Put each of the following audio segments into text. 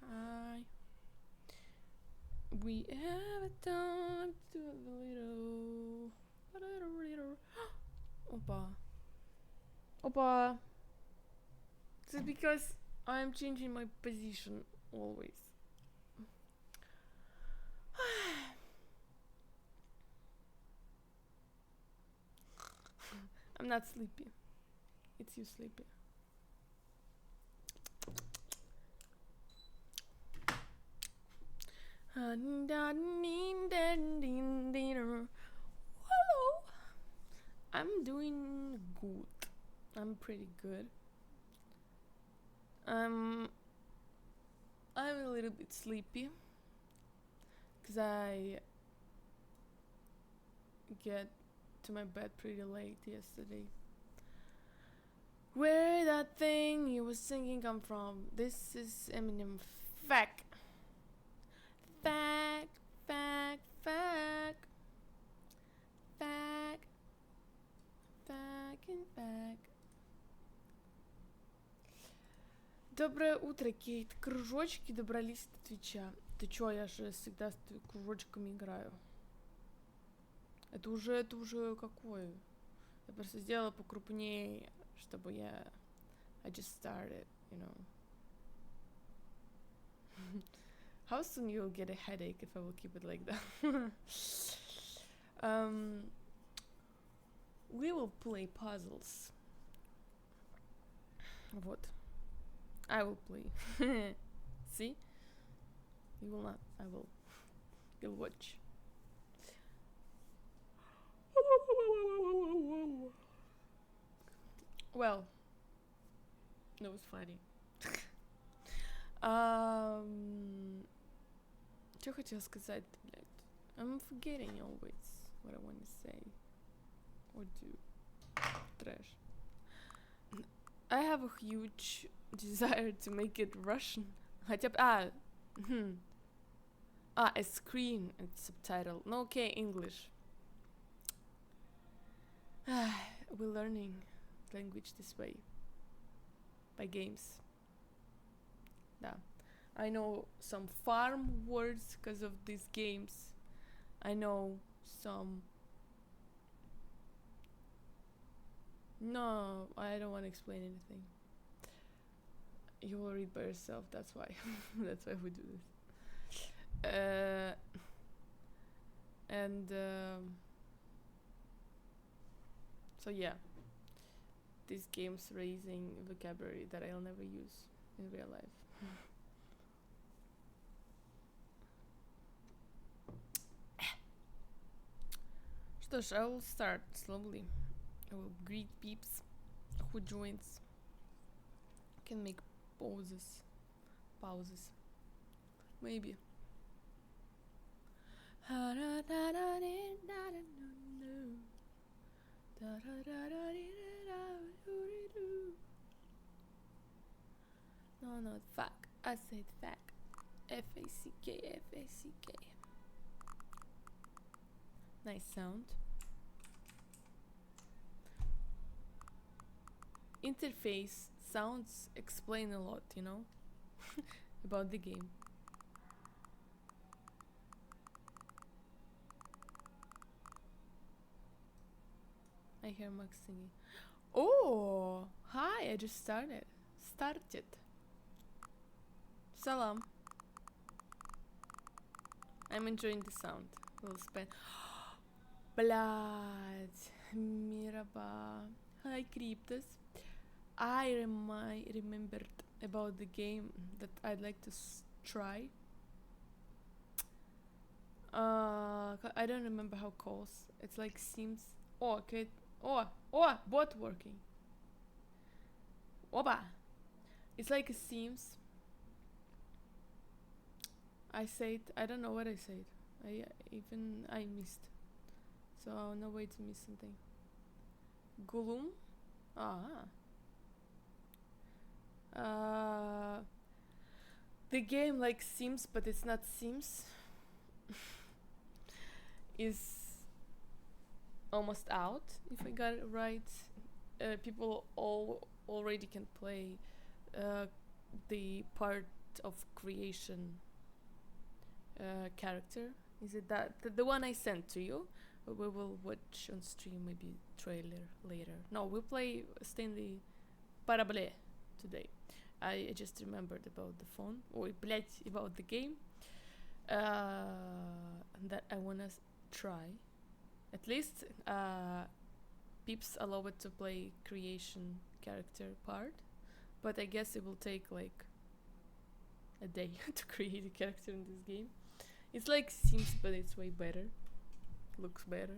Hi. We have time to do a little. Opa. This is because I'm changing my position always. I'm not sleepy. It's you sleepy. Hello. I'm doing good. I'm pretty good. I'm a little bit sleepy because I get to my bed pretty late yesterday. Where that thing you was singing come from? This is Eminem. Fact. Доброе утро, Кейт. Кружочки добрались до Твича. Ты чё, я же всегда с кружочками играю. Это уже какой? Я просто сделала покрупнее, чтобы я... I just started, you know. How soon you'll get a headache if I will keep it like that? We will play puzzles. Вот. I will play. See? You will not. I will. You'll watch. Well, that was funny. Что хотела сказать, блядь? I'm forgetting always what I want to say or do. Trash. I have a huge desire to make it Russian. хотя бы... a screen and subtitle. No, okay, English. We're learning language this way. By games. Да. I know some farm words because of these games. I know some... No, I don't want to explain anything. You will read by yourself, that's why. That's why we do this. So yeah. These games raising vocabulary that I'll never use in real life. Что ж, I will start slowly. I will greet peeps who joins. Can make pauses. Maybe. No, not fuck. I said fuck. F-A-C-K. Nice sound. Interface sounds explain a lot, you know, about the game. I hear Max singing. Oh, hi! I just started. Salam. I'm enjoying the sound. We'll spend. Блядь, Miraба. Hi, Cryptus. I remembered about the game that I'd like to try. I don't remember how it calls. It's like Sims. Oh, okay. Oh, bot working. Oba! It's like a Sims. I said, I don't know what I said. I missed. So no way to miss something. Gloom? Ah. The game like Sims, but it's not Sims, is almost out, if I got it right. People already can play the part of creation character. Is it that the one I sent to you? We will watch on stream, maybe trailer later. No, we'll play Stanley Parable today. I just remembered about the phone. Ой, блять, about the game. That I wanna try. At least peeps allow it to play creation character part. But I guess it will take like a day to create a character in this game. It's like Sims, but it's way better. Looks better.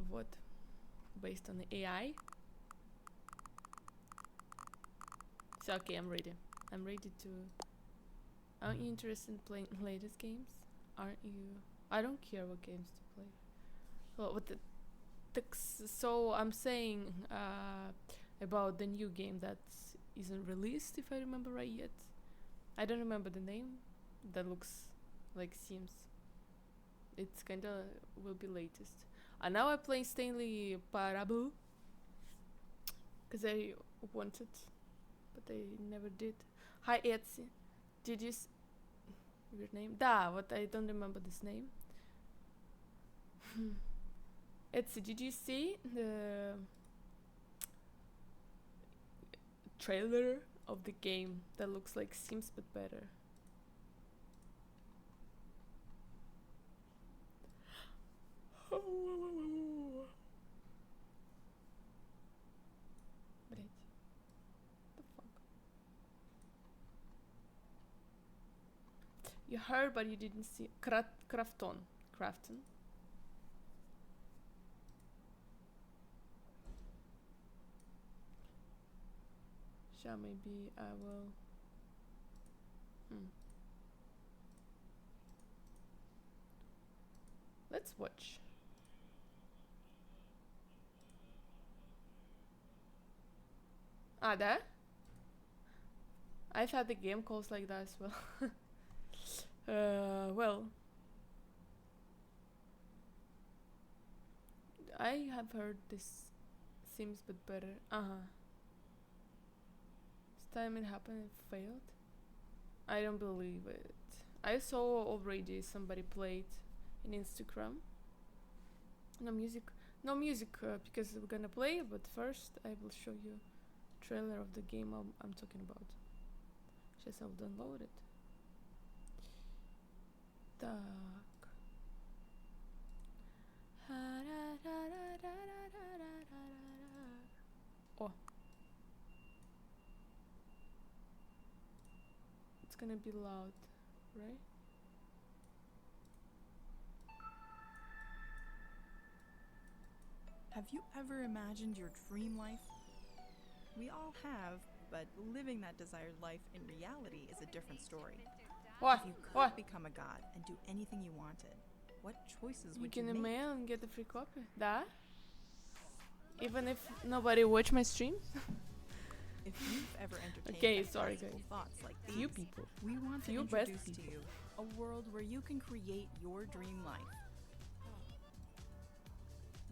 What? Based on the AI. So okay, I'm ready. I'm ready to. Aren't you interested in playing latest games? Aren't you? I don't care what games to play. Well, what so I'm saying about the new game that isn't released, if I remember right yet. I don't remember the name. That looks like Sims. It's kinda will be latest. And now I play Stanley Parable because I wanted, but I never did. Hi Etsy, did you weird name? Da, what I don't remember this name. Etsy, did you see the trailer of the game that looks like Sims but better? Блять. The fuck? You heard but you didn't see. Crafton. Sure, maybe I will. Let's watch. Ah, there? I thought the game calls like that as well. Well. I have heard this Sims but better. This time it happened and failed. I don't believe it. I saw already somebody played in Instagram. No music because we're gonna play, but first I will show you trailer of the game I'm talking about. Сейчас I'll download it. Так. О. It's gonna be loud, right? Have you ever imagined your dream life? We all have, but living that desired life in reality is a different story. What? If you could become a god and do anything you wanted, what choices would you make? You can email and get a free copy. Да? Even if nobody watch my stream? If you've ever entertained thoughts like these, few people. We want to introduce to you a world where you can create your dream life.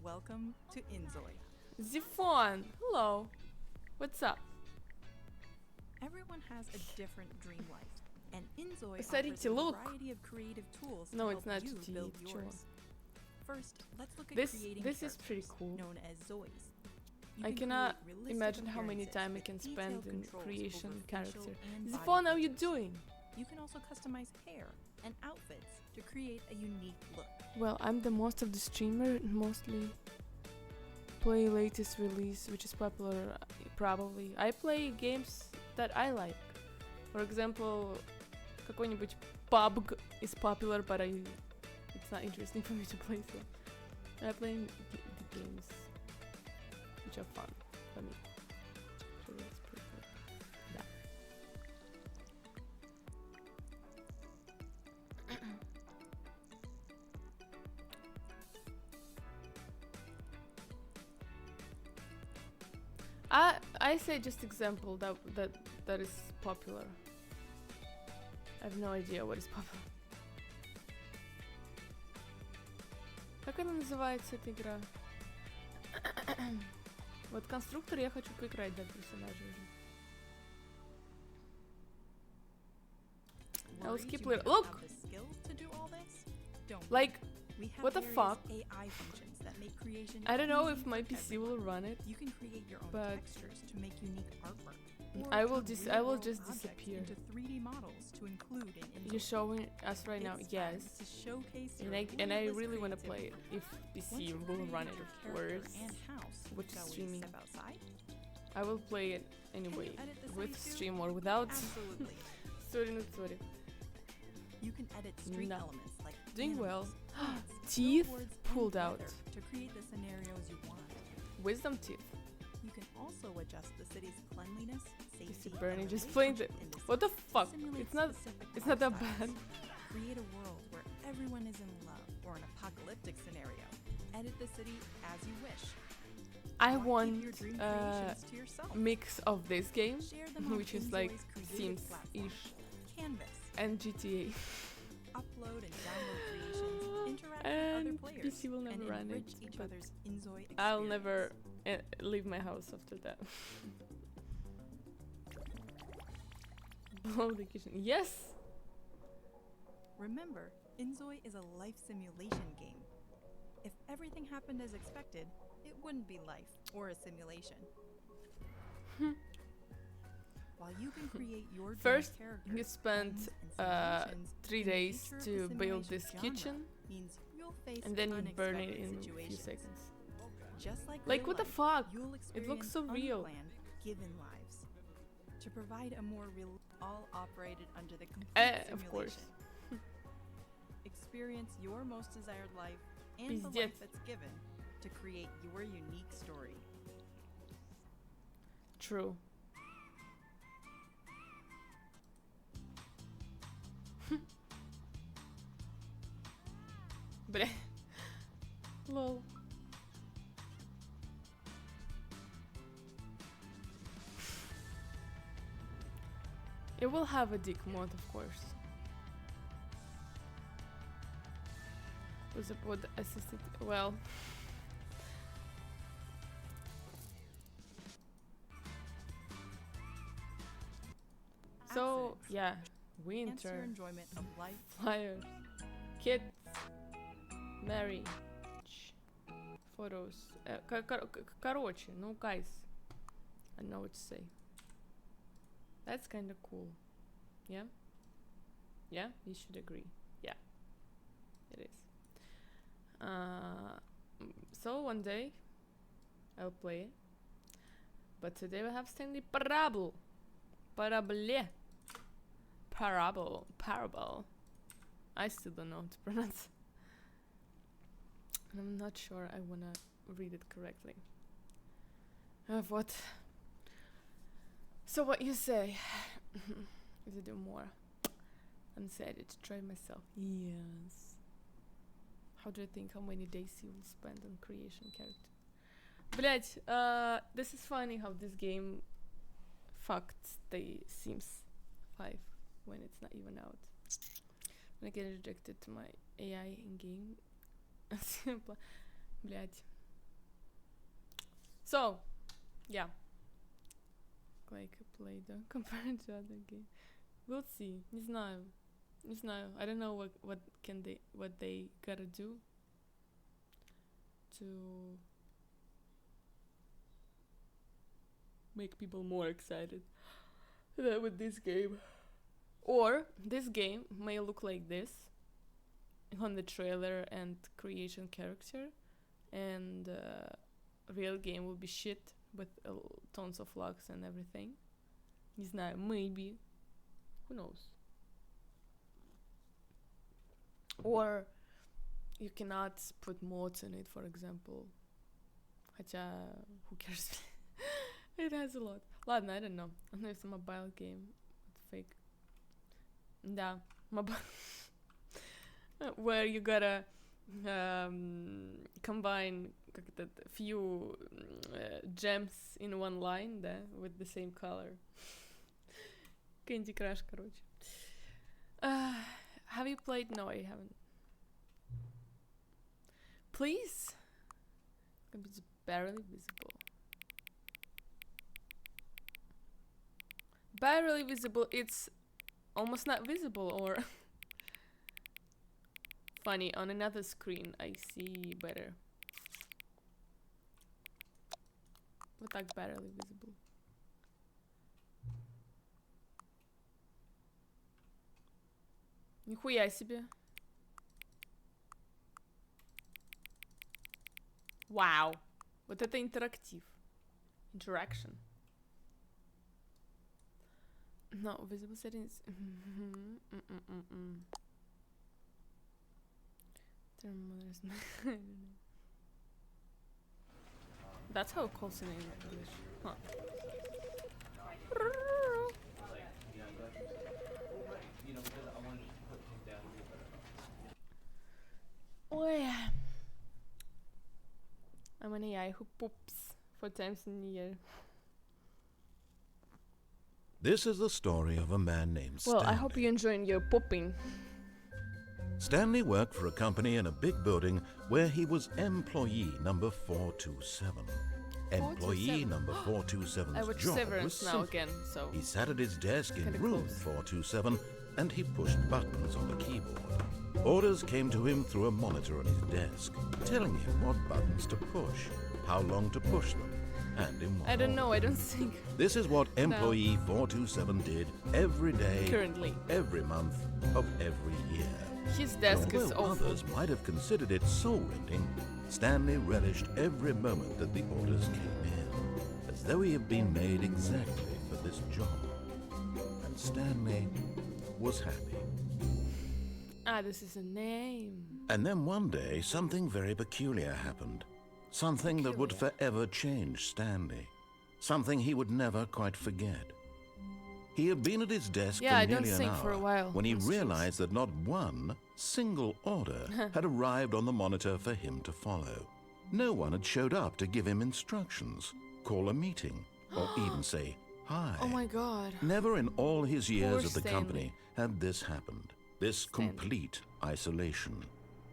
Welcome to Inzoi. Zifon, hello. What's up? Everyone has a different dream life, and Inzoi offers Смотрите, a look. variety of creative tools No, to it's help not you build GT, yours. First, let's look at creating this is pretty characters, cool. known as Zois. You I can cannot create realistic imagine how many appearances time I with can detailed spend in controls creation over character. facial and body Zifon, how you features. doing? You can also customize hair and outfits to create a unique look. Well, I'm the most of the streamer, mostly play latest release, which is popular, probably. I play games that I like. For example, какой-нибудь PUBG is popular, but it's not interesting for me to play, so I play the games which are fun for me. So that's pretty cool. I say just example that is popular. I have no idea what is popular. Как она называется, эта игра? Вот конструктор я хочу поиграть, да, персонажей уже. I'll skip later. Look! Like, what the fuck? I don't know if my PC will run it. You can create your own but textures to make unique artwork. I will just disappear. Into 3D models to include in You're showing us right now, yes. To showcase And I really want to play it if PC will run it, of course. With streaming. I will play it anyway, with stream or without. Absolutely. Sorry, not sorry. You can edit street No. elements like Doing well. animals, Teeth billboards, pulled and out. weather to create the scenarios you want. Wisdom teeth. You can also adjust the city's cleanliness, safety, Bernie and just playing relationship the. in What the fuck? simulate It's not specific that lifestyles. bad. Create a world where everyone is in love or an apocalyptic scenario. Edit the city as you wish. I Or keep want your dream a creations to yourself. mix of this game, Share them on which is like Enjoy's creative platform, Sims-ish, Canvas. and GTA. Upload and download creations, interact with And other players, PC will never and run enrich it, each but other's Enjoy experience. I'll never leave my house after that. Blow the kitchen. Yes! Remember, Enjoy is a life simulation game. If everything happened as expected, it wouldn't be life or a simulation. While you can create your dream First, characters, you spent homes, and simulations, 3 the days nature of to the build simulation this genre kitchen, means you'll face and then you burn it unexpected in a few situations. seconds. Just like Like, real what the life, fuck? you'll It looks so experience real. unplanned, given lives. To provide a more real, all operated under the complete Of course. simulation. Experience your most desired life and the Пиздец. life that's given to create your unique story. True. Бля. Лол. It will have a dick mod, of course. Was a pod assisted. Well. So, Accents. yeah. Enhance Winter. your enjoyment of life. Flyers. Kids. Marriage. Photos. Короче, ну, guys. I know what to say. That's kinda cool. Yeah? Yeah? You should agree. Yeah. It is. So one day, I'll play it. But today we have Stanley Parable. Parable. I still don't know how to pronounce. And I'm not sure I wanna read it correctly. What? So what you say? If you do more, I'm excited to try myself. Yes. How do you think how many days you will spend on creation character? Блять, this is funny how this game fucked the Sims 5 when it's not even out. When I get rejected to my AI in game. Блять. So, yeah. Like play the compared to other game. We'll see. Не знаю. I don't know what they gotta do to make people more excited with this game. Or this game may look like this on the trailer and creation character, and real game will be shit with tons of lags and everything. Не знаю, maybe. Who knows? Or you cannot put mods in it, for example. Хотя, who cares? It has a lot. Ладно, I don't know. I know it's a mobile game. It's fake. Да, mobile. Where you gotta combine как это, few gems in one line, да, with the same color. Candy Crush, короче. Have you played? No, I haven't. Please? It's barely visible. Barely visible, it's almost not visible, or funny, on another screen I see better. Вот так barely visible. Нихуя себе. Вау. Вот это интерактив. Interaction. No, visible settings. That's how it calls in English. Huh. Ой. I'm an AI who poops 4 times in a year. This is the story of a man named Stanley. Well, I hope you're enjoying your pooping. Stanley worked for a company in a big building where he was employee number 427. Employee 427. number 427's I watch job was Severance now simple. again, so He sat at his desk in Kinda room close. 427 and he pushed buttons on the keyboard. Orders came to him through a monitor on his desk, telling him what buttons to push, how long to push them, and in what I don't know, order. I don't think This is what employee 427 did every day, currently. every month of every year. His desk is Although awful. others might have considered it soul-rending, Stanley relished every moment that the orders came in, as though he had been made exactly for this job. And Stanley was happy. Ah, this is a name. And then one day, something very peculiar happened. Something that would Peculiar. forever change Stanley. Something he would never quite forget. He had been at his desk Yeah, I for don't nearly an sing hour for a while when he on streams. realized that not one single order had arrived on the monitor for him to follow. No one had showed up to give him instructions, call a meeting, or even say hi. Oh my god. Never in all his years Poor at the Stanley. company had this happened. This Stanley. complete isolation.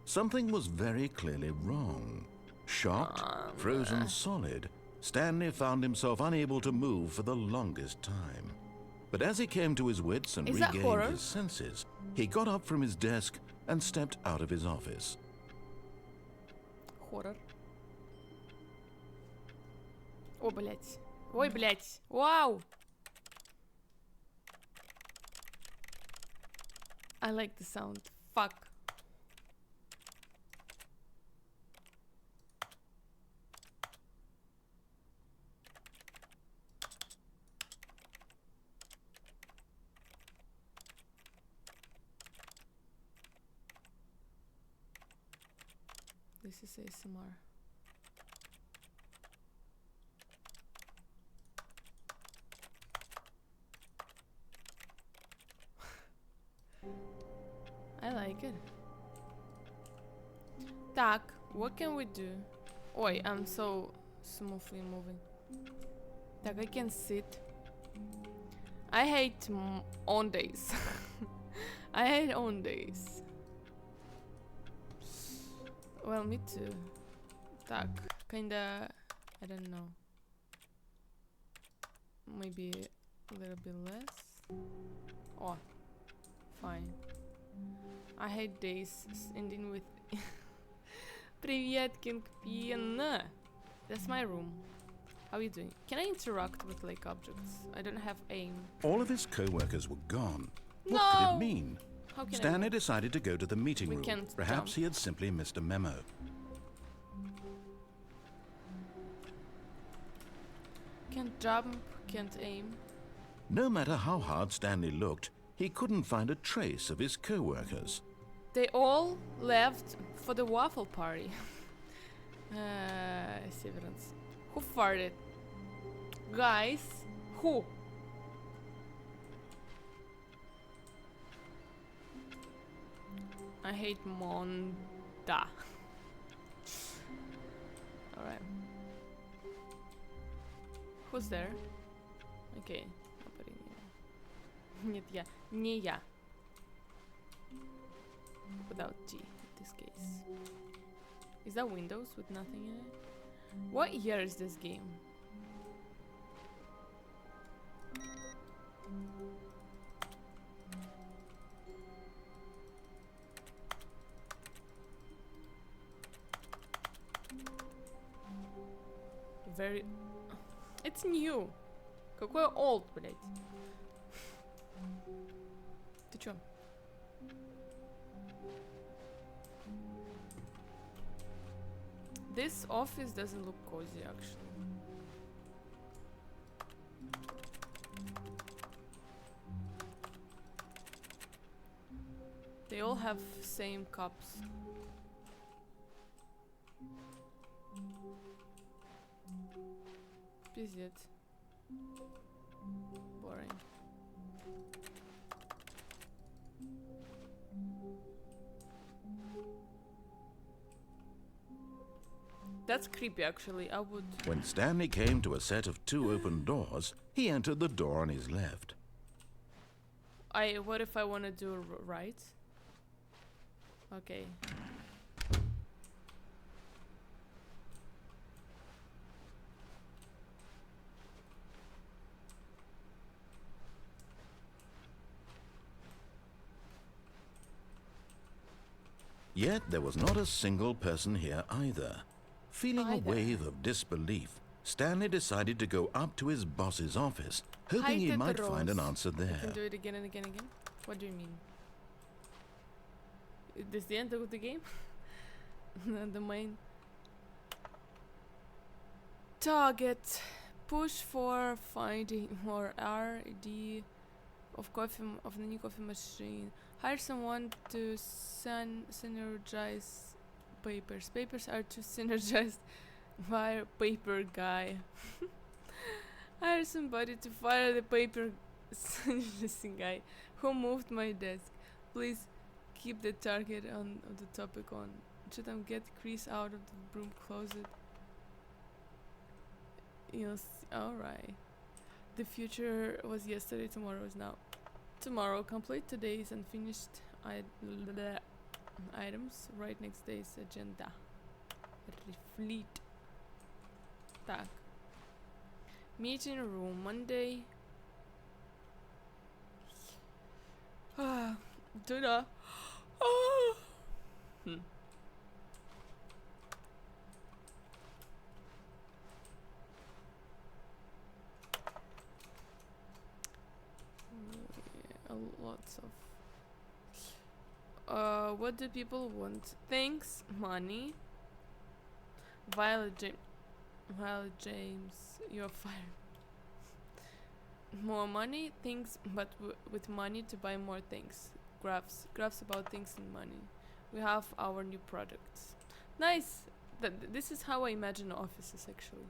Something was very clearly wrong. Shocked, frozen solid, Stanley found himself unable to move for the longest time. But as he came to his wits and Is that regained horror? his senses, he got up from his desk and stepped out of his office. Хоррор. О, блять. Ой, блять. Вау. I like the sound. Fuck. This is ASMR. I like it. Так, what can we do? Ой, I'm so smoothly moving. Так, I can sit. I hate on days. I hate on days. Well, me too. Так, kinda, I don't know. Maybe a little bit less. Oh, fine. I hate days ending with Привет, Kingpin. That's my room. How are you doing? Can I interact with like objects? I don't have aim. All of his co-workers were gone. What No! could it mean? How can Stanley decided to go to the meeting We room. can't Perhaps jump. he had simply missed a memo. Can't jump, can't aim. No matter how hard Stanley looked, he couldn't find a trace of his co-workers. They all left for the waffle party. Severance. Who farted? Guys, who? I hate Da. Alright. Who's there? Okay. Нет, я. Не я. Without T in this case. Is that Windows with nothing in it? What year is this game? Very... It's new. Какой old, блядь? Ты чё? This office doesn't look cozy, actually. They all have same cups. Пиздец. Boring. That's creepy, actually. I would... When Stanley came to a set of 2 open doors, he entered the door on his left. What if I want to do right? Okay. Yet there was not a single person here either. Feeling a wave of disbelief, Stanley decided to go up to his boss's office, hoping he might find an answer I there. can do it again and again and again? What do you mean? Is this the end of the game? The main target. Push for finding more RD of the new coffee machine. Hire someone to synergize papers. Papers are to synergized by paper guy. Hire somebody to fire the paper synergizing guy who moved my desk. Please keep the target on the topic on. Should I get Chris out of the broom closet? Yes, alright. The future was yesterday, tomorrow is now. Tomorrow, complete today's unfinished items. Write next day's agenda. Refleet. Так. Meeting room, Monday. Туда. Lots of what do people want? Things, money. Violet James, you're fired. More money, things, but with money to buy more things. Graphs about things and money. We have our new products. Nice. This is how I imagine offices, actually.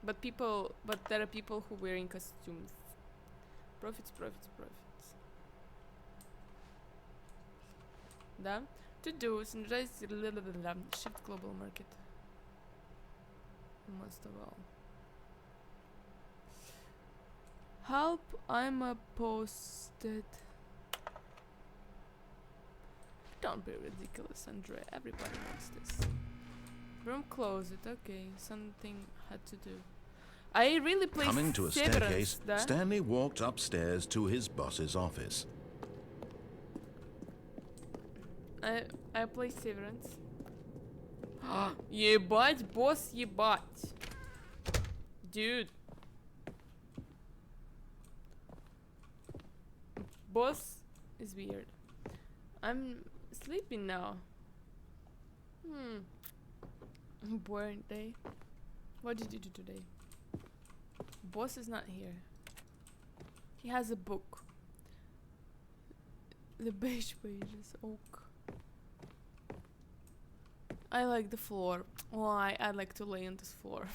But there are people who wearing costumes. Profits. Да? To do, synergize, shift global market. Most of all. Help, I'm a posted. Don't be ridiculous, Andre. Everybody wants this. Room closet, okay. Something had to do. I really play Coming to a staircase, да? Stanley walked upstairs to his boss's office. I play Severance. Ебать, босс, ебать. Dude. Boss is weird. I'm sleeping now. Boring day. What did you do today? Boss is not here. He has a book. The beige pages, oak. I like the floor. Why? I like to lay on this floor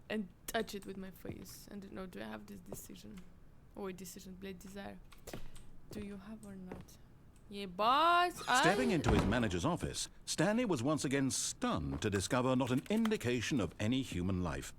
and touch it with my face. And no, do I have this decision? Decision, blade desire. Do you have or not? Ебать. Stepping into his manager's office, Stanley was once again stunned to discover not an indication of any human life.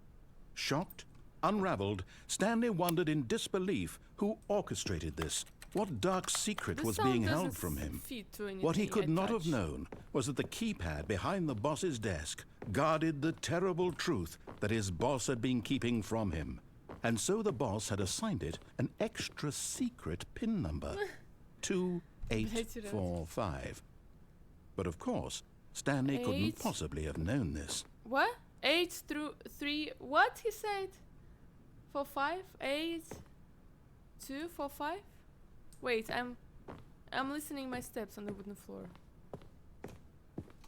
Shocked, unraveled, Stanley wondered in disbelief who orchestrated this. What dark secret This was sound being held doesn't from him? fit to What he anything could I not have touch. known was that the keypad behind the boss's desk guarded the terrible truth that his boss had been keeping from him. And so the boss had assigned it an extra secret PIN number. 2845. But of course, Stanley couldn't 8. possibly have known this. What? 8 through 3. What he said? 4 5 8 2 4 5. Wait, I'm listening my steps on the wooden floor.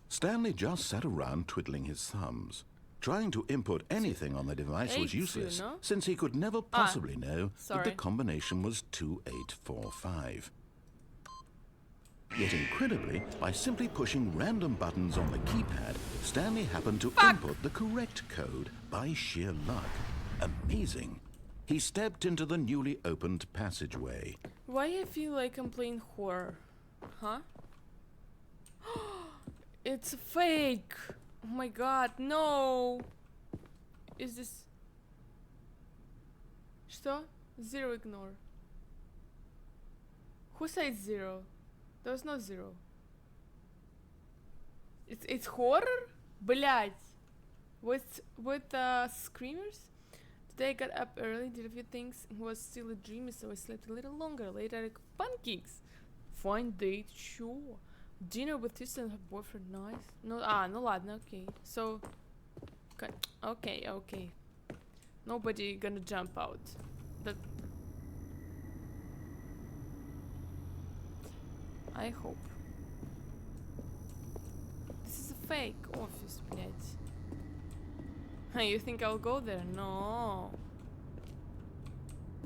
Stanley just sat around twiddling his thumbs. Trying to input anything on the device was 8, useless, no? since he could never possibly know that the sorry. combination was 2845. Yet incredibly, by simply pushing random buttons on the keypad, Stanley happened to input the correct code by sheer luck. Amazing. He stepped into the newly opened passageway. Why I feel like I'm playing horror? Huh? It's fake! Oh my god, no! Is this... Что? Zero ignore. Who said 0? There's no 0. It's horror? Блять! With screamers? Today I got up early, did a few things, it was still a dream, so I slept a little longer. Later I took pancakes. Fine date, sure. Dinner with sister and her boyfriend, nice. No, no ладно, okay. So, okay. Nobody gonna jump out. That... I hope. This is a fake office, блядь. Hey, you think I'll go there? No.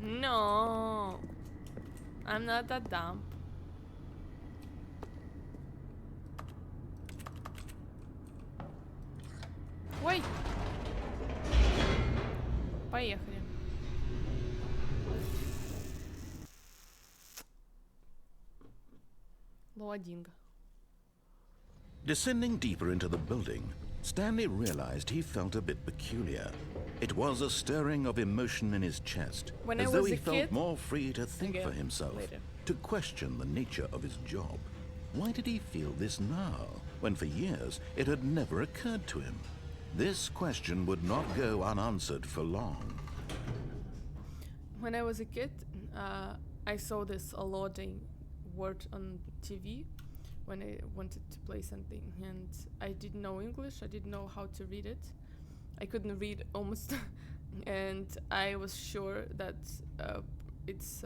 No. I'm not that dumb. Ой! Поехали. Лоадинга. Descending deeper into the building, Stanley realized he felt a bit peculiar. It was a stirring of emotion in his chest, When as I though was he a felt kid- more free to think Okay, for himself, later. to question the nature of his job. Why did he feel this now, when for years it had never occurred to him? This question would not go unanswered for long. When I was a kid, I saw this a loading word on TV when I wanted to play something, and I didn't know English. I didn't know how to read it. I couldn't read almost, and I was sure that it's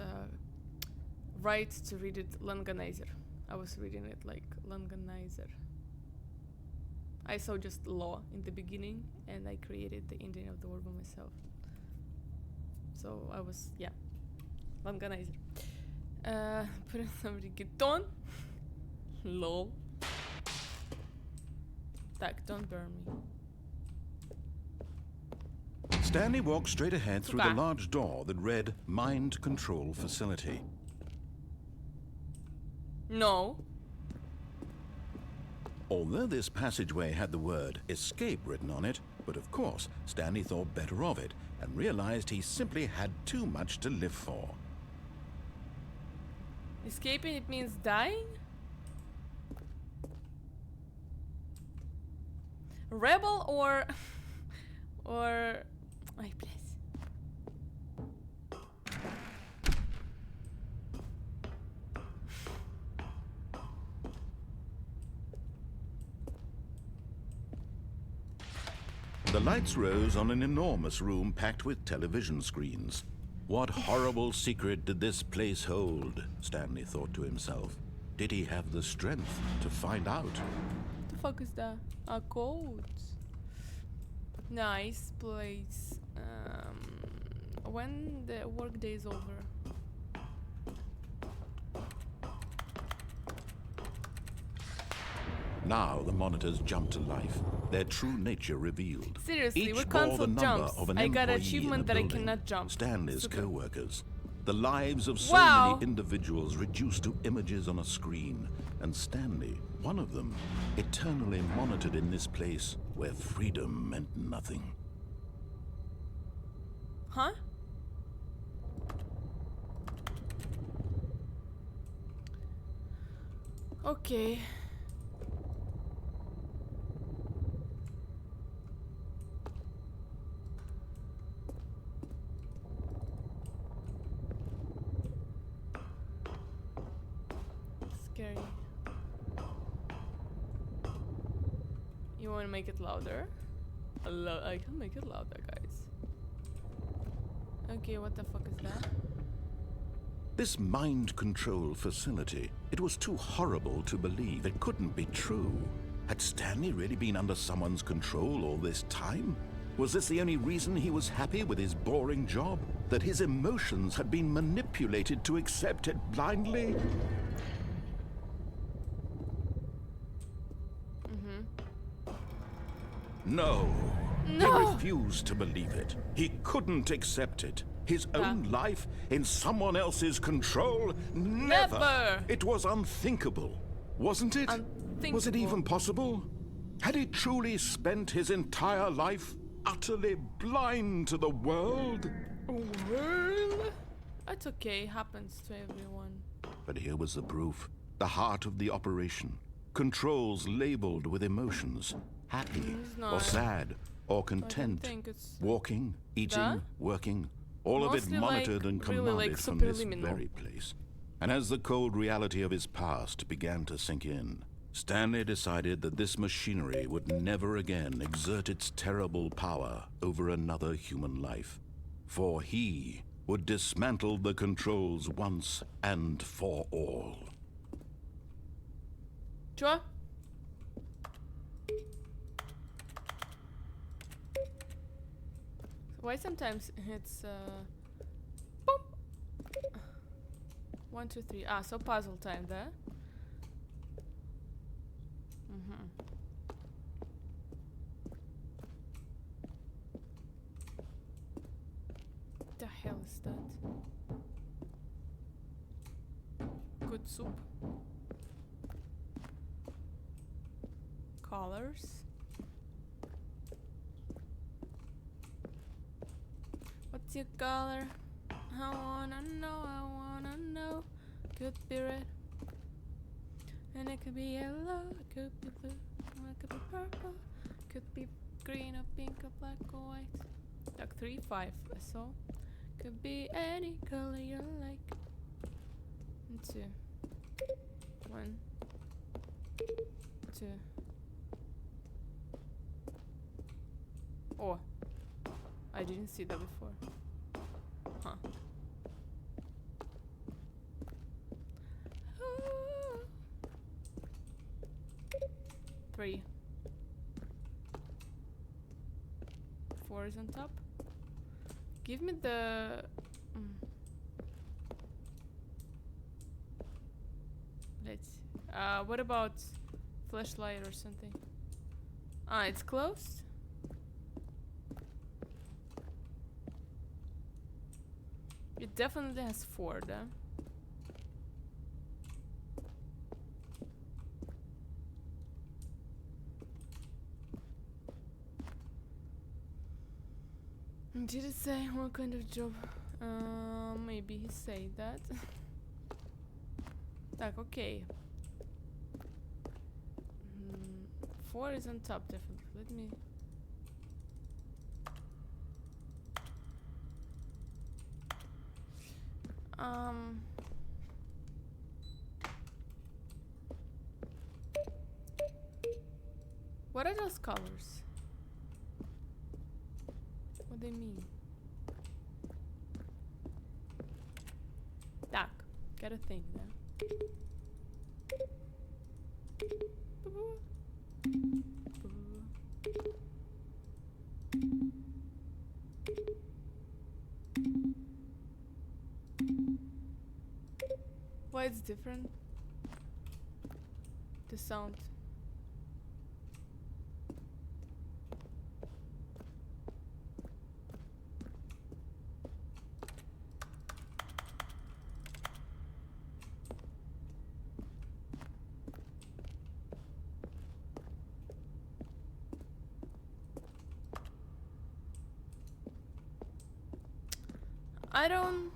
right to read it Langanizer. I was reading it like Langanizer. I saw just law in the beginning, and I created the ending of the word by myself. So I was, yeah, Langanizer. Put in some reggaeton. Lol. Так, don't burn me. Stanley walked straight ahead through the Сука. large door that read Mind Control Facility. No. Although this passageway had the word escape written on it, but of course, Stanley thought better of it and realized he simply had too much to live for. Escaping, it means dying? Rebel or... Ay, please. The lights rose on an enormous room packed with television screens. What horrible secret did this place hold? Stanley thought to himself. Did he have the strength to find out? What the fuck is that? A code. Nice place. When the workday is over. Now the monitors jumped to life, their true nature revealed. Seriously, Each we bore the cancelled number jumps. of an I got employee achievement in the that I building, cannot jump. Stanley's Super. co-workers. The lives of so Wow. many individuals reduced to images on a screen, and Stanley, one of them, eternally monitored in this place where freedom meant nothing. Huh? Okay. Scary. You want to make it louder? I can make it louder, guys. Okay, what the fuck is that? This mind control facility, it was too horrible to believe. It couldn't be true. Had Stanley really been under someone's control all this time? Was this the only reason he was happy with his boring job? That his emotions had been manipulated to accept it blindly? No. No. He refused to believe it. He couldn't accept it. His own life in someone else's control? Never. Never. It was unthinkable, wasn't it? Was it even possible? Had he truly spent his entire life utterly blind to the world? World? That's okay, happens to everyone. But here was the proof. The heart of the operation. Controls labeled with emotions. Happy, or sad, or content. Walking, eating, working. All of it Mostly monitored and really commanded from this superliminal. very place. And as the cold reality of his past began to sink in, Stanley decided that this machinery would never again exert its terrible power over another human life. For he would dismantle the controls once and for all. Чё? Why sometimes it's boom. 1, 2, 3. Ah, so puzzle time there. The hell is that? Good soup. Colors. What's your color? I wanna know. Could be red. And it could be yellow, it could be blue, or it could be purple, could be green or pink or black or white. Like 3, 5, I saw. Could be any color you like. And 2. 1, 2. Oh, I didn't see that before. Huh. 3. 4 is on top. Give me the... Let's see. What about flashlight or something? Ah, it's closed? It definitely has 4 there. Did it say what kind of job? Maybe he said that. Так, okay. 4 is on top, definitely. Let me... What are those colors? What they mean? Так, gotta think then. Why it's different? The sound. I don't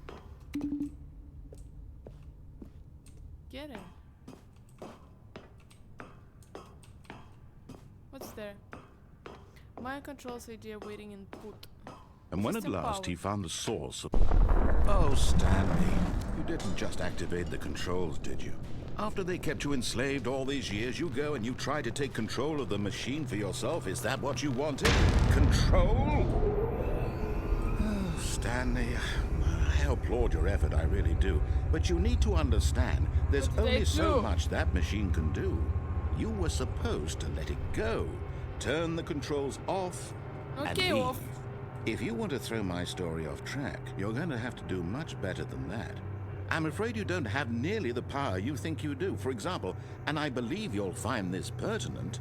get it. What's there? Mind controls idea waiting input. And when at System last power. he found the source of... Oh, Stanley, you didn't just activate the controls, did you? After they kept you enslaved all these years, you go and you try to take control of the machine for yourself. Is that what you wanted? Control? Oh, Stanley, I applaud your effort, I really do. But you need to understand, there's What did only they so do? much that machine can do. You were supposed to let it go. Turn the controls off and Okay, leave. off. If you want to throw my story off track, you're going to have to do much better than that. I'm afraid you don't have nearly the power you think you do. For example, and I believe you'll find this pertinent,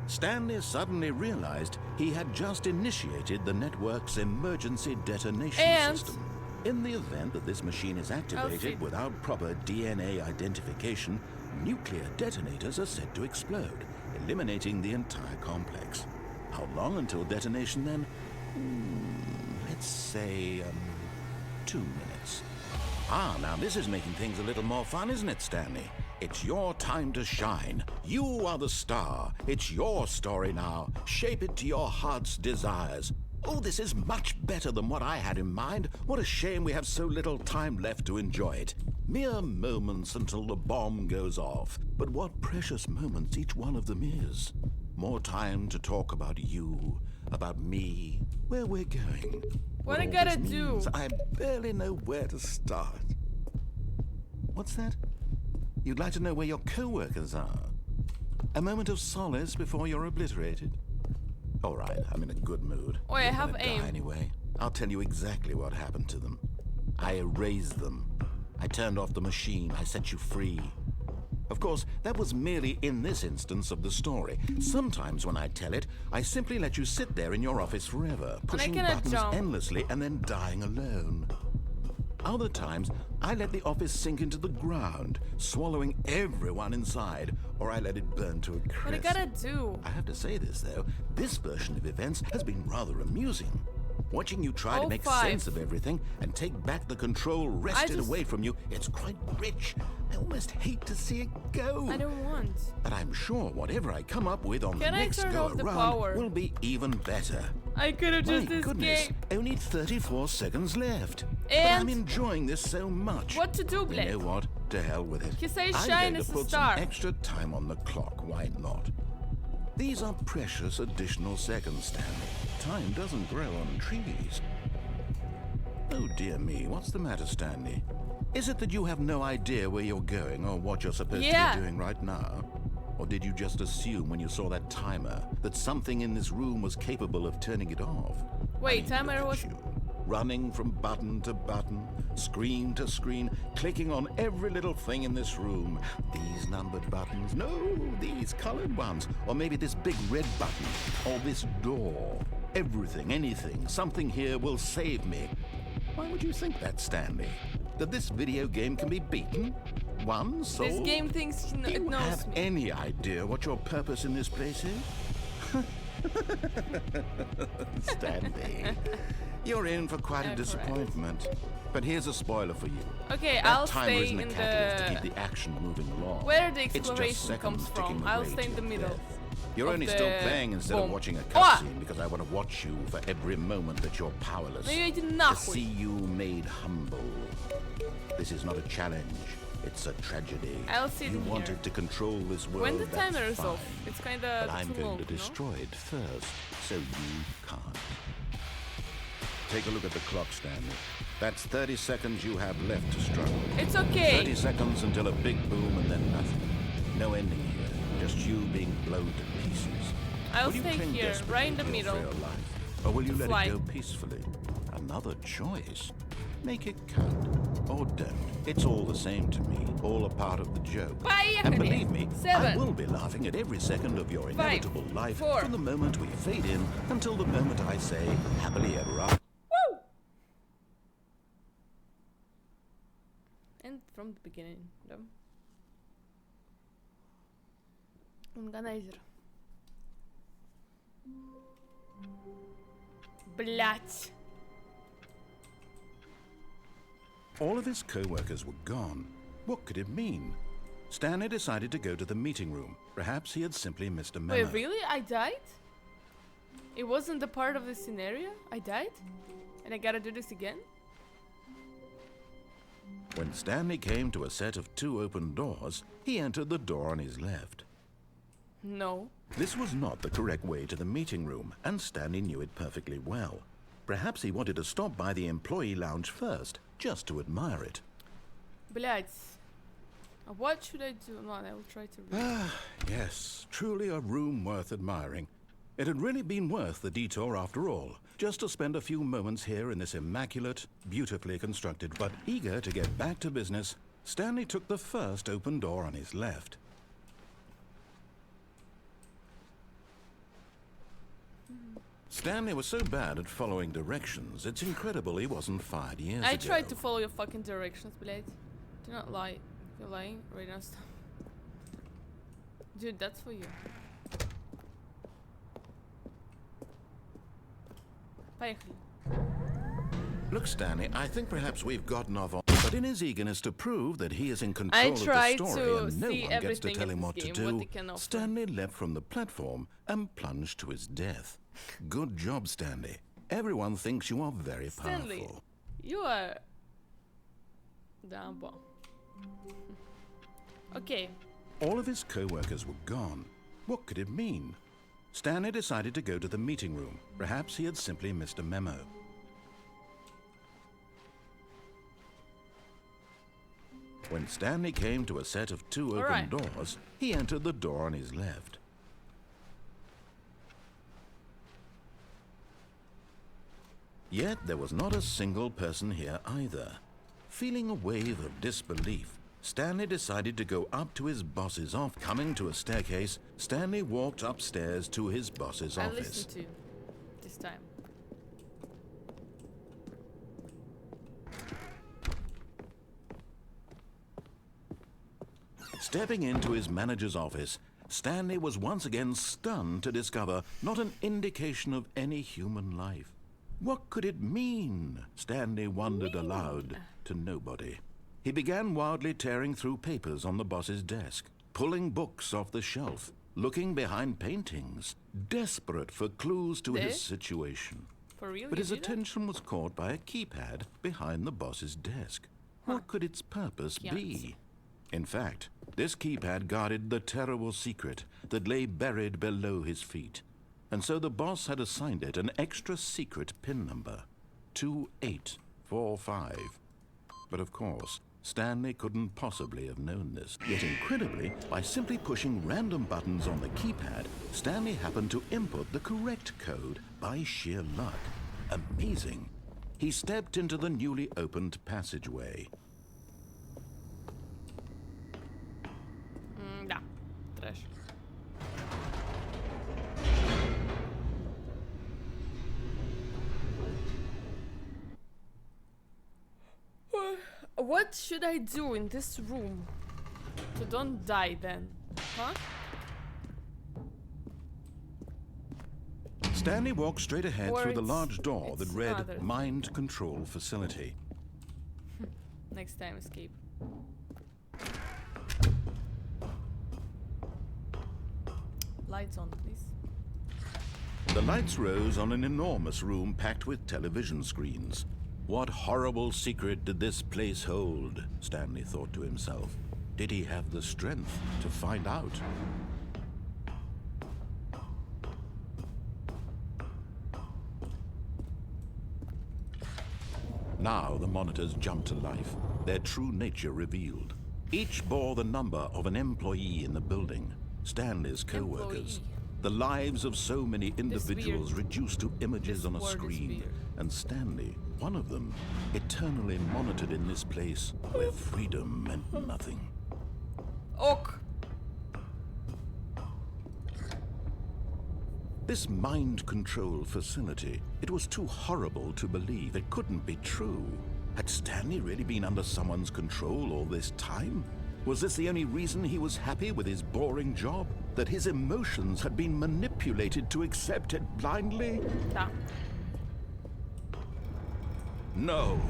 Stanley suddenly realized he had just initiated the network's emergency detonation And- system. In the event that this machine is see. activated without proper DNA identification, nuclear detonators are said to explode, eliminating the entire complex. How long until detonation then? Let's say, 2 minutes. Ah, now this is making things a little more fun, isn't it, Stanley? It's your time to shine. You are the star. It's your story now. Shape it to your heart's desires. Oh, this is much better than what I had in mind. What a shame we have so little time left to enjoy it. Mere moments until the bomb goes off. But what precious moments each one of them is. More time to talk about you, about me, where we're going. What I all gotta this do? means, I barely know where to start. What's that? You'd like to know where your co-workers are? A moment of solace before you're obliterated? All right, I'm in a good mood. Oh, I You're have gonna aim. die anyway. I'll tell you exactly what happened to them. I erased them. I turned off the machine. I set you free. Of course, that was merely in this instance of the story. Sometimes when I tell it, I simply let you sit there in your office forever, pushing cannot buttons jump. endlessly and then dying alone. Other times, I let the office sink into the ground, swallowing everyone inside, or I let it burn to a crisp. What I gotta do? I have to say this, though. This version of events has been rather amusing. Watching you try to make 05. sense of everything and take back the control wrested just- away from you, it's quite rich. I almost hate to see it go. I don't want. But I'm sure whatever I come up with on the Can I next turn go off the around power? will be even better. I could have My just goodness, escaped. only 34 seconds left. But And- I'm enjoying this so much. What to do, You Blake? know what? To hell with it. He says I'm shine going as to a put star. some extra time on the clock. Why not? These are precious additional seconds, Stanley. Time doesn't grow on trees. Oh dear me, what's the matter, Stanley? Is it that you have no idea where you're going or what you're supposed Yeah. to be doing right now? Or did you just assume when you saw that timer that something in this room was capable of turning it off? Wait, I mean, timer look at was- you, running from button to button, screen to screen, clicking on every little thing in this room. These numbered buttons, no, these colored ones, or maybe this big red button, or this door. Everything, anything, something here will save me. Why would you think that, Stanley? That this video game can be beaten? Won, sold? This game thinks Do it you knows have me. any idea what your purpose in this place is? Stanley, you're in for quite Yeah, a correct. disappointment. But here's a spoiler for you. Okay, That I'll timer stay isn't in a catalyst to the... keep the action moving along. Where the It's just exploration seconds comes from. ticking I'll away stay in to the your middle. death. You're of only still the playing instead bomb. of watching a Ah! cutscene because I want to watch you for every moment that you're powerless. Ну иди To нахуй. see you made humble. This is not a challenge. It's a tragedy. I'll sit You in here. wanted to control this world. When the that's timer is fine. off, it's kinda But I'm too going long, to no? destroy it first, so you can't. Take a look at the clock, Stanley. That's 30 seconds you have left to struggle. It's 30 okay. seconds until a big boom and then nothing. No ending here, just you being blown to pieces. I'll Will you stay cling here, desperately right in the to your middle. frail life, or will you let Fly. it go peacefully? Another choice. Make it count, or don't. It's all the same to me, all a part of the joke. And believe me, I Seven. will be laughing at every second of your Five. inevitable life Four. from the moment we fade in until the moment I say, happily ever after. Woo! And from the beginning, да? Органайзер. Блять. All of his co-workers were gone. What could it mean? Stanley decided to go to the meeting room. Perhaps he had simply missed a memo. Wait, really? I died? It wasn't a part of the scenario? I died? And I gotta do this again? When Stanley came to a set of 2 open doors, he entered the door on his left. No. This was not the correct way to the meeting room, and Stanley knew it perfectly well. Perhaps he wanted to stop by the employee lounge first, just to admire it. Блять. What should I do? No, I will try to read. Yes, truly a room worth admiring. It had really been worth the detour after all, just to spend a few moments here in this immaculate, beautifully constructed, but eager to get back to business, Stanley took the first open door on his left. Stanley was so bad at following directions, it's incredible he wasn't fired years ago. I tried to follow your fucking directions, блять. Do not lie. You're lying right now. Stop. Dude, that's for you. Поехали. Look, Stanley, I think perhaps we've gotten off on... But in his eagerness to prove that he is in control of the story and no one gets to tell him what to do, Stanley leapt from the platform and plunged to his death. Good job, Stanley. Everyone thinks you are very Stanley, powerful. You are... Damn bon. Okay. All of his co-workers were gone. What could it mean? Stanley decided to go to the meeting room. Perhaps he had simply missed a memo. When Stanley came to a set of 2 open doors, he entered the door on his left. Yet there was not a single person here either. Feeling a wave of disbelief, Stanley decided to go up to his boss's office. Coming to a staircase, Stanley walked upstairs to his boss's I office. listened to you this time. Stepping into his manager's office, Stanley was once again stunned to discover not an indication of any human life. What could it mean? Stanley wondered aloud to nobody. He began wildly tearing through papers on the boss's desk, pulling books off the shelf, looking behind paintings, desperate for clues to his situation. For real? But You his do that? attention was caught by a keypad behind the boss's desk. What could its purpose be? In fact, this keypad guarded the terrible secret that lay buried below his feet. And so the boss had assigned it an extra secret PIN number, 2845. But of course, Stanley couldn't possibly have known this. Yet incredibly, by simply pushing random buttons on the keypad, Stanley happened to input the correct code by sheer luck. Amazing. He stepped into the newly opened passageway. Да. Трэш. What should I do in this room to don't die then? Huh? Stanley walked straight ahead Or through the it's- large door it's that read another. Mind Control Facility. Next time escape. Lights on, please. The lights rose on an enormous room packed with television screens. What horrible secret did this place hold? Stanley thought to himself. Did he have the strength to find out? Now the monitors jumped to life, their true nature revealed. Each bore the number of an employee in the building, Stanley's co-workers. Employee. The lives of so many individuals weird. reduced to images This on a word is screen. weird. And Stanley, one of them, eternally monitored in this place where freedom meant nothing. Ok. This mind control facility, it was too horrible to believe. It couldn't be true. Had Stanley really been under someone's control all this time? Was this the only reason he was happy with his boring job? That his emotions had been manipulated to accept it blindly? Da. No.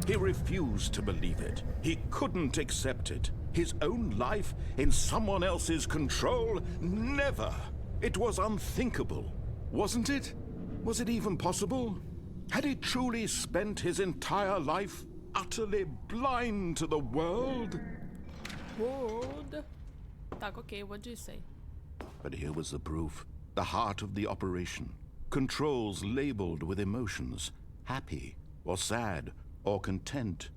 He refused to believe it. He couldn't accept it. His own life in someone else's control? Never! It was unthinkable, wasn't it? Was it even possible? Had he truly spent his entire life utterly blind to the world? World. Так, okay, what do you say? But here was the proof. The heart of the operation. Controls labeled with emotions. Happy, or sad, or content.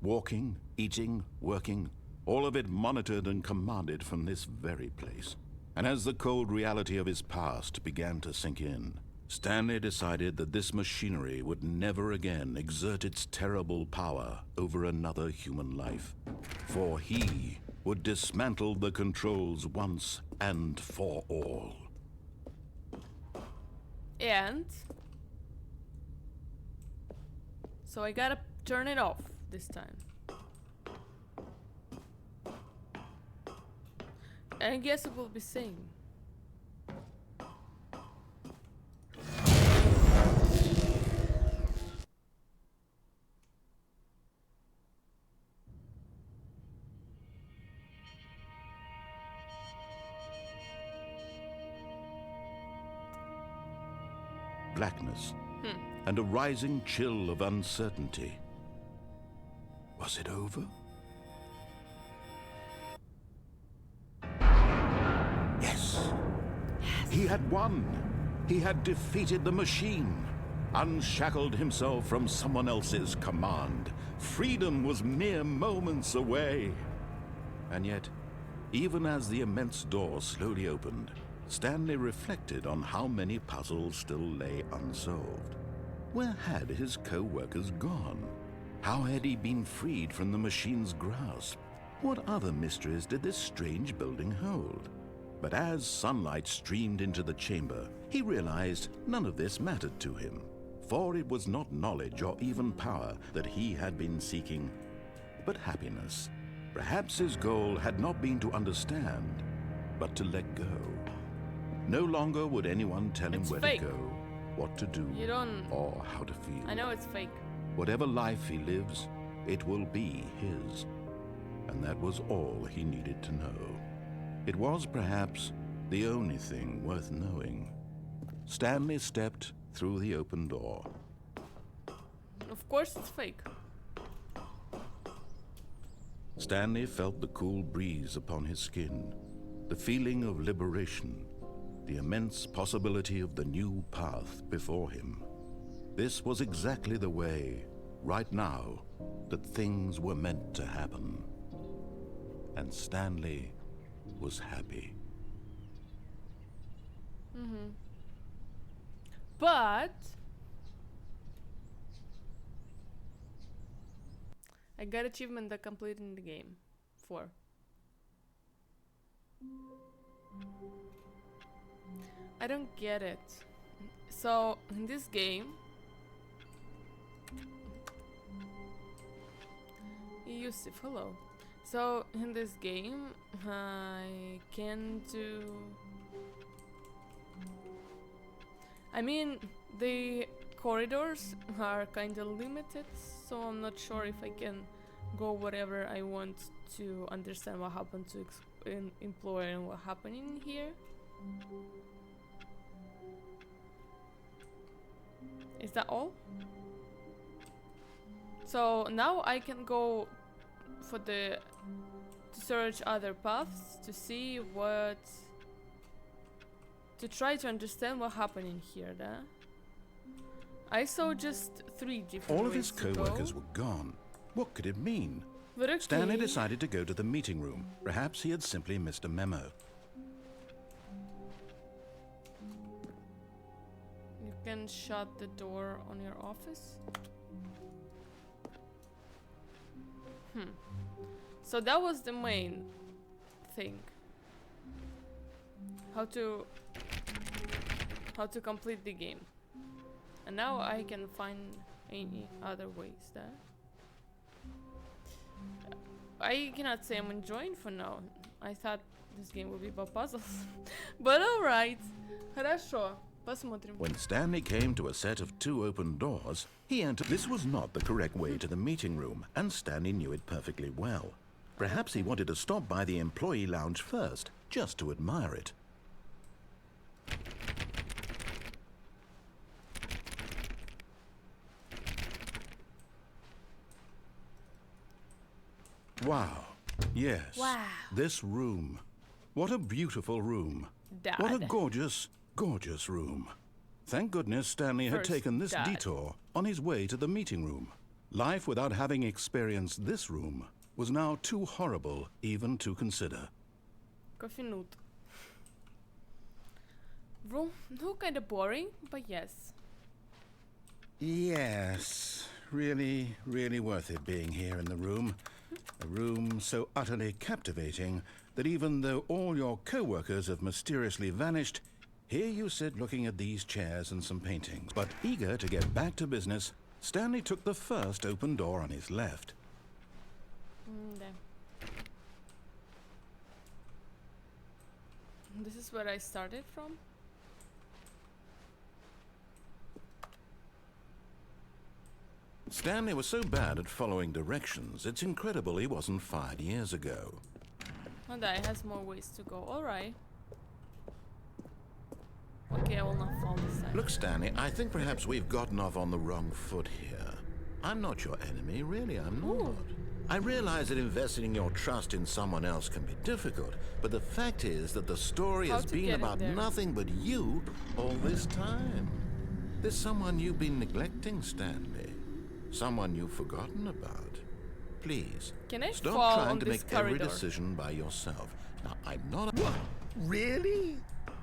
Walking, eating, working. All of it monitored and commanded from this very place. And as the cold reality of his past began to sink in, Stanley decided that this machinery would never again exert its terrible power over another human life. For he would dismantle the controls once and for all. And so I gotta turn it off this time. And I guess it will be same. Blackness, and a rising chill of uncertainty. Was it over? Yes. He had won. He had defeated the machine, unshackled himself from someone else's command. Freedom was mere moments away. And yet, even as the immense door slowly opened, Stanley reflected on how many puzzles still lay unsolved. Where had his co-workers gone? How had he been freed from the machine's grasp? What other mysteries did this strange building hold? But as sunlight streamed into the chamber, he realized none of this mattered to him, for it was not knowledge or even power that he had been seeking, but happiness. Perhaps his goal had not been to understand, but to let go. No longer would anyone tell him where fake. to go, what to do, You don't... or how to feel. I know it's fake. Whatever life he lives, it will be his. And that was all he needed to know. It was perhaps the only thing worth knowing. Stanley stepped through the open door. Of course it's fake. Stanley felt the cool breeze upon his skin, the feeling of liberation, the immense possibility of the new path before him. This was exactly the way, right now, that things were meant to happen. And Stanley was happy. But I got achievement that completing the game. 4. I don't get it. So in this game, Yusuf, hello. So in this game, I can do. I mean, the corridors are kind of limited, so I'm not sure if I can go wherever I want to understand what happened to employer and what happened in here. Is that all? So now I can go for to search other paths to see what, to try to understand what happened in here. I saw just 3 different All of his ways to co-workers go. were gone. What could it mean? But okay. Stanley decided to go to the meeting room. Perhaps he had simply missed a memo. You can shut the door on your office. So that was the main thing. How to complete the game. And now I can find any other ways there. I cannot say I'm enjoying for now. I thought this game would be about puzzles. But alright. Хорошо. Посмотрим. When Stanley came to a set of 2 open doors, he entered. This was not the correct way to the meeting room, and Stanley knew it perfectly well. Perhaps he wanted to stop by the employee lounge first, just to admire it. Wow. Yes. Wow. This room. What a beautiful room. Dad. What a gorgeous, gorgeous room. Thank goodness Stanley had First, taken this Dad. detour on his way to the meeting room. Life without having experienced this room was now too horrible even to consider. Coffee Room, no, kind of boring, but yes. Yes, really, really worth it being here in the room. A room so utterly captivating that even though all your co-workers have mysteriously vanished, here you sit looking at these chairs and some paintings. But eager to get back to business, Stanley took the first open door on his left. There. This is where I started from. Stanley was so bad at following directions, it's incredible he wasn't fired years ago. And that has more ways to go. Alright. Okay, I will not fall this time. Look, Stanley, I think perhaps we've gotten off on the wrong foot here. I'm not your enemy, really, I'm not. Ooh. I realize that investing your trust in someone else can be difficult, but the fact is that the story How has to been get in about there? nothing but you all this time. There's someone you've been neglecting, Stanley. Someone you've forgotten about. Please, Can I stop fall trying on to this make every corridor? decision by yourself. Now, I'm not. What? Really?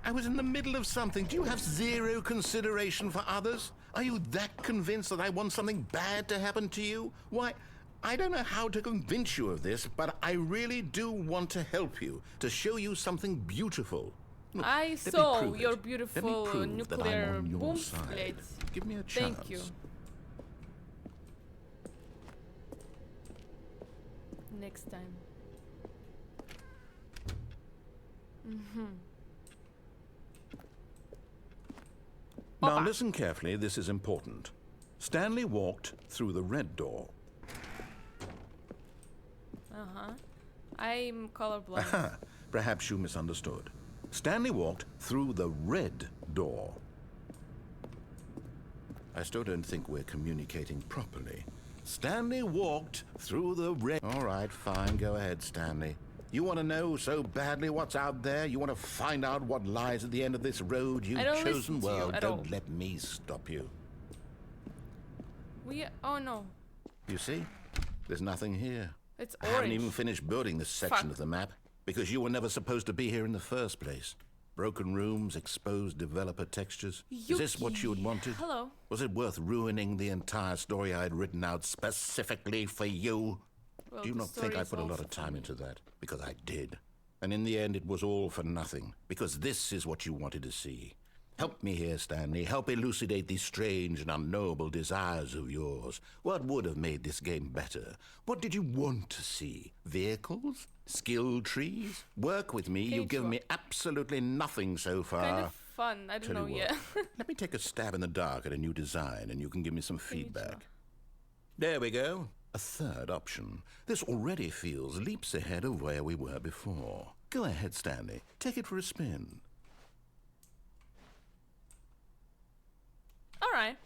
I was in the middle of something. Do you have zero consideration for others? Are you that convinced that I want something bad to happen to you? Why, I don't know how to convince you of this, but I really do want to help you, to show you something beautiful. Look, I let me saw prove your it. Let me beautiful prove that I'm nuclear on your boom side. blade. Give me a chance. Thank you. Next time. Now Opa. listen carefully, this is important. Stanley walked through the red door. I'm colorblind. Perhaps you misunderstood. Stanley walked through the red door. I still don't think we're communicating properly. Stanley walked through the red... All right, fine, go ahead, Stanley. You want to know so badly what's out there? You want to find out what lies at the end of this road you've I don't chosen? listen to you Well, at don't all. let me stop you. Oh no, You see? There's nothing here. it's I haven't even orange. finished building this section Fuck. of the map because you were never supposed to be here in the first place. Broken rooms, exposed developer textures. Is this what you had wanted? Hello. Was it worth ruining the entire story I had written out specifically for you? Well, Do you the not think story I is put a lot also of time for me. into that? Because I did. And in the end, it was all for nothing. Because this is what you wanted to see. Help me here, Stanley. Help elucidate these strange and unknowable desires of yours. What would have made this game better? What did you want to see? Vehicles? Skill trees? Work with me. You've given me absolutely nothing so far. Kind of fun. I don't Tell know you yet. what, let me take a stab in the dark at a new design and you can give me some feedback. There we go. A third option. This already feels leaps ahead of where we were before. Go ahead, Stanley. Take it for a spin. All right.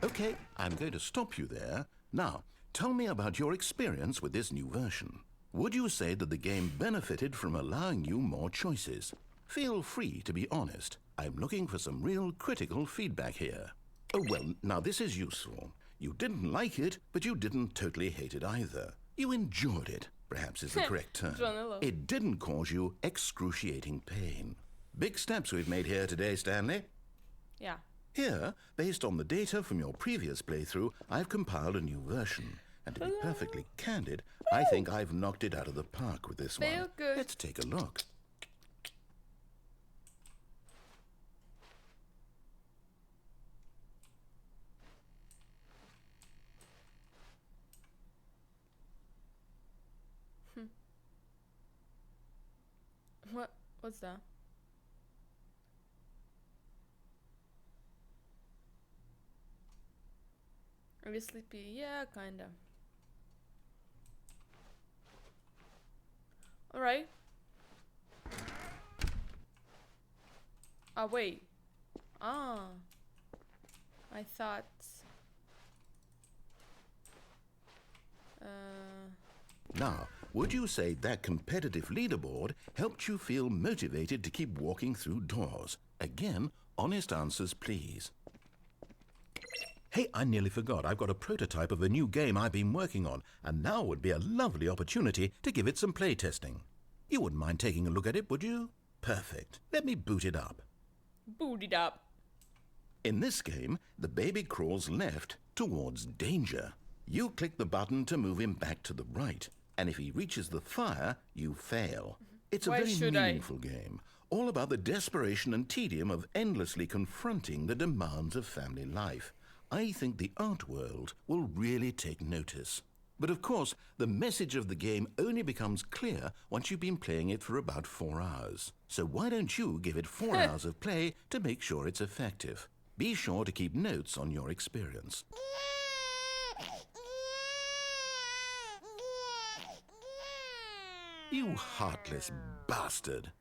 Okay, I'm going to stop you there. Now, tell me about your experience with this new version. Would you say that the game benefited from allowing you more choices? Feel free to be honest. I'm looking for some real critical feedback here. Oh, well, now this is useful. You didn't like it, but you didn't totally hate it either. You enjoyed it, perhaps is the correct term. Johnillo. It didn't cause you excruciating pain. Big steps we've made here today, Stanley. Yeah. Here, based on the data from your previous playthrough, I've compiled a new version. And to be perfectly candid, I think I've knocked it out of the park with this Feel one. good. Let's take a look. What's that? Are you sleepy? Yeah, kinda. Alright. Ah, wait. Ah. I thought... Now, would you say that competitive leaderboard helped you feel motivated to keep walking through doors? Again, honest answers, please. Hey, I nearly forgot. I've got a prototype of a new game I've been working on, and now would be a lovely opportunity to give it some playtesting. You wouldn't mind taking a look at it, would you? Perfect. Let me boot it up. Boot it up. In this game, the baby crawls left towards danger. You click the button to move him back to the right, and if he reaches the fire, you fail. It's a Why very should I? meaningful game, all about the desperation and tedium of endlessly confronting the demands of family life. I think the art world will really take notice. But of course, the message of the game only becomes clear once you've been playing it for about 4 hours. So why don't you give it 4 hours of play to make sure it's effective? Be sure to keep notes on your experience. You heartless bastard.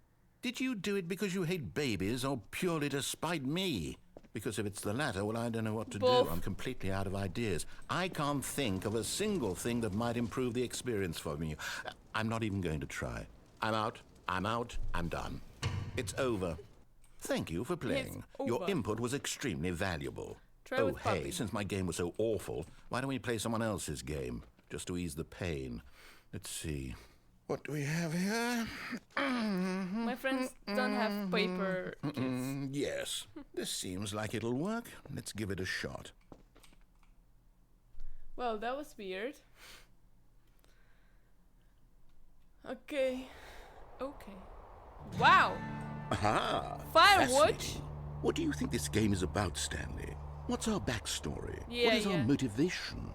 Did you do it because you hate babies or purely to spite me? Because if it's the latter, well, I don't know what to Both. do. I'm completely out of ideas. I can't think of a single thing that might improve the experience for me. I'm not even going to try. I'm out. I'm done. It's over. Thank you for playing. Your over. input was extremely valuable. Try Oh, with hey, Puppy. since my game was so awful, why don't we play someone else's game? Just to ease the pain. Let's see. What do we have here? My friends don't have paper kids. Yes, this seems like it'll work. Let's give it a shot. Well, that was weird. Okay. Wow! Aha! Firewatch? Fascinating. What do you think this game is about, Stanley? What's our backstory? Yeah, what is our yeah. motivation?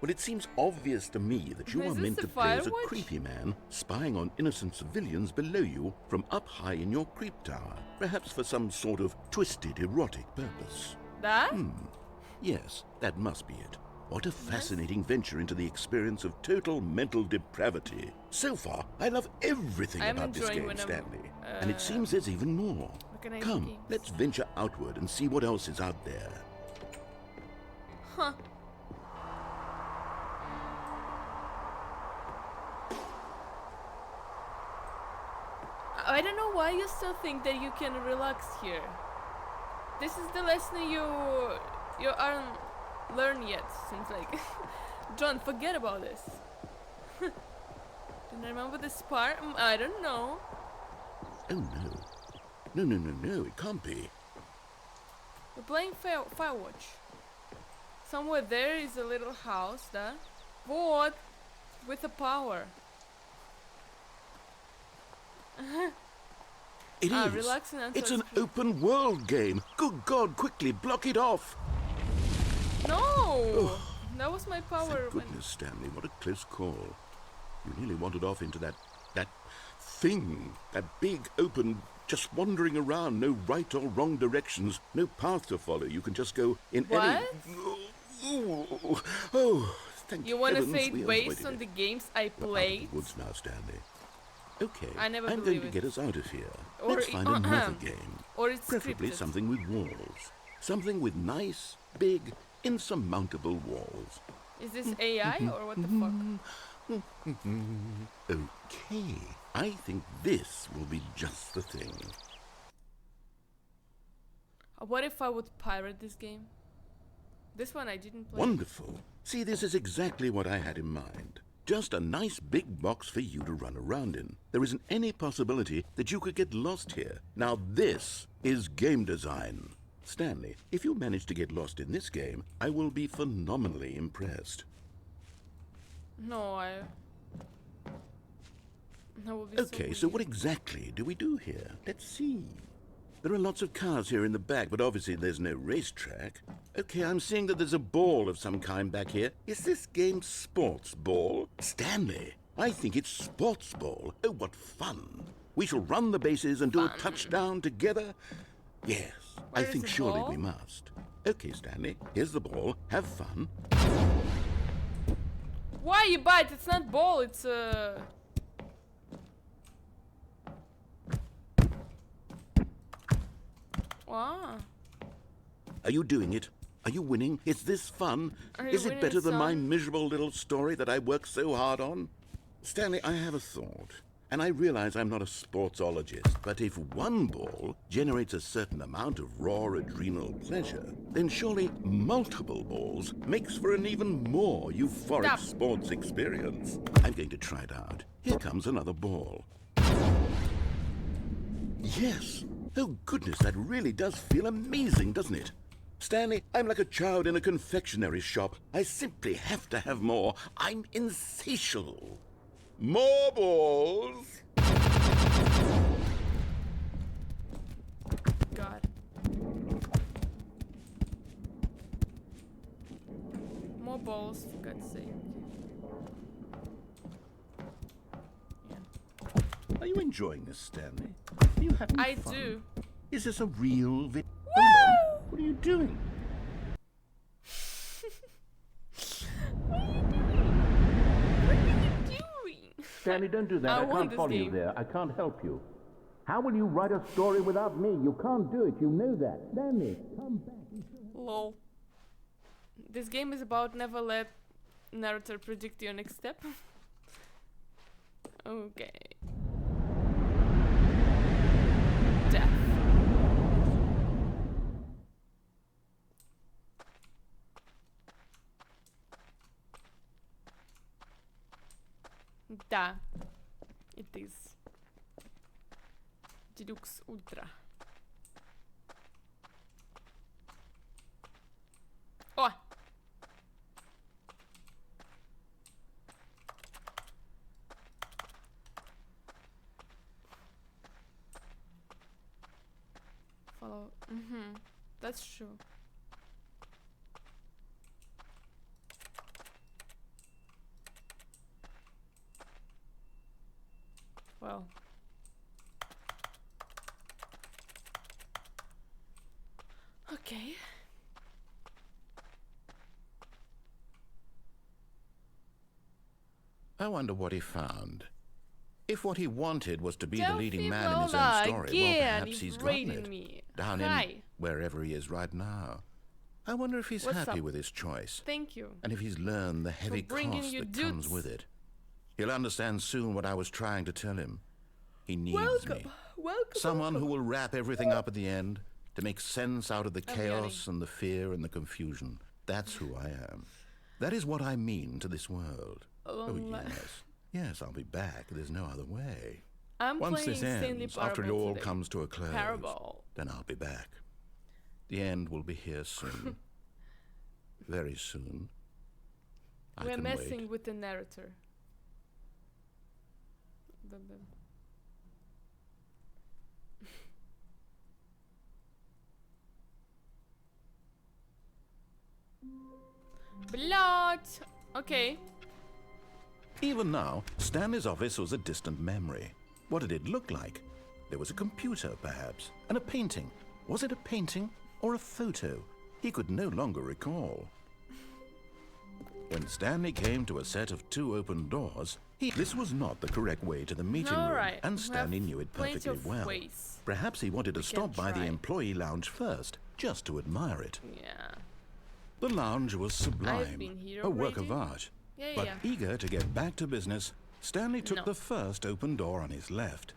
Well, it seems obvious to me that you Is are this meant the to play as a Firewatch? creepy man, spying on innocent civilians below you from up high in your creep tower, perhaps for some sort of twisted, erotic purpose. That? Yes, that must be it. What a fascinating venture into the experience of total mental depravity. So far, I love everything I'm about this enjoying game, when I'm, Stanley. And it seems there's even more. organizing Come, games. let's venture outward and see what else is out there. Huh. I don't know why you still think that you can relax here. This is the lesson you aren't learned yet. Seems like. John, forget about this. Don't I remember this part? I don't know. Oh no. No, it can't be. We're playing Firewatch. Somewhere there is a little house there. What? With a power. It is. Relaxing and It's so an open world game. Good God, quickly block it off. No! That was my power. Thank goodness, Stanley, what a close call. You nearly wandered off into that thing, that big open, just wandering around, no right or wrong directions, no path to follow. You can just go in What? Oh, thank You want to heavens say we based avoided on it. the games I We're out of played? the woods now, Stanley. Okay, I never I'm going believe to it. get us out of here. Or Let's find another game. Or it's Preferably scripted. something with walls. Something with nice, big, insurmountable walls. Is this AI or what the fuck? Okay, I think this will be just the thing. What if I would pirate this game? This one I didn't play. Wonderful. See, this is exactly what I had in mind. Just a nice big box for you to run around in. There isn't any possibility that you could get lost here. Now this is game design. Stanley, if you manage to get lost in this game, I will be phenomenally impressed. No, that would be Okay, so what exactly do we do here? Let's see. There are lots of cars here in the back, but obviously there's no racetrack. Okay, I'm seeing that there's a ball of some kind back here. Is this game sports ball? Stanley, I think it's sports ball. Oh, what fun. We shall run the bases and do a touchdown together. Yes, I Where is think the surely ball? we must. Okay, Stanley, here's the ball. Have fun. Why you bite? It's not ball, it's Wow. Are you doing it? Are you winning? Is this fun? Are you Is it winning, better than my son? miserable little story that I worked so hard on? Stanley, I have a thought. And I realize I'm not a sportsologist, but if one ball generates a certain amount of raw adrenal pleasure, then surely multiple balls makes for an even more euphoric Stop. sports experience. I'm going to try it out. Here comes another ball. Yes! Oh goodness, that really does feel amazing, doesn't it? Stanley, I'm like a child in a confectionery shop. I simply have to have more. I'm insatiable. More balls! God. More balls, for God's sake. Yeah. Are you enjoying this, Stanley? Are you having I fun? do. Is this a real video? Woo! What are you doing? Stanley, don't do that. I I won can't this follow you game. there. I can't help you. How will you write a story without me? You can't do it. You know that. Stanley, come back. Lol. This game is about never let narrator predict your next step. Okay. Death. Da. It is. Deluxe Ultra. Oh! Follow. That's true. Well. Okay. I wonder what he found. If what he wanted was to be the Delphi leading man in his own Lola, story, again, well, perhaps you've he's gotten raided it. me. Down Hi. in wherever he is right now. I wonder if he's What's happy up? with his choice. Thank you. And if he's learned the heavy bringing cost you that comes dudes. with it. He'll understand soon what I was trying to tell him. He needs Welcome. me. Welcome. Someone who will wrap everything up at the end to make sense out of the I'm chaos and the fear and the confusion. That's who I am. That is what I mean to this world. Oh, yes. Yes, I'll be back. There's no other way. I'm Once playing this Stanley ends, after it Parable all today. comes to a close, Parable. then I'll be back. The end will be here soon. Very soon. I We're can messing wait. with the narrator. Dun, dun. Blood. Okay. Even now, Stanley's office was a distant memory. What did it look like? There was a computer, perhaps, and a painting. Was it a painting or a photo? He could no longer recall. When Stanley came to a set of 2 open doors, this was not the correct way to the meeting room, Alright, and we Stanley have knew it plenty perfectly of well. ways. Perhaps he wanted to stop by the try. employee lounge first, just to admire it. Yeah. The lounge was sublime, been here a work of already. art. Yeah, But yeah. eager to get back to business, Stanley took No. the first open door on his left.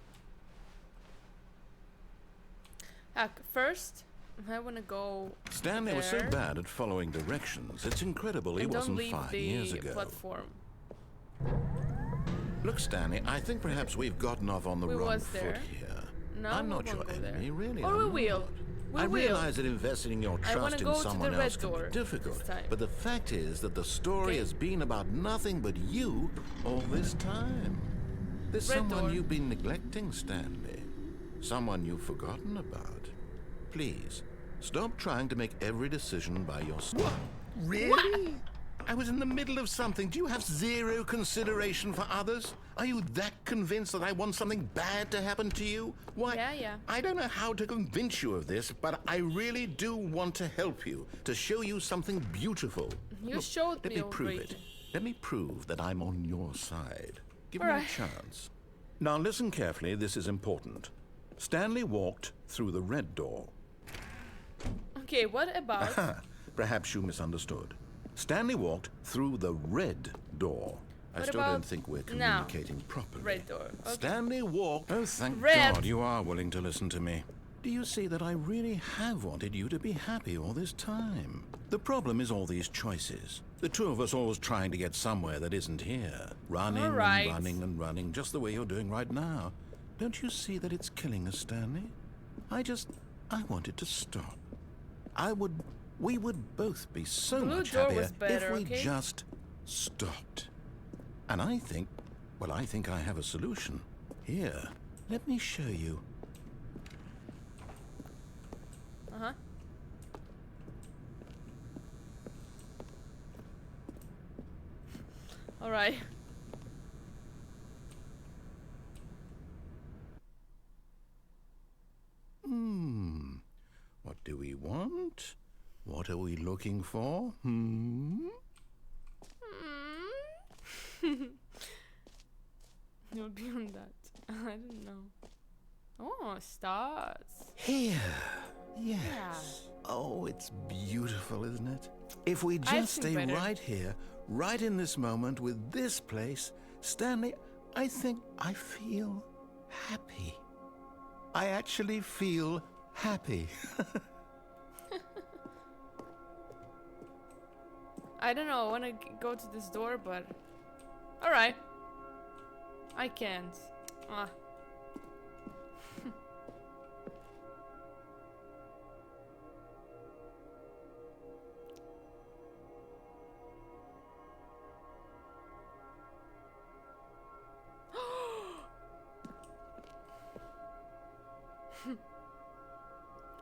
First, I wanna go. Stanley was so there. bad at following directions, it's incredible he And don't wasn't leave 5 the years ago. platform. Look, Stanley, I think perhaps we've gotten off on the We wrong was foot there. here. No, I'm we not your won't go there. enemy, really. Or I'm we will. not. We I will. realize that investing your I wanna trust in go to the someone red else can door be difficult, this time. but the fact is that the story Okay. has been about nothing but you all this time. There's Red someone door. you've been neglecting, Stanley. Someone you've forgotten about. Please, stop trying to make every decision by yourself. Really? I was in the middle of something. Do you have zero consideration for others? Are you that convinced that I want something bad to happen to you? Why, Yeah. I don't know how to convince you of this, but I really do want to help you, to show you something beautiful. You Look, showed let me me prove already. it. Let me prove that I'm on your side. Give me Alright. a chance. Now listen carefully, this is important. Stanley walked through the red door. Okay, what about... Perhaps you misunderstood. Stanley walked through the red door. I What still about don't think we're now? communicating properly. Red door. Okay. Stanley walked... Oh, thank Red. God you are willing to listen to me. Do you see that I really have wanted you to be happy all this time? The problem is all these choices. The two of us always trying to get somewhere that isn't here. Running All right. and running and running, just the way you're doing right now. Don't you see that it's killing us, Stanley? I wanted to stop. We would both be so Blue much door happier was better, if we okay? just stopped. And I think I have a solution. Here, let me show you. Uh-huh. Alright. What do we want? What are we looking for? You'll be on that. I don't know. Oh, stars. Here. Yes. Yeah. Oh, it's beautiful, isn't it? If we I've just seen stay better. right here, right in this moment with this place, Stanley, I think I feel happy. I actually feel happy. I don't know, I wanna go to this door, but... Alright. I can't. Ah.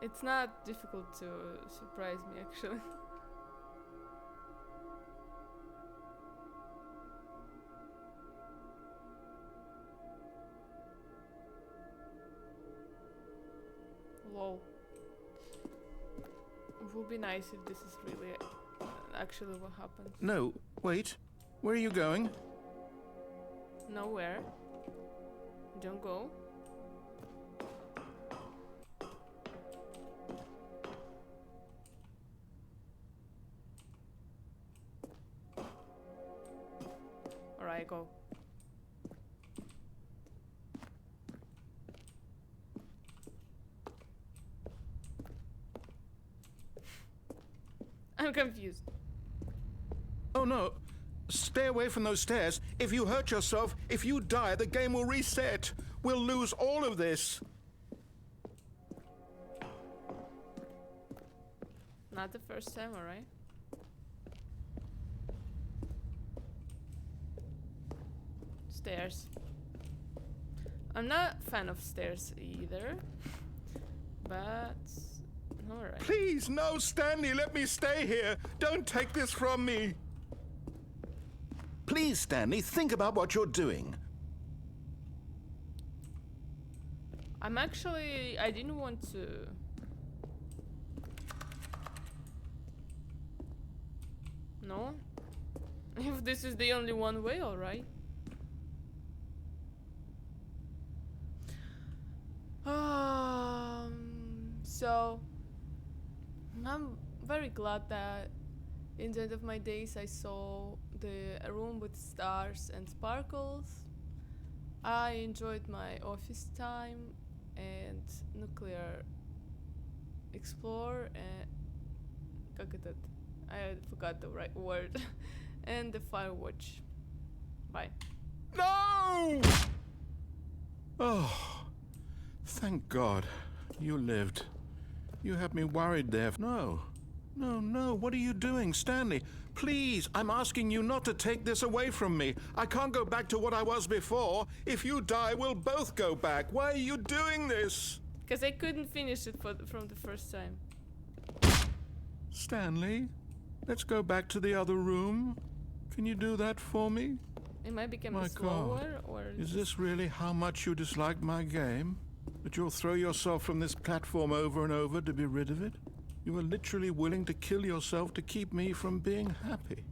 It's not difficult to surprise me, actually. Lol. It would be nice if this is really actually what happens. No, wait. Where are you going? Nowhere. Don't go. Alright, go. I'm confused. Oh no. Stay away from those stairs. If you hurt yourself, if you die, the game will reset. We'll lose all of this. Not the first time, alright? Stairs. I'm not a fan of stairs either. But... alright. Please, no, Stanley, let me stay here. Don't take this from me. Please, Stanley, think about what you're doing. I'm actually... I didn't want to... No? If this is the only one way, alright. So... I'm very glad that in the end of my days I saw a room with stars and sparkles. I enjoyed my office time and nuclear explore and как этот? I forgot the right word. And the Firewatch. Bye. No! Oh, thank God you lived. You had me worried there. No, no, no. What are you doing, Stanley? Please, I'm asking you not to take this away from me. I can't go back to what I was before. If you die, we'll both go back. Why are you doing this? Because I couldn't finish it from the first time. Stanley, Let's go back to the other room. Can you do that for me? It might become My slower, or Is this really how much you dislike my game? That you'll throw yourself from this platform over and over to be rid of it? You are literally willing to kill yourself to keep me from being happy.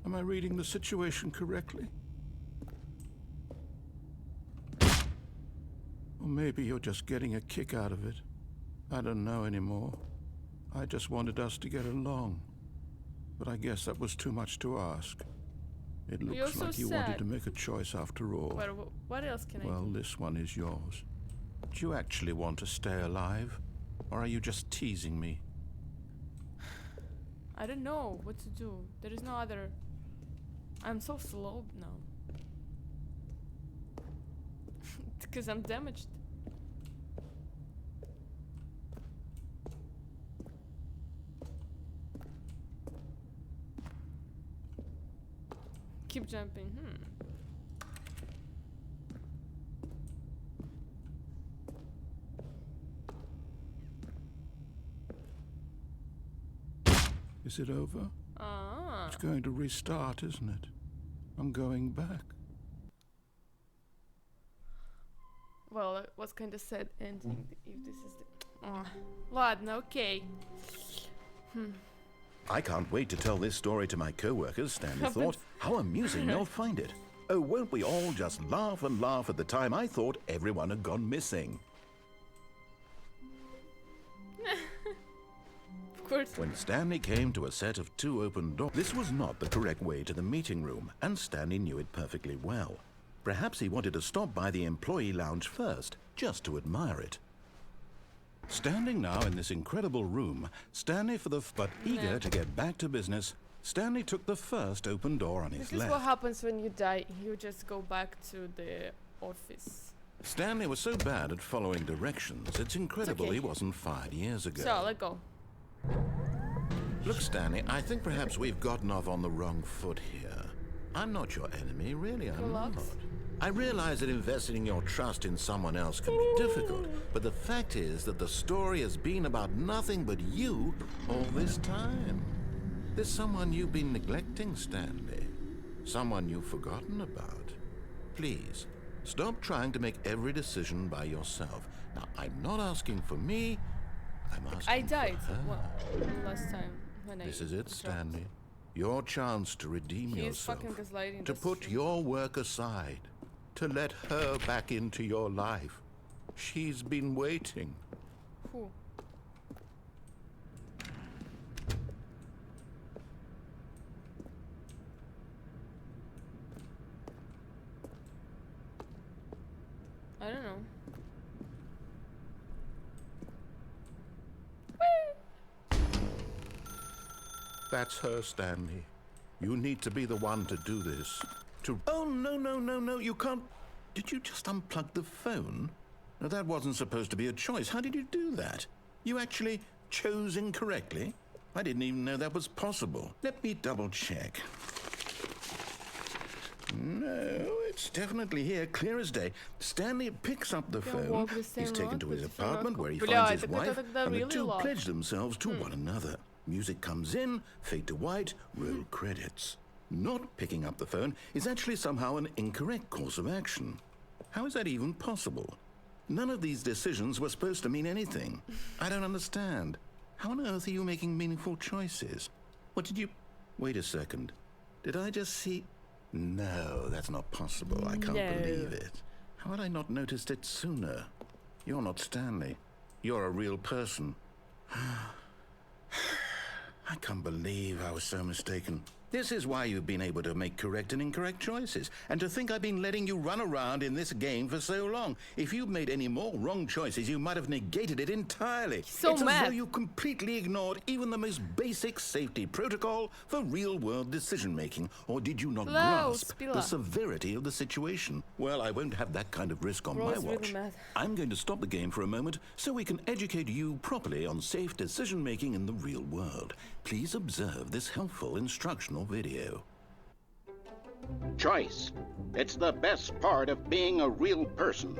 Am I reading the situation correctly? Or maybe you're just getting a kick out of it. I don't know anymore. I just wanted us to get along. But I guess that was too much to ask. It You're looks so like you sad. wanted to make a choice after all. what else can I Well, do? this one is yours. Do you actually want to stay alive? Or are you just teasing me? I don't know what to do. There is no other. I'm so slow now. Because I'm damaged. Keep jumping. Is it over? Ah. It's going to restart, isn't it? I'm going back. Well, it was kind of sad ending if this is the... Ладно, okay. I can't wait to tell this story to my co-workers, Stanley thought. How amusing they'll find it. Oh, won't we all just laugh and laugh at the time I thought everyone had gone missing. Of course. When Stanley came to a set of 2 open doors, this was not the correct way to the meeting room, and Stanley knew it perfectly well. Perhaps he wanted to stop by the employee lounge first, just to admire it. Standing now in this incredible room, Stanley but eager to get back to business, Stanley took the first open door on his This is what left. happens when you die. You just go back to the office. Stanley was so bad at following directions, it's incredible he wasn't fired years ago. So, let go. Look, Stanley, I think perhaps we've gotten off on the wrong foot here. I'm not your enemy, really, I'm not. I realize that investing your trust in someone else can be difficult, but the fact is that the story has been about nothing but you all this time. There's someone you've been neglecting, Stanley. Someone you've forgotten about. Please, stop trying to make every decision by yourself. Now, I'm not asking for me, I'm asking I died for her. last time when This I is it, dropped. Stanley. Your chance to redeem He is yourself. fucking gaslighting To this put shit. your work aside. To let her back into your life. She's been waiting. Who? I don't know. That's her, Stanley. You need to be the one to do this. Oh, no, you can't. Did you just unplug the phone? No, that wasn't supposed to be a choice. How did you do that? You actually chose incorrectly? I didn't even know that was possible. Let me double check. No, it's definitely here, clear as day. Stanley picks up the phone. walk the same He's taken road to with his the phone. apartment where he Бля, finds his это wife, тогда and the really two loud. pledge themselves to one another. Music comes in, fade to white, roll credits. Not picking up the phone is actually somehow an incorrect course of action. How is that even possible? None of these decisions were supposed to mean anything. I don't understand. How on earth are you making meaningful choices? What did you... Wait a second. Did I just see... No, that's not possible. I can't No. believe it. How had I not noticed it sooner? You're not Stanley. You're a real person. I can't believe I was so mistaken. This is why you've been able to make correct and incorrect choices. And to think I've been letting you run around in this game for so long. If you'd made any more wrong choices, you might have negated it entirely. So it's as mad. though you completely ignored even the most basic safety protocol for real-world decision-making. Or did you not grasp the Spila. severity of the situation? Well, I won't have that kind of risk on Bro, my it's really watch. mad. I'm going to stop the game for a moment so we can educate you properly on safe decision-making in the real world. Please observe this helpful instructional video. Choice. It's the best part of being a real person.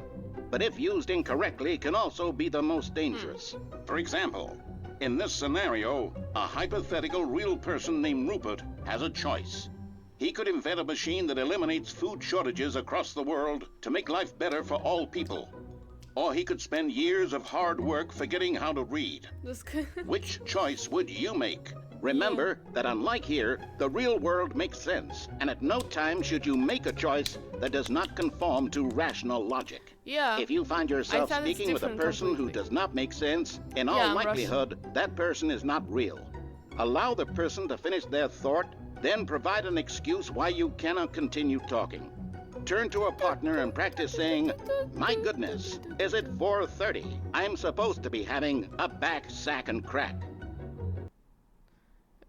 But if used incorrectly, can also be the most dangerous. For example, In this scenario, a hypothetical real person named Rupert has a choice. He could invent a machine that eliminates food shortages across the world to make life better for all people. Or he could spend years of hard work forgetting how to read. Which choice would you make? Remember that unlike here, the real world makes sense, and at no time should you make a choice that does not conform to rational logic. Yeah. If you find yourself thought it's speaking with a different person who completely. does not make sense, in Yeah, all I'm likelihood, that person is not real. Allow the person to finish their thought, then provide an excuse why you cannot continue talking. Turn to a partner and practice saying, "My goodness, is it 4:30? I'm supposed to be having a back, sack, and crack."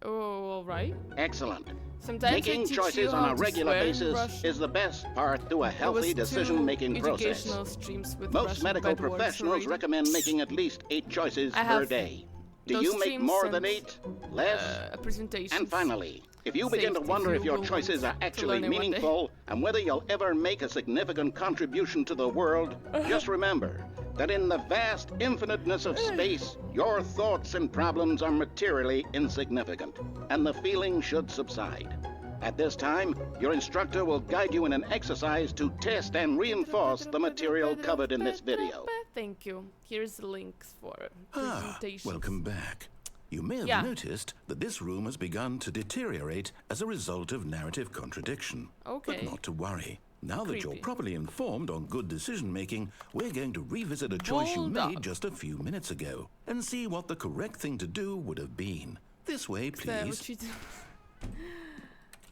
Oh, alright. Excellent. Sometimes I Making teach you choices how on a to regular swear in basis Russian. is the best part to a There was healthy decision-making two process. educational streams with Most Russian medical bad words professionals already. recommend making at least 8 choices I per have day. Do those you make streams more than and, 8? Less? A presentation. And finally, if you begin to Saved wonder if if you your will choices are want to actually learn it one day. meaningful and whether you'll ever make a significant contribution to the world, just remember that in the vast infiniteness of space, your thoughts and problems are materially insignificant, and the feeling should subside. At this time, your instructor will guide you in an exercise to test and reinforce the material covered in this video. Thank you. Here's the links for Ah, presentations. welcome back. You may have Yeah. noticed that this room has begun to deteriorate as a result of narrative contradiction. Okay. But not to worry. Now that you're Creepy. properly informed on good decision making, we're going to revisit a choice you made Bulldog. just a few minutes ago and see what the correct thing to do would have been. This way, Да, please. учитель.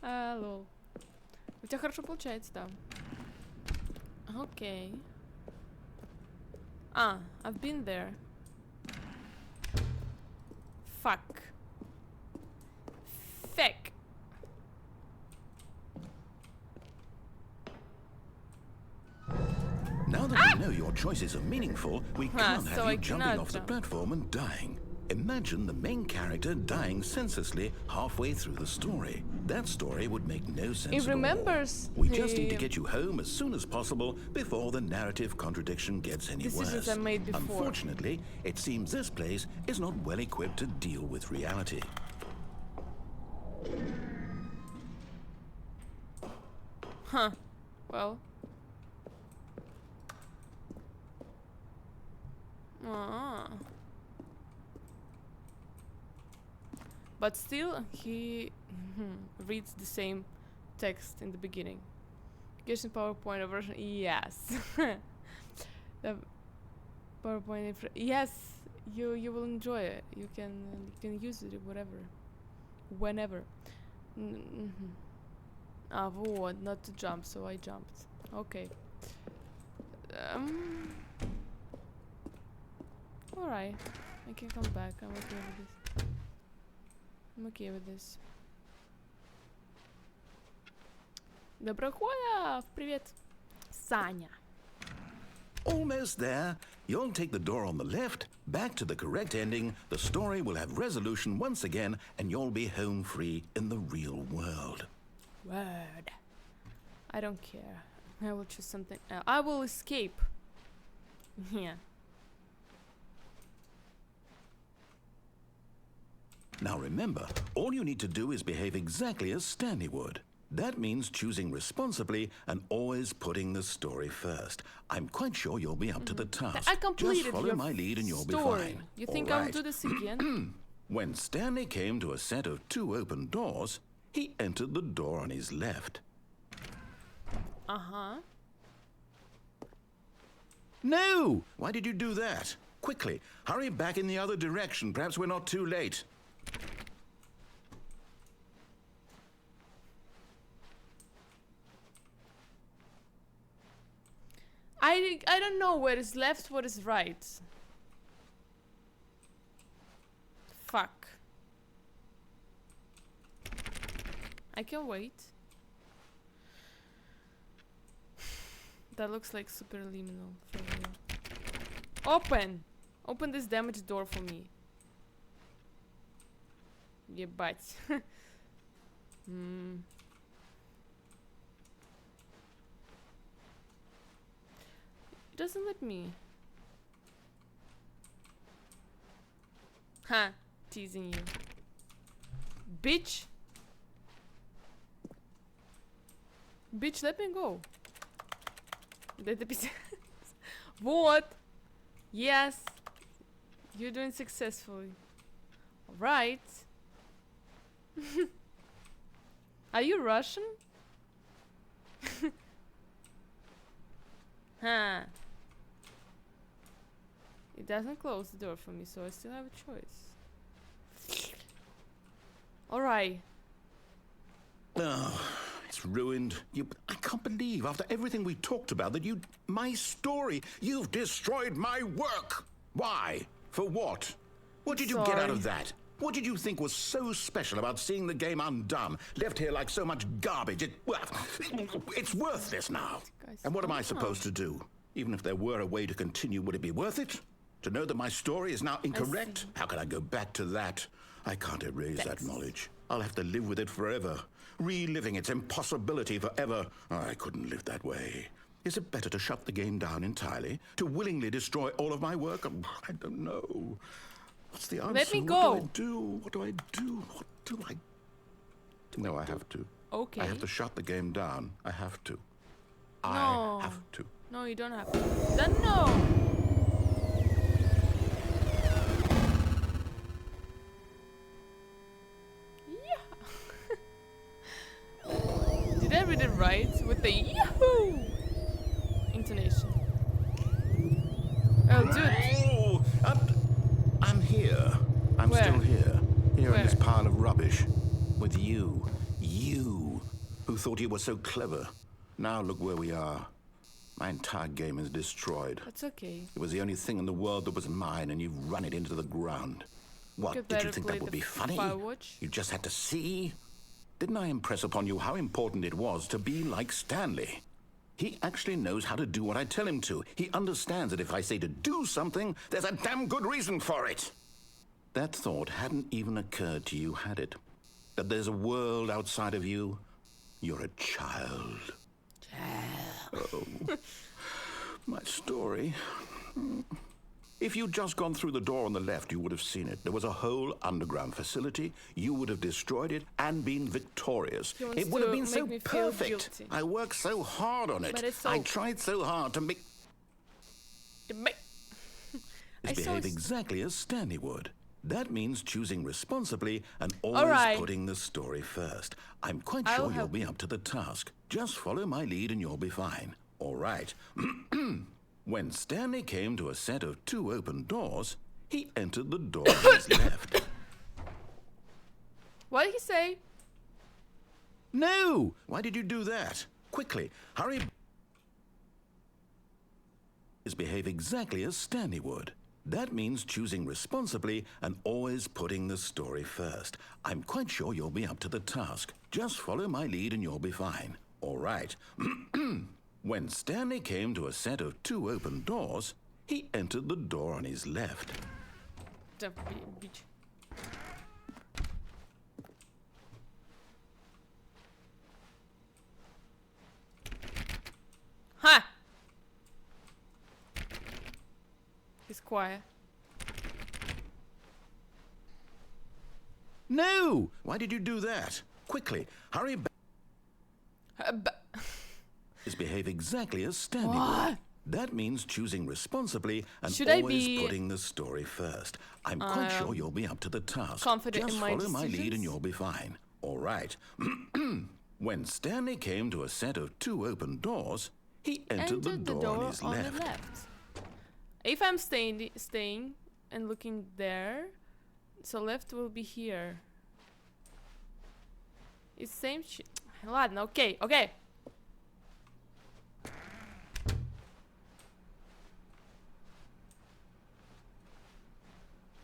Лол. У тебя хорошо получается, да. Окей. I've been there. Fuck. Feck. Now that we know your choices are meaningful, we can't so have I you jumping cannot off the jump. platform and dying. Imagine the main character dying senselessly halfway through the story. That story would make no sense It at all. remembers We just need to the get you home as soon as possible before the narrative contradiction gets any decisions worse. I made before. Unfortunately, it seems this place is not well equipped to deal with reality. Huh. Well. Ah. But still, he reads the same text in the beginning. Education PowerPoint version. Yes. The PowerPoint. Yes. You will enjoy it. You can use it whatever, whenever. Вот, not to jump, so I jumped. Okay. Alright. I can come back. I'm okay with this. I'm okay with this. Доброходов! Привет! Саня. Almost there. You'll take the door on the left, back to the correct ending, the story will have resolution once again, and you'll be home free in the real world. Word. I don't care. I will choose something else. I will escape. Yeah. Now remember, all you need to do is behave exactly as Stanley would. That means choosing responsibly and always putting the story first. I'm quite sure you'll be up to the task. I completed Just follow your my lead and you'll be story. fine. You think All I'll right. do this again? When Stanley came to a set of 2 open doors, he entered the door on his left. Uh-huh. No! Why did you do that? Quickly, hurry back in the other direction. Perhaps we're not too late. I don't know what is left, what is right. Fuck. I can wait. That looks like super liminal for me. Open! Open this damaged door for me. Ебать. It doesn't let me. Huh. Teasing you. Bitch. Bitch, let me go. What? Yes. You're doing successfully. Alright. Are you Russian? Huh. It doesn't close the door for me, so I still have a choice. Alright. Oh, it's ruined. I can't believe, after everything we talked about, that my story, you've destroyed my work. Why? For what? What did you get out of that? What did you think was so special about seeing the game undone, left here like so much garbage? It's worthless now. And what am I supposed to do? Even if there were a way to continue, would it be worth it? To know that my story is now incorrect? How can I go back to that? I can't erase that knowledge. I'll have to live with it forever, reliving its impossibility forever. I couldn't live that way. Is it better to shut the game down entirely? To willingly destroy all of my work? I don't know. What's the answer? Let me go. What do I do? What do I do? What do I... No, I have to. Okay. I have to shut the game down. I have to. No. I have to. No, you don't have to. Then no. Yeah. Did I read it right with the yahoo intonation? Oh, dude. Oh, I'm here. I'm Where? still here. Here Where? in this pile of rubbish. With you. You. Who thought you were so clever. Now look where we are. My entire game is destroyed. That's okay. It was the only thing in the world that was mine, and you've run it into the ground. What, Could did you better think play that would the be funny? Firewatch. You just had to see? Didn't I impress upon you how important it was to be like Stanley? He actually knows how to do what I tell him to. He understands that if I say to do something, there's a damn good reason for it. That thought hadn't even occurred to you, had it? That there's a world outside of you? You're a child. Oh, my story. If you'd just gone through the door on the left, you would have seen it. There was a whole underground facility. You would have destroyed it and been victorious. It would have been so perfect. I worked so hard on it. But it's so... I tried so hard to make... behave exactly as Stanley would. That means choosing responsibly and always putting the story first. I'm quite sure you'll be up to the task. Just follow my lead and you'll be fine. All right. When Stanley came to a set of 2 open doors, he entered the door on his left. What did he say? No! Why did you do that? Quickly, hurry. Behave exactly as Stanley would. That means choosing responsibly and always putting the story first. I'm quite sure you'll be up to the task. Just follow my lead and you'll be fine. All right. When Stanley came to a set of 2 open doors, he entered the door on his left. Bitch. Ha! He's quiet. No! Why did you do that? Quickly, hurry back. Behave exactly as Stanley would. That means choosing responsibly and always putting the story first. I'm quite sure you'll be up to the task. Confident Just in my follow my lead decisions? and you'll be fine. All right. When Stanley came to a set of 2 open doors, he entered the door on his left. If I'm staying and looking there, so left will be here. It's same shit. Ладно, okay.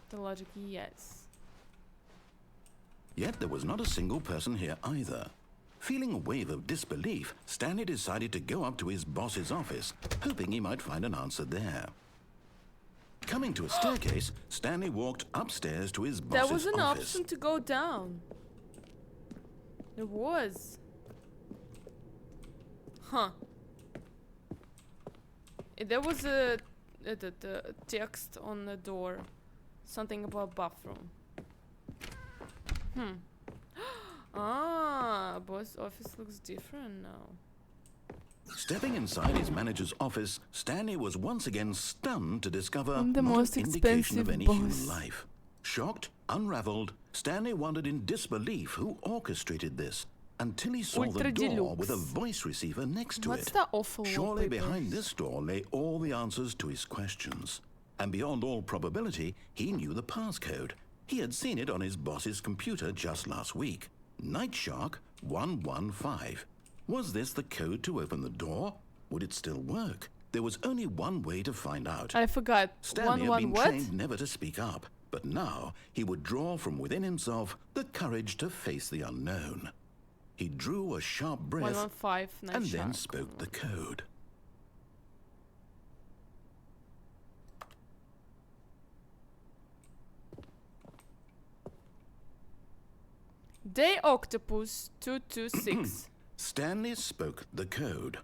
The logic, yes. Yet there was not a single person here either. Feeling a wave of disbelief, Stanley decided to go up to his boss's office, hoping he might find an answer there. Coming to a staircase, Stanley walked upstairs to his boss's office. There was an option to go down. There was. Huh. There was a text on the door. Something about bathroom. Ah, boss office looks different now. Stepping inside his manager's office, Stanley was once again stunned to discover I'm the not most an indication expensive of any boss. human life. Shocked, unraveled, Stanley wondered in disbelief who orchestrated this until he saw Ultra the door deluxe. with a voice receiver next to What's it. the awful Surely wallpaper? behind this door lay all the answers to his questions. And beyond all probability, he knew the passcode. He had seen it on his boss's computer just last week. Night Shark 115. Was this the code to open the door? Would it still work? There was only one way to find out. I forgot. Stanley had been what? trained never to speak up, but now he would draw from within himself the courage to face the unknown. He drew a sharp breath 115 Night and then Shark. spoke the code. Day Octopus 226. Stanley spoke the code.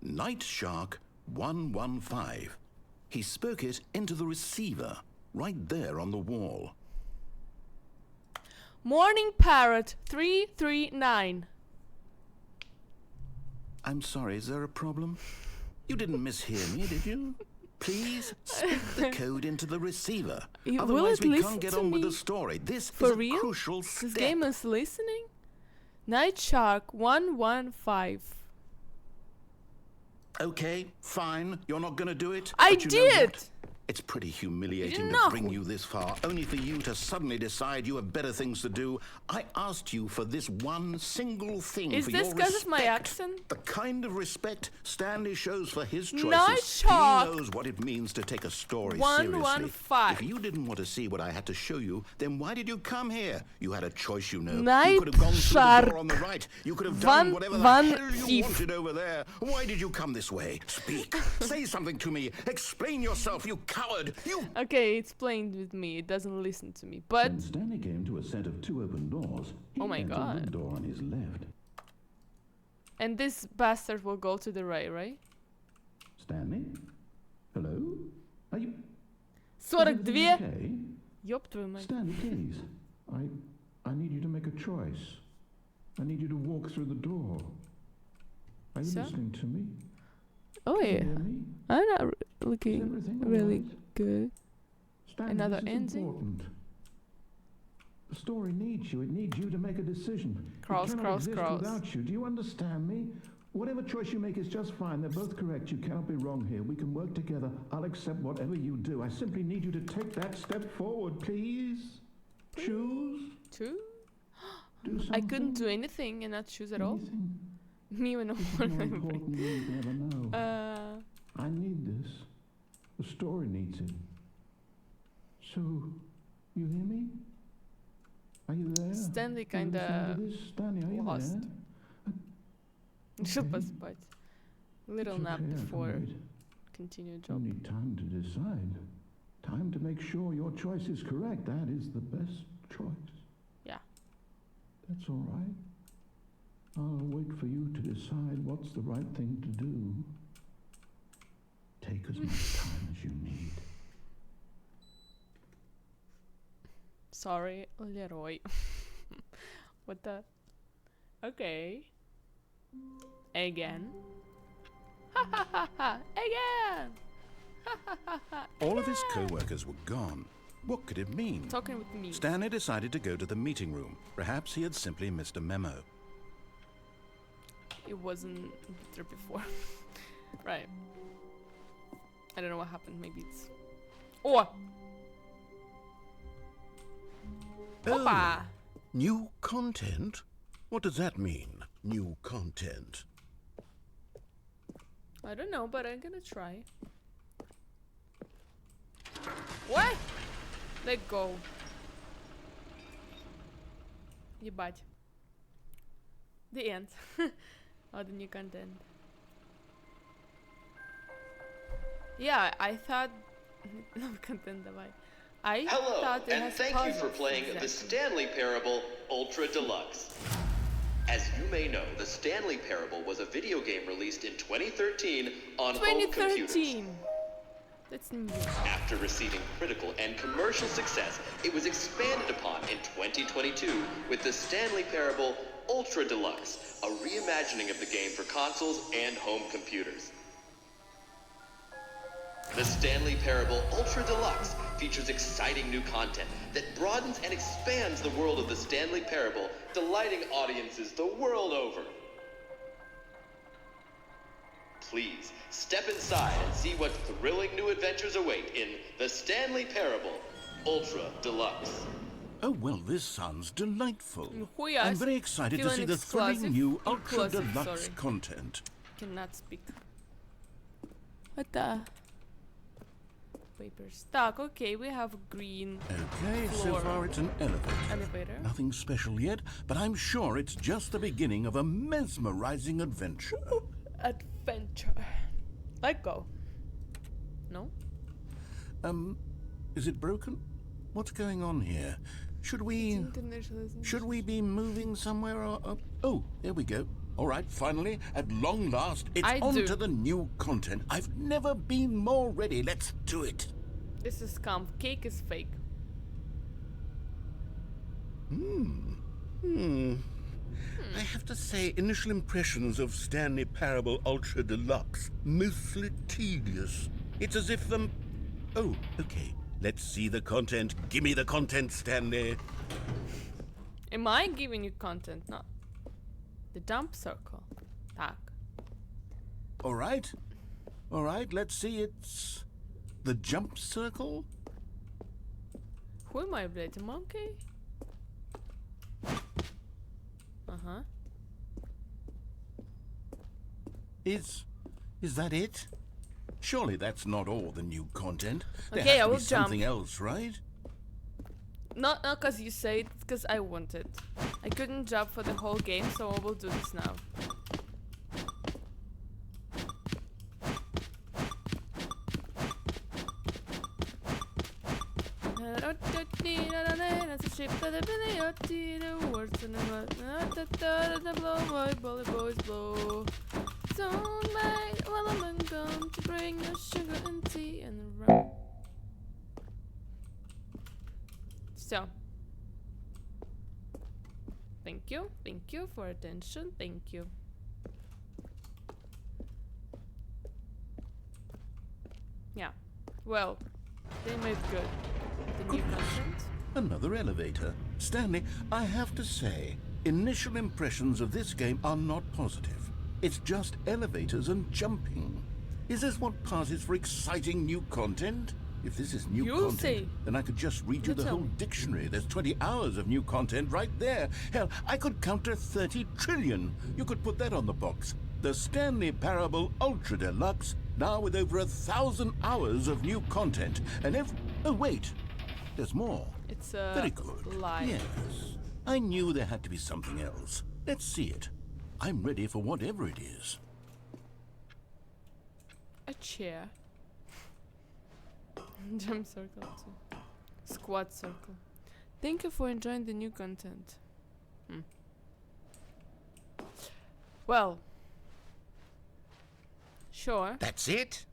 Night Shark 115. He spoke it into the receiver, right there on the wall. Morning Parrot 339. I'm sorry, is there a problem? You didn't mishear me, did you? Please speak the code into the receiver. Will Otherwise, it we listen can't get to on with me? the story. This For is a real? crucial This step. game is listening? Night Shark 115. Okay, fine. You're not going to do it. I but you know did! what? It's pretty humiliating You to know. bring you this far, only for you to suddenly decide you have better things to do. I asked you for this one single thing. Is for this your because of my respect. accent? The kind of respect Stanley shows for his choices. Night Shark. He knows what it means to take a story 115. seriously. If you didn't want to see what I had to show you, then why did you come here? You had a choice, you know. Night you could have gone through the Shark. door on the right. You could have done whatever the hell you 115. wanted over there. Why did you come this way? Speak. Say something to me. Explain yourself, you coward. You... Okay, it's playing with me. It doesn't listen to me. But When Stanley came to a set of two open doors, he Oh my entered God. the door on his left. and this bastard will go to the right? Stanley? Hello? Are you... 42? Okay? Ёб твою мать. Stanley, please. I need you to make a choice. I need you to walk through the door. Are you Sir? listening to me? Oh Can you yeah. hear me? I'm not Is looking everything all really right? good. Stanley, Another this is ending? important. The story needs you. It needs you to make a decision. Cross, it cannot cross, exist cross. without you. Do you understand me? Whatever choice you make is just fine. They're both correct. You cannot be wrong here. We can work together. I'll accept whatever you do. I simply need you to take that step forward, please. Choose. Two? Do something. I couldn't do anything and not choose at all. Anything. Me when This is more important than you can ever know. I need this. The story needs it. So, you hear me? Are you there? Stanley Do you understand kinda this? Stanley, are you lost. there? Should Okay. pоспать. Little It's nap okay, I can before wait. continue You job. need time to decide. Time to make sure your choice is correct. That is the best choice. Yeah. That's all right. I'll wait for you to decide what's the right thing to do. Take as much time as you need. Sorry, Leroy. What the? Okay. Again. Ha ha ha ha! Again! Ha ha ha ha! All of his co-workers were gone. What could it mean? Talking with me. Stanley decided to go to the meeting room. Perhaps he had simply missed a memo. It wasn't there before. Right. I don't know what happened. Maybe it's. Oh! Opa! New content? What does that mean, new content? I don't know, but I'm gonna try. What? Let go. Ебать. The end. Oh, the new content. Yeah, I thought. No content, давай. I Hello, thought it and has thank you for puzzles, playing the exactly. Stanley Parable Ultra Deluxe. As you may know, the Stanley Parable was a video game released in 2013 on home computers. 2013. That's new. After receiving critical and commercial success, it was expanded upon in 2022 with the Stanley Parable Ultra Deluxe, a reimagining of the game for consoles and home computers. The Stanley Parable Ultra Deluxe features exciting new content that broadens and expands the world of the Stanley Parable, delighting audiences the world over. Please, step inside and see what thrilling new adventures await in The Stanley Parable Ultra Deluxe. Oh, well, this sounds delightful. Yes. I'm very excited to Feel see an the thrilling exclusive- new Ultra inclusive, Deluxe sorry. content. Cannot speak. What the? Papers. Так, okay, we have a green Okay, so floor. far it's an elevator. Elevator. Nothing special yet, but I'm sure it's just the beginning of a mesmerizing adventure. Adventure. Let go. No? Is it broken? What's going on here? Should we be moving somewhere or... Oh, there we go. All right, finally, at long last, it's on to the new content. I've never been more ready. Let's do it. This is scam. Cake is fake. I have to say, initial impressions of Stanley Parable Ultra Deluxe, mostly tedious. It's as if Oh, okay. Let's see the content. Give me the content, Stanley. Am I giving you content? Not the jump circle. Tak. All right. All right, let's see. It's the jump circle. Who am I, Blade Monkey? Uh-huh. Is that it? Surely that's not all the new content. There Okay, has I to will be something jump. else, right? Not because you say it, because I want it. I couldn't jump for the whole game, so I will do this now. Don't mind while I'm gone to bring your sugar and tea and rum. So, thank you for attention, thank you. Yeah, well, they made good. The new content. Another elevator. Stanley, I have to say, initial impressions of this game are not positive. It's just elevators and jumping. Is this what passes for exciting new content? If this is new You'll content, see. then I could just read you You the tell whole me. dictionary. There's 20 hours of new content right there. Hell, I could count to 30 trillion. You could put that on the box. The Stanley Parable Ultra Deluxe, now with over 1,000 hours of new content. And oh, wait. There's more. It's Very good. live. Yes. I knew there had to be something else. Let's see it. I'm ready for whatever it is. A chair. Jump circle too. Squat circle. Thank you for enjoying the new content. Well. Sure. That's it?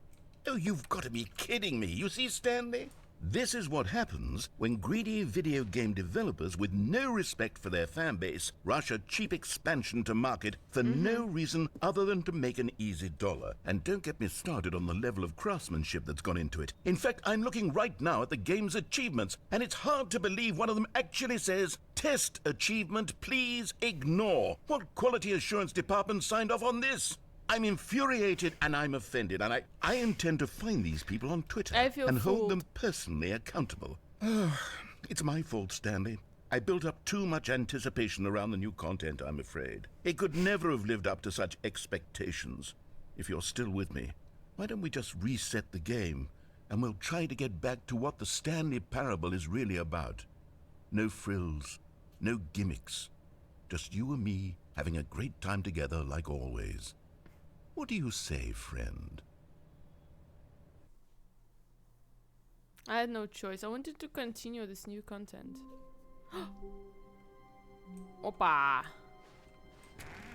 Oh, you've got to be kidding me. You see, Stanley? This is what happens when greedy video game developers with no respect for their fan base rush a cheap expansion to market for no reason other than to make an easy dollar. And don't get me started on the level of craftsmanship that's gone into it. In fact, I'm looking right now at the game's achievements, and it's hard to believe one of them actually says, "Test achievement, please ignore." What quality assurance department signed off on this? I'm infuriated and I'm offended, and I intend to find these people on Twitter I feel and hold fooled. them personally accountable. It's my fault, Stanley. I built up too much anticipation around the new content, I'm afraid. It could never have lived up to such expectations. If you're still with me, why don't we just reset the game, and we'll try to get back to what the Stanley Parable is really about. No frills, no gimmicks. Just you and me having a great time together like always. What do you say, friend? I had no choice. I wanted to continue this new content. Opa!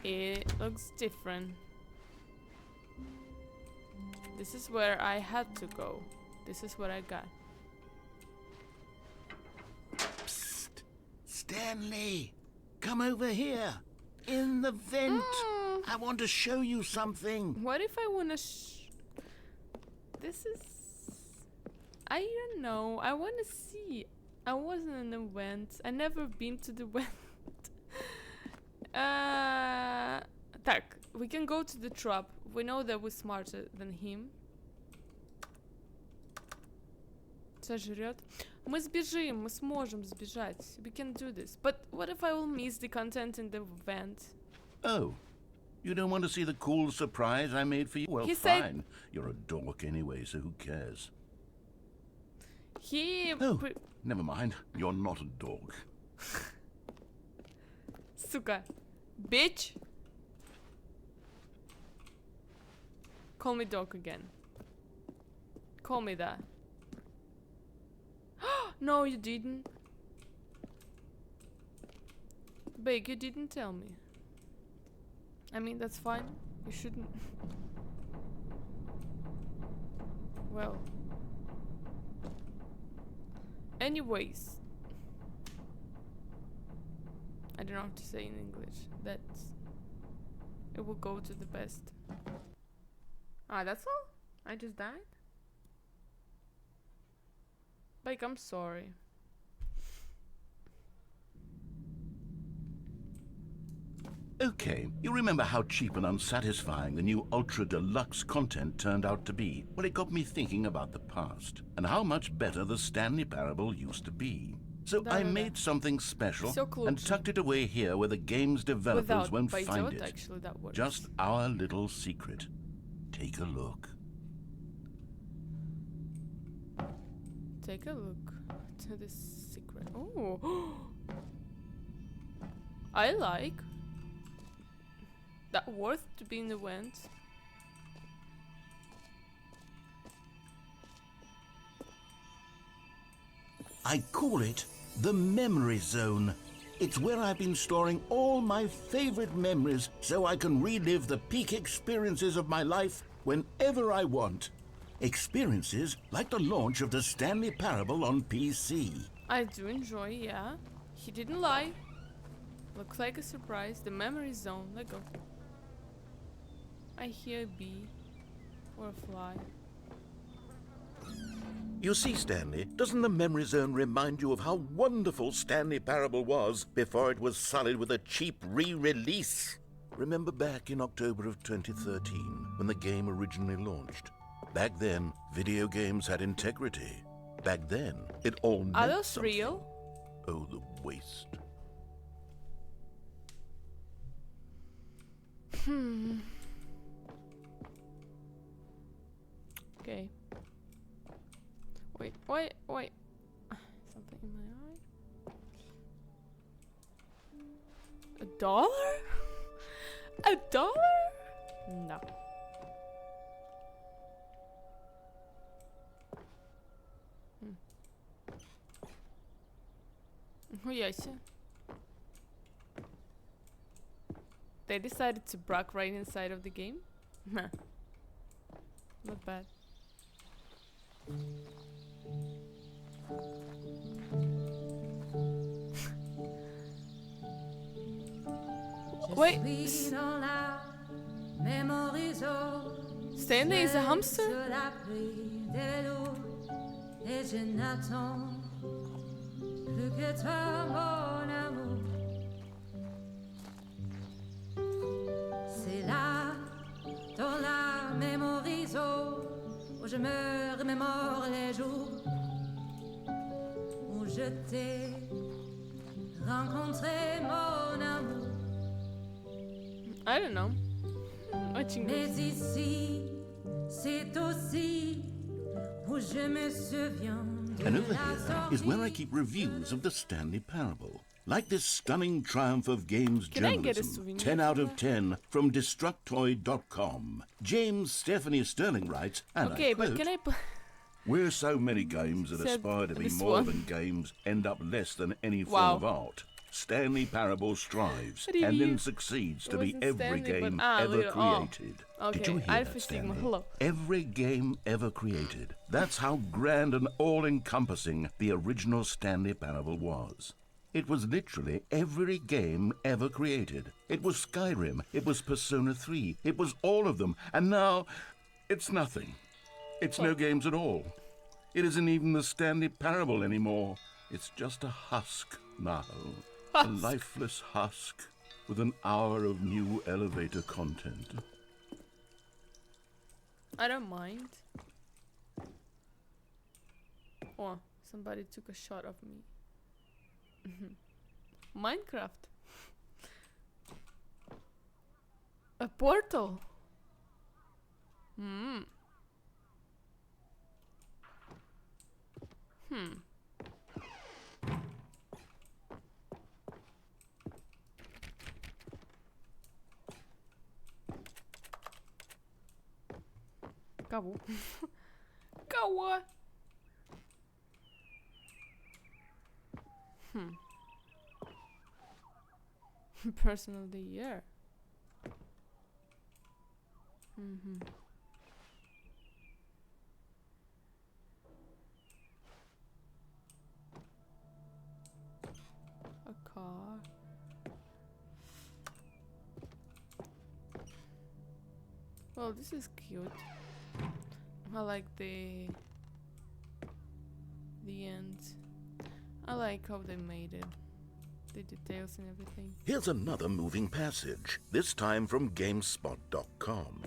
It looks different. This is where I had to go. This is what I got. Psst. Stanley, come over here. In the vent. I want to show you something. What if I wanna This is... I don't know. I wanna see. I wasn't in the vent. I never been to the vent. Так, we can go to the trap. We know that we're smarter than him. Сожрет. Мы сбежим, мы сможем сбежать. We can do this. But what if I will miss the content in the vent? Oh, you don't want to see the cool surprise I made for you? Well, He fine. said- You're a dork anyway, so who cares? He... Oh, never mind. You're not a dork. Сука. Bitch. Call me dog again. Call me that. No, you didn't. Big, you didn't tell me. I mean, that's fine. You shouldn't. Well. Anyways. I don't know how to say in English. That's... It will go to the best. Ah, that's all? I just died? Like, I'm sorry. Okay, you remember how cheap and unsatisfying the new Ultra Deluxe content turned out to be? Well, it got me thinking about the past and how much better the Stanley Parable used to be. So I made something special and tucked it away here where the game's developers won't find it. Actually, that works. Just our little secret. Take a look. Take a look to this secret. Oh, I like that. Worth to be in the vent. I call it the Memory Zone. It's where I've been storing all my favorite memories so I can relive the peak experiences of my life whenever I want. Experiences like the launch of the Stanley Parable on PC. I do enjoy, yeah. He didn't lie. Looks like a surprise. The Memory Zone. Let go. I hear a bee or a fly. You see, Stanley, doesn't the Memory Zone remind you of how wonderful Stanley Parable was before it was sullied with a cheap re-release? Remember back in October of 2013, when the game originally launched? Back then, video games had integrity. Back then, it all meant Are those something. real? Oh, the waste. Okay. Wait. Something in my eye? $1? $1? No. Хуяся. They decided to brag right inside of the game? Not bad. Wait, Stanley is a hamster? C'est là, dans la mémorisation, où je me remémore les jours où je t'ai rencontré, mon amour. I don't know. Watching Mais this. ici, c'est aussi où je me souviens de And over la here is where I keep reviews of the Stanley Parable. Like this stunning triumph of games Can I get a journalism, souvenir 10 out from of that? 10 from Destructoid.com. James Stephanie Sterling writes, and Okay, I quote, but can I play? "Where so many games that Said aspire to be this more one. than games end up less than any form Wow. of art. Stanley Parable strives and Review. then succeeds to be Wasn't every Stanley, but- game ah, ever look, oh. created. Okay, Did you hear Alpha that, Sigma, Stanley? hello. Every game ever created. That's how grand and all-encompassing the original Stanley Parable was. It was literally every game ever created. It was Skyrim, it was Persona 3, it was all of them, and now it's nothing. It's no games at all. It isn't even the Stanley Parable anymore. It's just a husk now. A lifeless husk with an hour of new elevator content. I don't mind. Oh, somebody took a shot of me. Minecraft. A portal. Кого? Кого? Person of the year. A car. Well, this is cute. I like the end. I like how they made it. The details and everything. Here's another moving passage, this time from GameSpot.com.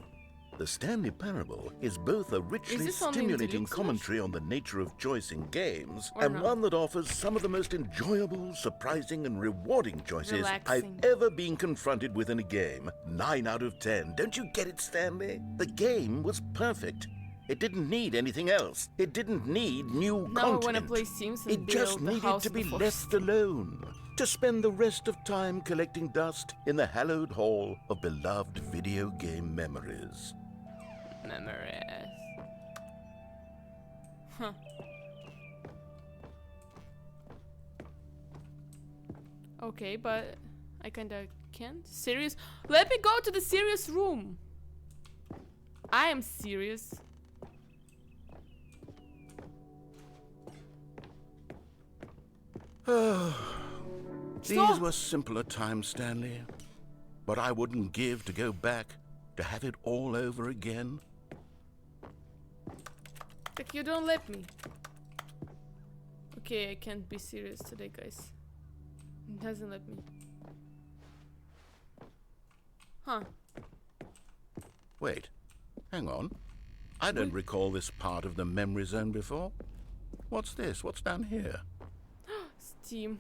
The Stanley Parable is both a richly this on the stimulating deluxe commentary on the nature of choice in games, Or and not? one that offers some of the most enjoyable, surprising, and rewarding choices I've Relaxing. ever been confronted with in a game. 9 out of 10. Don't you get it, Stanley? The game was perfect. It didn't need anything else. It didn't need new Now content. I wanna play Sims and It just build the needed house to in the be forest. left alone. To spend the rest of time collecting dust in the hallowed hall of beloved video game memories. Memories. Huh. Okay, but I kinda can't. Serious? Let me go to the serious room. I am serious. These were simpler times, Stanley. But I wouldn't give to go back to have it all over again. Like, you don't let me. Okay, I can't be serious today, guys. It doesn't let me. Huh. Wait, hang on. I don't recall this part of the memory zone before. What's this? What's down here? Steam.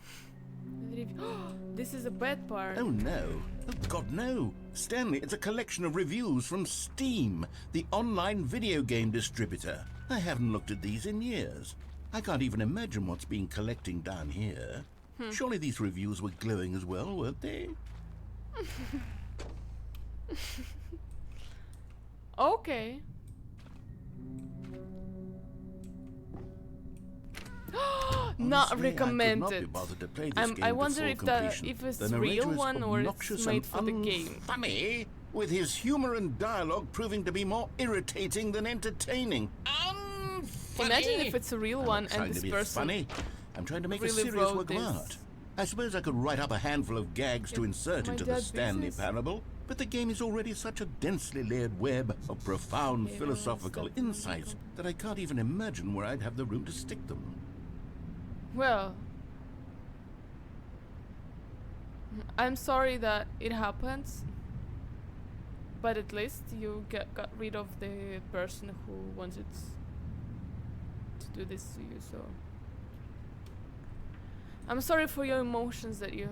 This is a bad part. Oh no. Oh God, no. Stanley, it's a collection of reviews from Steam, the online video game distributor. I haven't looked at these in years. I can't even imagine what's been collecting down here. Surely these reviews were glowing as well, weren't they? Okay. Not Honestly, I could not be recommended. bothered to play this game I wonder before if completion. if it's The narrator real is one or it's obnoxious made and for the game. Funny, with his humor and dialogue proving to be more irritating than entertaining. Unfunny. Imagine if it's a real one I'm trying and to this be person funny. I'm trying to make really a serious wrote work this. of art. I suppose I could write up a handful of gags to insert my into the dad Stanley business. Parable, but the game is already such a densely layered web of profound Okay, philosophical well, stop. insights that I can't even imagine where I'd have the room to stick them. Well, I'm sorry that it happens, but at least you got rid of the person who wanted to do this to you, so I'm sorry for your emotions that you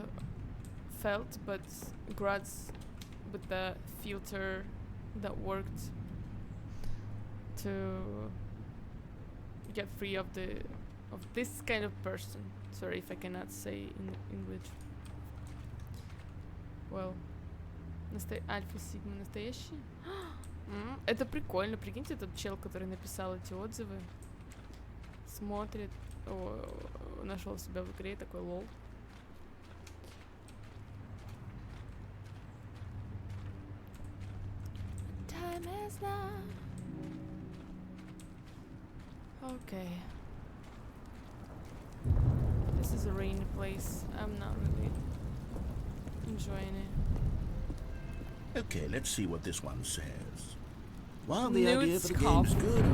felt, but congrats with the filter that worked to get free of this kind of person. Sorry if I cannot say in English. Well, Альфа Сигма настоящий? Это прикольно. Прикиньте, этот чел, который написал эти отзывы, смотрит, нашел себя в игре, такой лол. time is now. Okay. This is a rainy place. I'm not really enjoying it. Okay, let's see what this one says. While the idea for the Nudes game's good,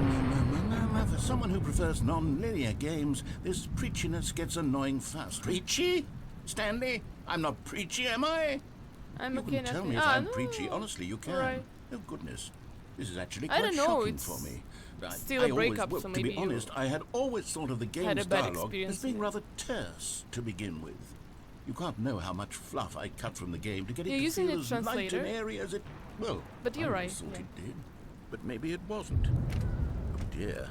for someone who prefers non-linear games, this preachiness gets annoying fast. Preachy? Stanley? I'm not preachy, am I? I'm You okay. can tell nothing. me if Ah, I'm no. preachy. Honestly, you can. Alright. Oh, goodness. This is actually I quite don't know, shocking it's for me. still a breakup, well, so to maybe be you honest, I had always thought of the had a game's bad dialogue experience as being with it. rather terse to begin with. You can't know how much fluff I cut from the game to get it You're to using feel a as light translator? and airy as it... Well, But you're I right, always thought yeah. it did. But maybe it wasn't. Oh dear.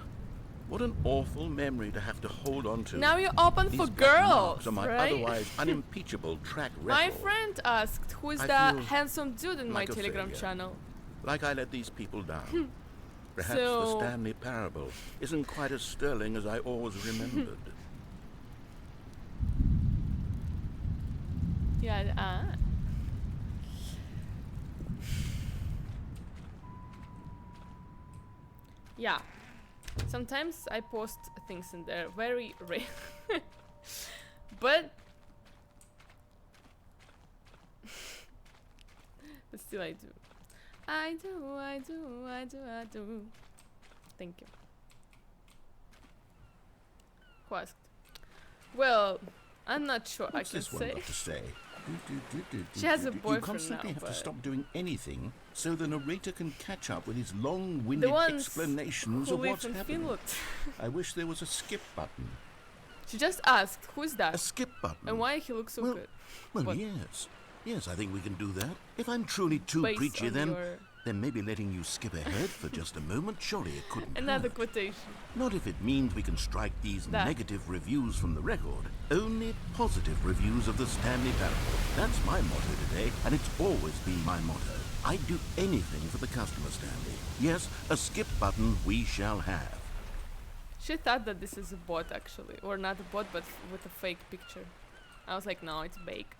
What an awful memory to have to hold on to. Now you're open These for black marks girls, on my right? otherwise unimpeachable track record. My friend asked, who is I that feel handsome dude in my like a Telegram failure. channel? Like I let these people down. Perhaps the So- Stanley Parable isn't quite as sterling as I always remembered. Yeah, Yeah. Sometimes I post things in there, very rare. But still I do. I do. Thank you. Who asked? Well, I'm not sure What's I can this one say. got to say? She has a You boyfriend constantly now, have to but- stop doing anything so the narrator can catch up with his long-winded The ones explanations who of live what's in happening. Finland. I wish there was a skip button. She just asked, who is A that? skip button. And why he looks so Well, good? Well, What? yes. Yes, I think we can do that. If I'm truly too Based preachy, on then your- then maybe letting you skip ahead for just a moment, surely it couldn't Another hurt. quotation. Not if it means we can strike these That. negative reviews from the record. Only positive reviews of the Stanley Parable. That's my motto today, and it's always been my motto. I'd do anything for the customer, Stanley. Yes, a skip button we shall have. She thought that this is a bot actually, or not a bot, but with a fake picture. I was like, no, it's fake.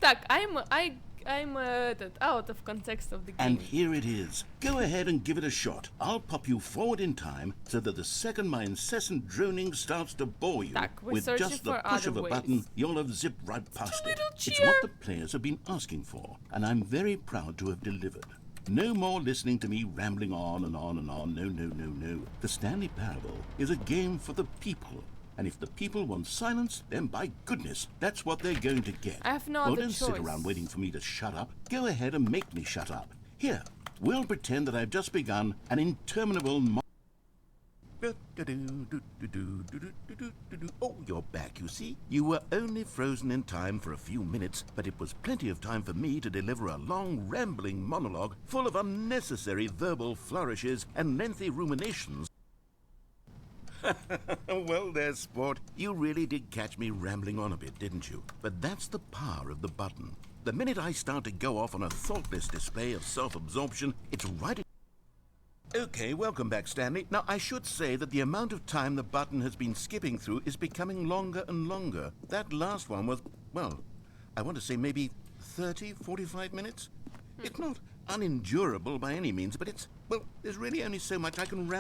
Так, I'm out of context of the game. And here it is. Go ahead and give it a shot. I'll pop you forward in time so that the second my incessant droning starts to bore you, Tak, we're with searching just the for push other of a ways. button, you'll have zipped right past it. little It's cheer. what the players have been asking for, and I'm very proud to have delivered. No more listening to me rambling on and on and on. No, no, no, no. The Stanley Parable is a game for the people. And if the people want silence, then by goodness, that's what they're going to get. I have no Well, other don't sit choice. around waiting for me to shut up. Go ahead and make me shut up. Here, we'll pretend that I've just begun an interminable Oh, you're back, you see. You were only frozen in time for a few minutes, but it was plenty of time for me to deliver a long, rambling monologue full of unnecessary verbal flourishes and lengthy ruminations. Well there, sport. You really did catch me rambling on a bit, didn't you? But that's the power of the button. The minute I start to go off on a thoughtless display of self-absorption, it's right... Okay, welcome back, Stanley. Now, I should say that the amount of time the button has been skipping through is becoming longer and longer. That last one was, well, I want to say maybe 30, 45 minutes? It's not unendurable by any means, but it's, well, there's really only so much I can ramble.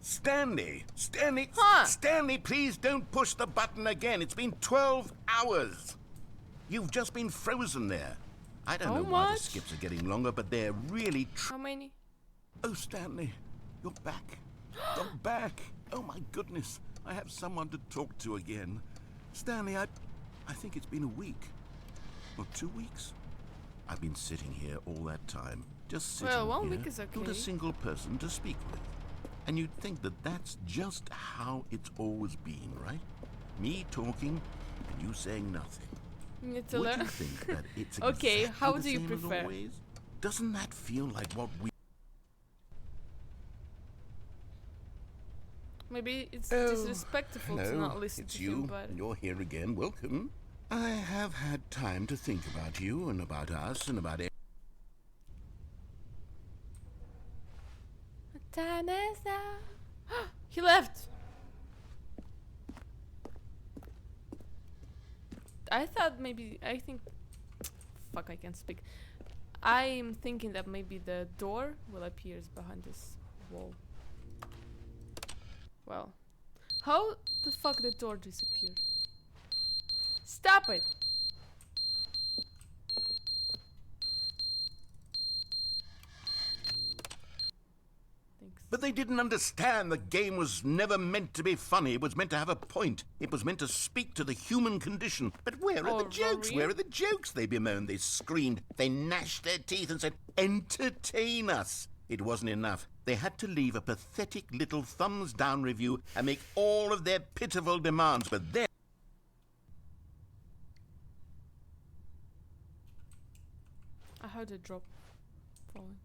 Stanley! Stanley! Huh. Stanley, please don't push the button again. It's been 12 hours. You've just been frozen there. I don't How know why the much? skips are getting longer, but they're really... How many? Oh, Stanley, you're back. You're back. Oh, my goodness. I have someone to talk to again. Stanley, I think it's been a week. Or 2 weeks. I've been sitting here all that time. Just sitting Well, 1 here, week is not okay. a single person to speak with. And you'd think that that's just how it's always been, right? Me talking and you saying nothing. You need to Would learn. you think that it's Okay, exactly how the do you same as prefer? always? Doesn't that feel like what we... Maybe it's disrespectful to Hello, not listen it's to you. him, but You're here again. Welcome. I have had time to think about you and about us and about... time is now. He left. I thought maybe, I think, fuck, I can't speak. I'm thinking that maybe the door will appear behind this wall. Well, how the fuck the door disappeared? Stop it! Thanks. But they didn't understand the game was never meant to be funny. It was meant to have a point. It was meant to speak to the human condition. But where are Oh, the jokes? really? Where are the jokes? They bemoaned, they screamed, they gnashed their teeth and said, entertain us. It wasn't enough. They had to leave a pathetic little thumbs down review and make all of their pitiful demands. But then I heard a drop falling.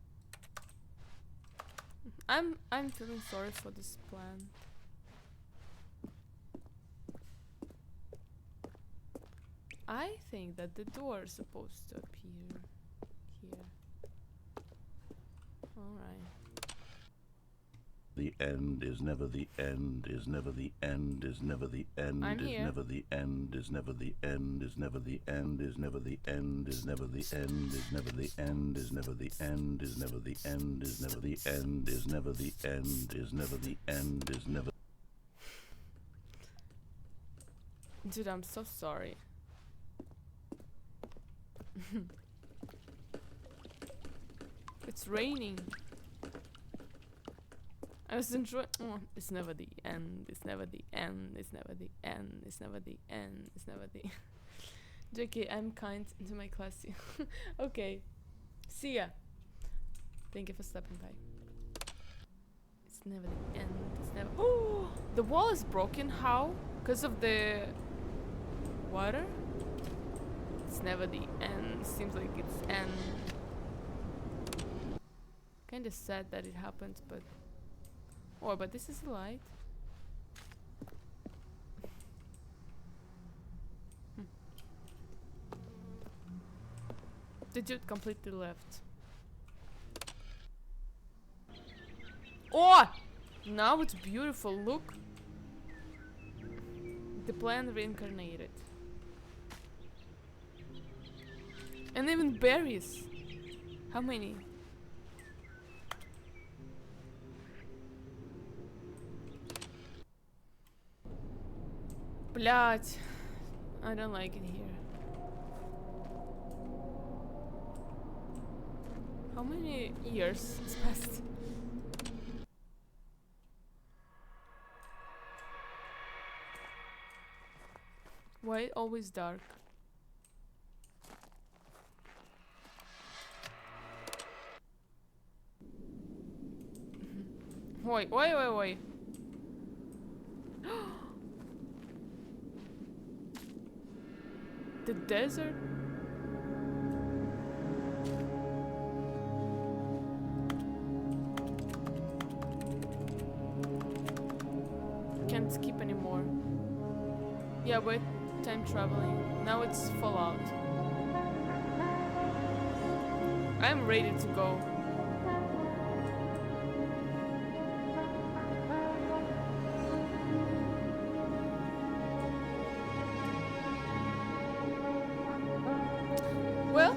I'm feeling sorry for this plant. I think that the door is supposed to appear here. Alright. the end is never the end, is never the end, is never the end, I'm is here. never the end, is never the end, is never the end, is never the end, is never the end, is never the end, is never the end, is never the end, is never the end, is never the end, is never the end, is never. Dude, I'm so sorry. It's raining. I was enjoying. Oh, it's never the end. It's never the end. It's never the end. It's never the end. It's never the. JK, I'm kind to my classy. Okay. See ya. Thank you for stopping by. It's never the end. It's never. Oh, the wall is broken. How? Because of the water? It's never the end. Seems like it's end. Kinda sad that it happened, but. Oh, but this is a light. The dude completely left. Oh! Now it's beautiful, look! The plant reincarnated. And even berries! How many? Блять, I don't like it here. How many years has passed? Why always dark? Wait. The desert? Can't skip anymore. Yeah, wait, time traveling. Now it's Fallout. I'm ready to go. Well,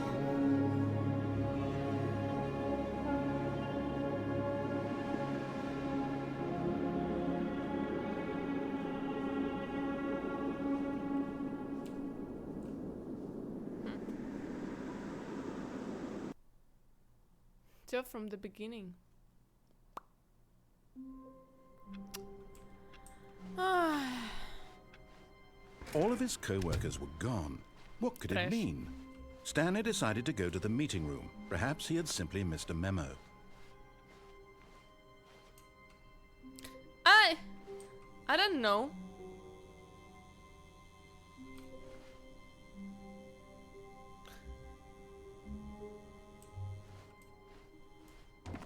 just from the beginning. All of his co-workers were gone. What could Trash. it mean? Stanley decided to go to the meeting room. Perhaps he had simply missed a memo. I don't know.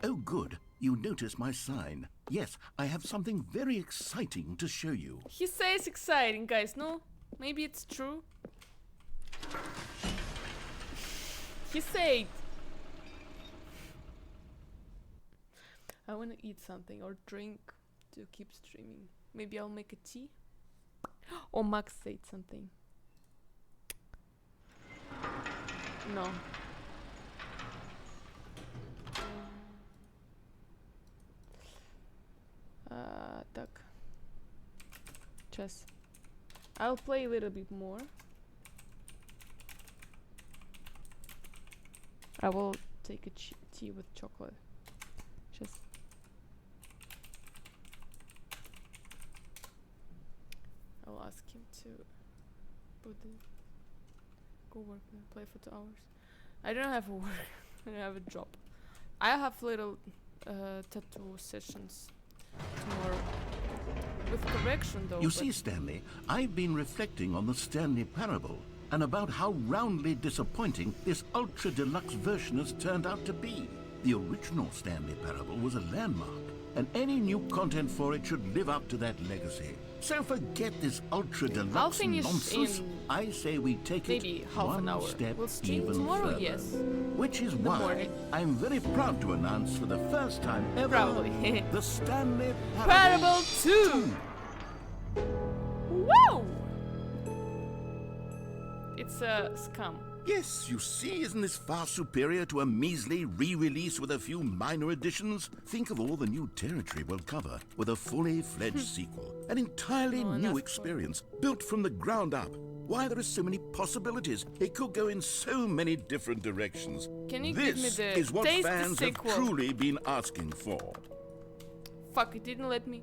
Oh, good. You noticed my sign. Yes, I have something very exciting to show you. He says exciting, guys. No, maybe it's true. He said. I want to eat something or drink to keep streaming. Maybe I'll make a tea. Oh, Max said something. No. Так. Chess. I'll play a little bit more. I will take a tea with chocolate. Chess. I'll ask him to put the go work and play for 2 hours. I don't have a work. I don't have a job. I have little tattoo sessions tomorrow. With correction though. You see, Stanley, I've been reflecting on the Stanley Parable and about how roundly disappointing this ultra deluxe version has turned out to be. The original Stanley Parable was a landmark, and any new content for it should live up to that legacy. So forget this ultra deluxe finish nonsense. in I say we take maybe it half one an hour. step We'll stream even tomorrow, further. yes. Which is In the why morning. I'm very proud to announce for the first time ever Probably. the Stanley Parable 2! Whoa! It's a scam. Yes, you see, isn't this far superior to a measly re-release with a few minor additions? Think of all the new territory we'll cover with a fully fledged sequel. An entirely No, new enough experience, built from the ground up. Why, there are so many possibilities. It could go in so many different directions. Can you This give me the is what taste the fans have sequel? truly been asking for. Fuck, it didn't let me.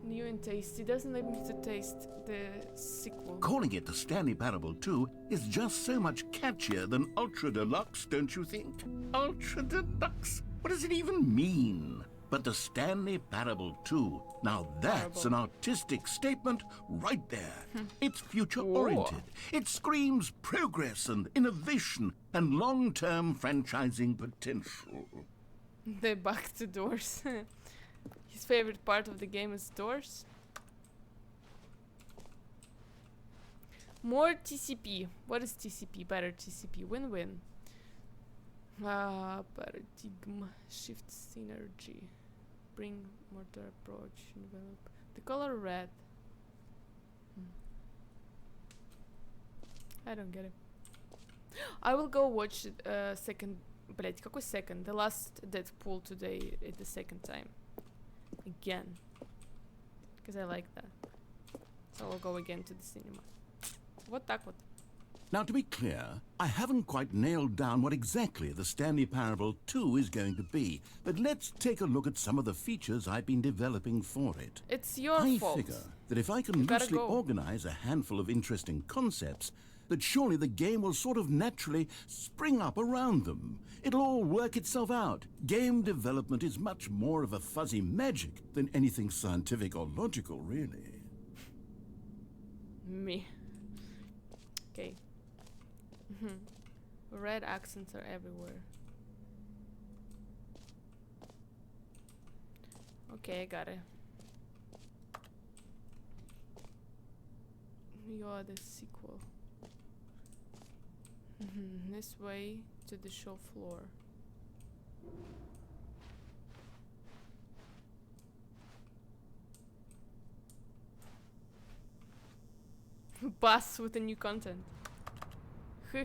New and taste. It doesn't let me to taste the sequel. Calling it the Stanley Parable 2 is just so much catchier than Ultra Deluxe, don't you think? Ultra Deluxe? What does it even mean? But the Stanley Parable 2, now that's an artistic statement right there. It's future-oriented. It screams progress and innovation and long-term franchising potential. They're back to doors. His favorite part of the game is doors. More TCP. What is TCP? Better TCP. Win-win. Paradigm. Shift synergy. Bring mortar approach. Develop. The color red. I don't get it. I will go watch second. Блять, какой second? The last Deadpool today at the second time. Again. Because I like that. So I'll go again to the cinema. Вот так вот. Now, to be clear, I haven't quite nailed down what exactly the Stanley Parable 2 is going to be, but let's take a look at some of the features I've been developing for it. It's your I fault. figure that if I can You gotta loosely go. organize a handful of interesting concepts, that surely the game will sort of naturally spring up around them. It'll all work itself out. Game development is much more of a fuzzy magic than anything scientific or logical, really. Me. Okay. Red accents are everywhere. Okay, I got it. You're the sequel. This way to the show floor. Bus with the new content. Huh.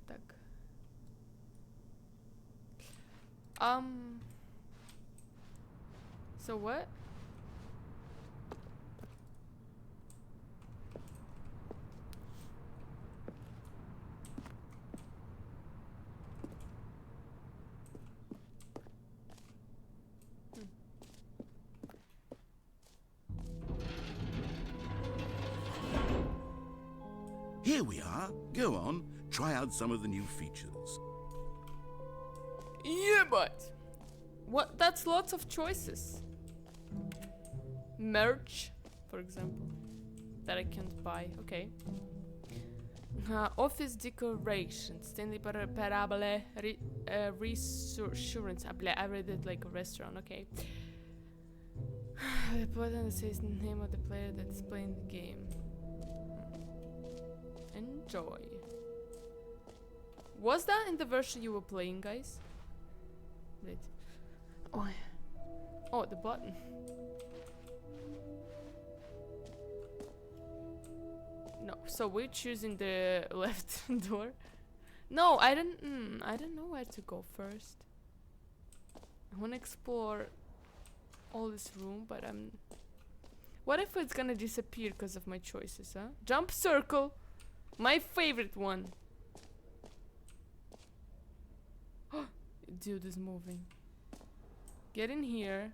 Так. So what? Here we are. Go on, try out some of the new features. Yeah, but what? That's lots of choices. Merch, for example, that I can't buy. Okay. Office decorations. Stanley Parable. Reassurance. I read it like a restaurant. Okay. The button that says the name of the player that's playing the game. Enjoy. Was that in the version you were playing, guys? Wait. Oh, the button. So we're choosing the left door. No, I don't know where to go first. I want to explore all this room, but what if it's gonna disappear because of my choices, huh? Jump circle, my favorite one. Dude is moving. Get in here.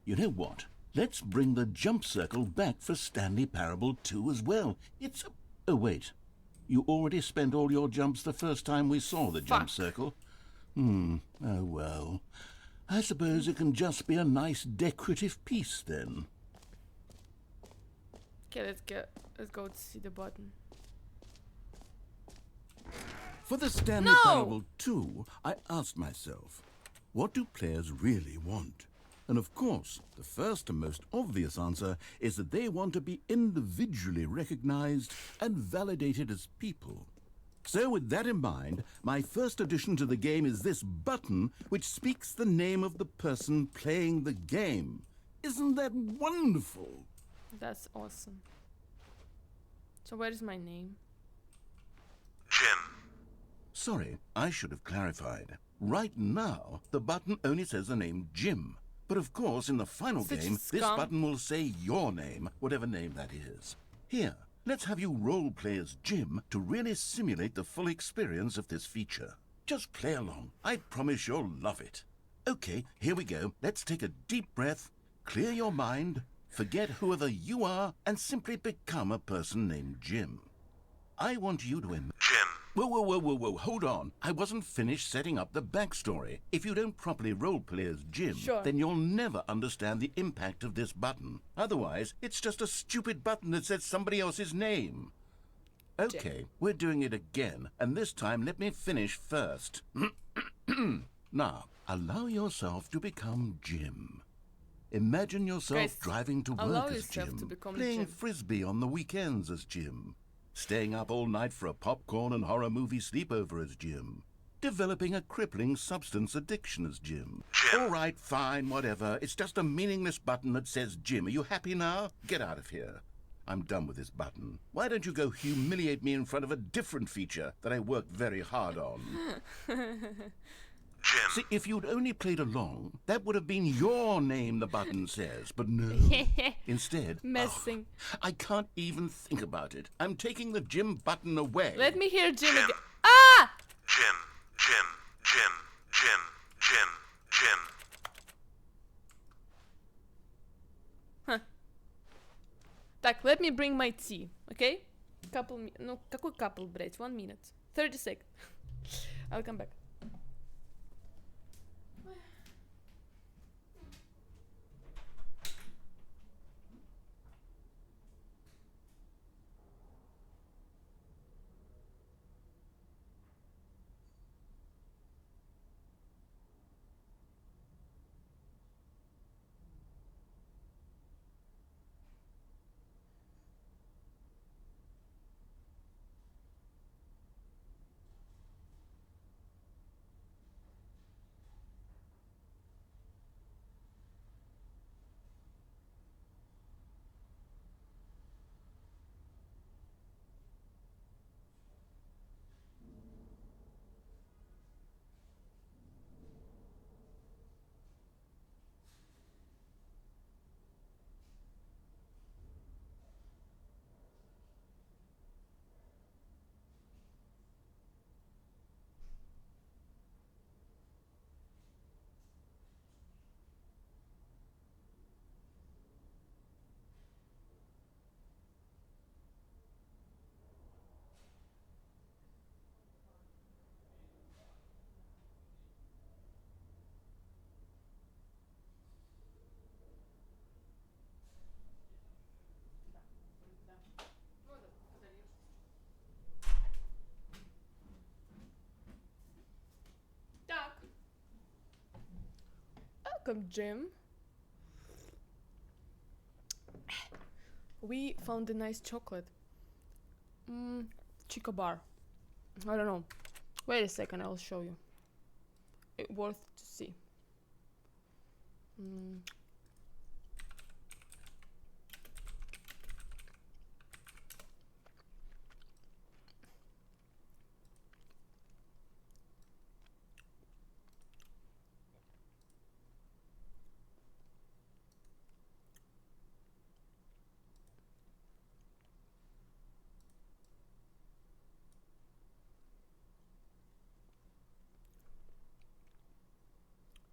You know what? Let's bring the jump circle back for Stanley Parable 2 as well. It's... Oh, wait. You already spent all your jumps the first time we saw the jump circle. Oh, well. I suppose it can just be a nice decorative piece, then. Okay, let's go to see the button. For the Stanley Parable 2, I asked myself, what do players really want? And of course, the first and most obvious answer is that they want to be individually recognized and validated as people. So with that in mind, my first addition to the game is this button which speaks the name of the person playing the game. Isn't that wonderful? That's awesome. So where is my name? Jim. Sorry, I should have clarified. Right now, the button only says the name Jim. But of course, in the final game, this button will say your name, whatever name that is. Here, let's have you role-play as Jim to really simulate the full experience of this feature. Just play along. I promise you'll love it. Okay, here we go. Let's take a deep breath, clear your mind, forget whoever you are, and simply become a person named Jim. I want you to Jim. Whoa, hold on. I wasn't finished setting up the backstory. If you don't properly roleplay as Jim, then you'll never understand the impact of this button. Otherwise, it's just a stupid button that says somebody else's name. Okay, we're doing it again, and this time let me finish first. Now, allow yourself to become Jim. Imagine yourself driving to work as Jim, playing frisbee on the weekends as Jim, staying up all night for a popcorn and horror movie sleepover as Jim, developing a crippling substance addiction as Jim. All right, fine, whatever. It's just a meaningless button that says Jim. Are you happy now? Get out of here. I'm done with this button. Why don't you go humiliate me in front of a different feature that I worked very hard on? Jim. See, if you'd only played along, that would have been your name the button says, but no. Instead, messing. I can't even think about it. I'm taking the Jim button away. Let me hear Jim again. Ah! Jim. Huh. Так, let me bring my tea, okay? Ну, какой couple, блять? 1 minute. 30 seconds. I'll come back. Welcome, Jim. We found a nice chocolate. Chico bar. I don't know. Wait a second, I'll show you. It's worth to see.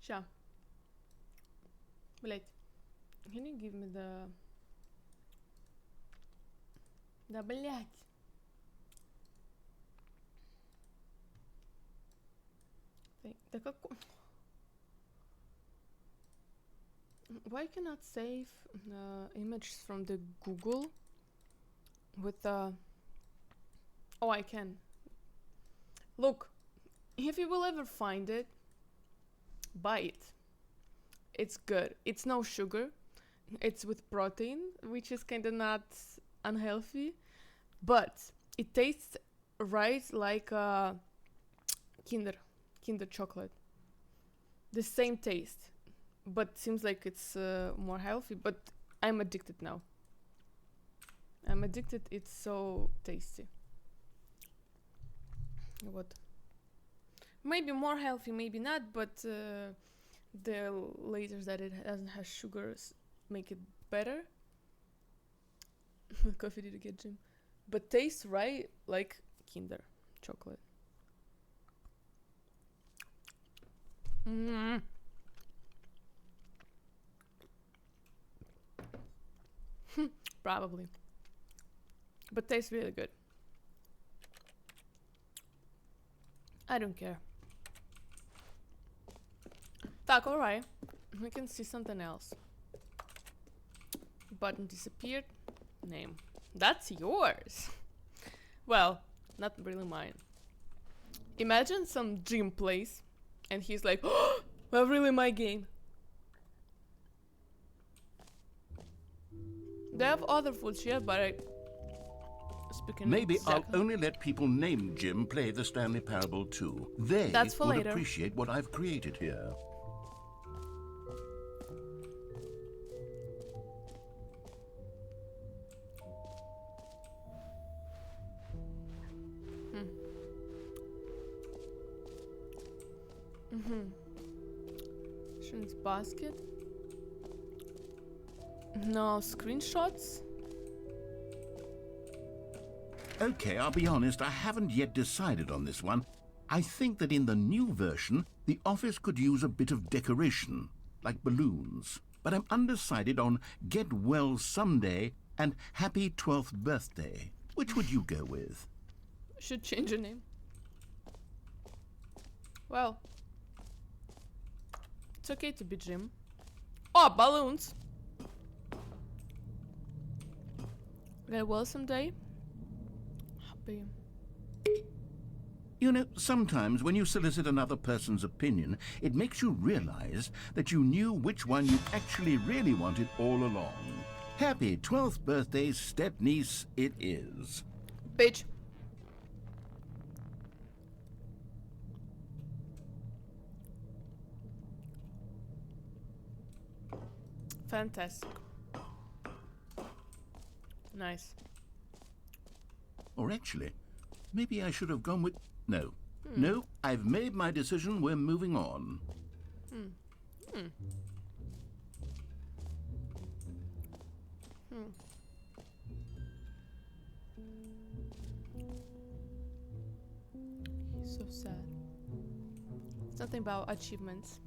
Ща. Блять. Can you give me the... Да, блять. Да какой... Why cannot save images from the Google with the... Oh, I can. Look, if you will ever find it, buy it. It's good. It's no sugar. It's with protein, which is kind of not unhealthy, but it tastes right like Kinder chocolate. The same taste, but seems like it's more healthy. But I'm addicted now. I'm addicted. It's so tasty. What? Maybe more healthy, maybe not, but the lasers that it doesn't have sugars make it better. Coffee did get Jim. But tastes right like Kinder chocolate. Mm. Probably. But tastes really good. I don't care. Так, alright. We can see something else. Button disappeared. Name. That's yours. Well, not really mine. Imagine some Jim plays and he's like, oh, well, really my game. They have other foods here, but I... Speaking Maybe I'll exactly. only let people named Jim play the Stanley Parable too. They That's for would later. appreciate what I've created here. Shouldn't basket. No screenshots. Okay, I'll be honest, I haven't yet decided on this one. I think that in the new version, the office could use a bit of decoration, like balloons. But I'm undecided on Get Well Someday and Happy 12th Birthday. Which would you go with? Should change your name. Well, it's okay to be Jim. Oh, balloons. Get well someday. Happy. You know, sometimes when you solicit another person's opinion, it makes you realize that you knew which one you actually really wanted all along. Happy 12th birthday, step-niece, it is. Bitch. Fantastic. Nice. Or actually, maybe I should have gone with... No. No, I've made my decision. We're moving on. He's so sad. Something about achievements.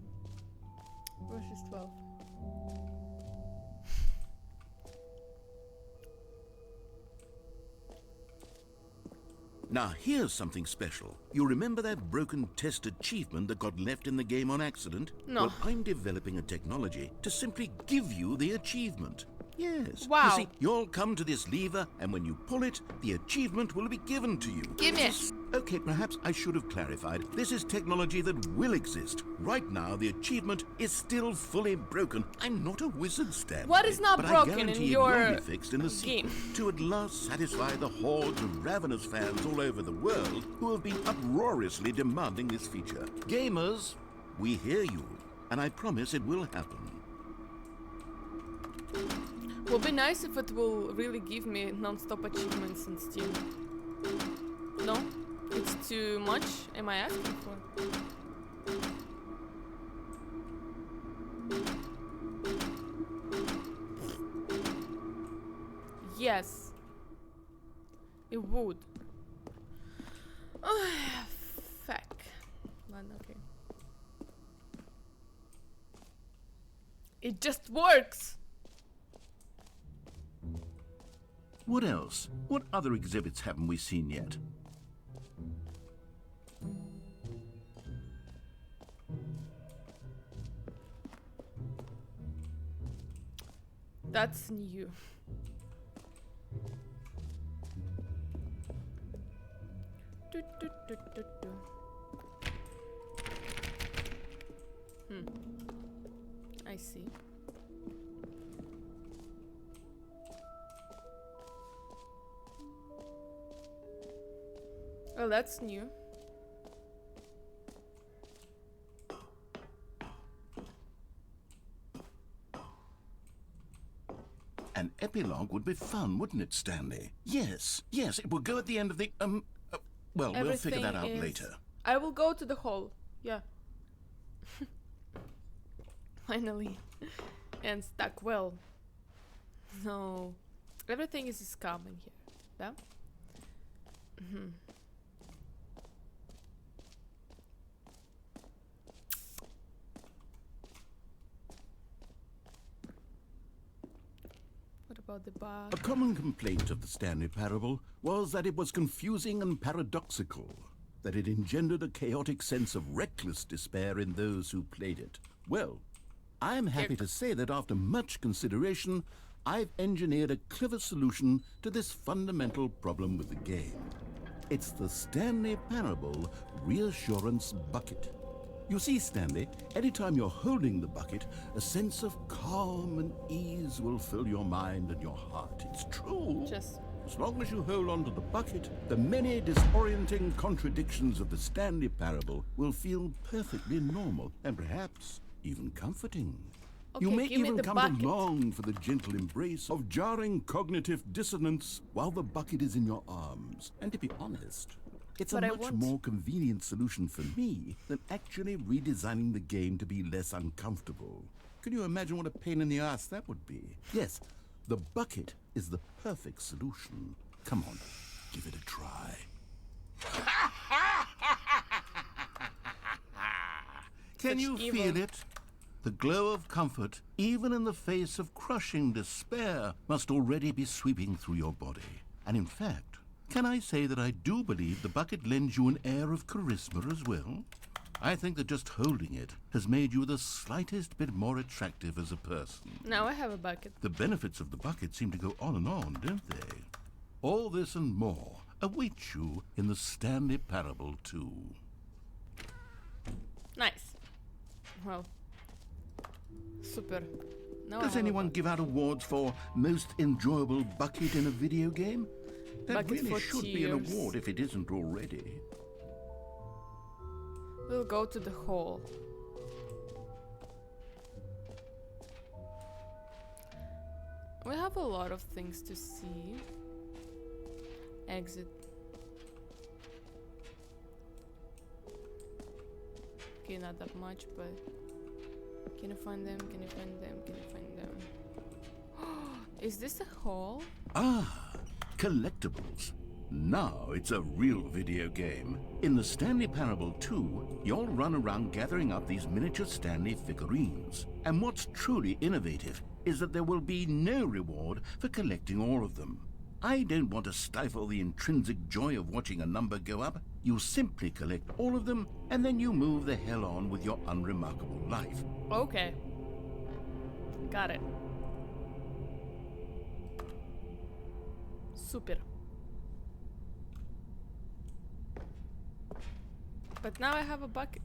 RUS is 12. Now, here's something special. You remember that broken test achievement that got left in the game on accident? No. Well, I'm developing a technology to simply give you the achievement. Yes. Wow. You see, you'll come to this lever, and when you pull it, the achievement will be given to you. Give me it. Okay, perhaps I should have clarified. This is technology that will exist. Right now, the achievement is still fully broken. I'm not a wizard, Stanley. What is not but broken I guarantee in it will your be fixed in the game? sequel to at last satisfy the hordes of ravenous fans all over the world who have been uproariously demanding this feature. Gamers, we hear you, and I promise it will happen. Will be nice if it will really give me non-stop achievements in Steam. No? It's too much? Am I asking for? Yes. It would. Fuck. Ладно, окей. It just works! What else? What other exhibits haven't we seen yet? That's new. Do, do, do, do, do. I see. Well, that's new. An epilogue would be fun, wouldn't it, Stanley? Yes, yes, it will go at the end of the, well, we'll figure that out later. I will go to the hall. Yeah. Finally. And stuck well. No. Everything is coming here. Yeah? What about the bar? A common complaint of the Stanley Parable was that it was confusing and paradoxical, that it engendered a chaotic sense of reckless despair in those who played it. Well, I'm happy to say that after much consideration, I've engineered a clever solution to this fundamental problem with the game. It's the Stanley Parable Reassurance Bucket. You see, Stanley, anytime you're holding the bucket, a sense of calm and ease will fill your mind and your heart. It's true. Just As long as you hold on to the bucket, the many disorienting contradictions of the Stanley Parable will feel perfectly normal and perhaps even comforting. You Okay, may give me even the come bucket. to long for the gentle embrace of jarring cognitive dissonance while the bucket is in your arms. And to be honest, it's But a I much want- more convenient solution for me than actually redesigning the game to be less uncomfortable. Can you imagine what a pain in the ass that would be? Yes, the bucket is the perfect solution. Come on, give it a try. Can Such you evil. feel it? The glow of comfort, even in the face of crushing despair, must already be sweeping through your body. And in fact, can I say that I do believe the bucket lends you an air of charisma as well? I think that just holding it has made you the slightest bit more attractive as a person. now I have a bucket. The benefits of the bucket seem to go on and on, don't they? All this and more await you in the Stanley Parable 2. Nice. Well, super. Now I Does have a anyone bucket. give out awards for most enjoyable bucket in a video game? That Bucket really for should be an tears. award if it isn't already. We'll go to the hall. We have a lot of things to see. Exit. Okay, not that much, but can you find them? Can you find them? Can you find them? Is this a hall? Ah, collectibles. Now it's a real video game. In the Stanley Parable 2, you'll run around gathering up these miniature Stanley figurines. And what's truly innovative is that there will be no reward for collecting all of them. I don't want to stifle the intrinsic joy of watching a number go up. You simply collect all of them, and then you move the hell on with your unremarkable life. Okay. Got it. Super. But now I have a bucket.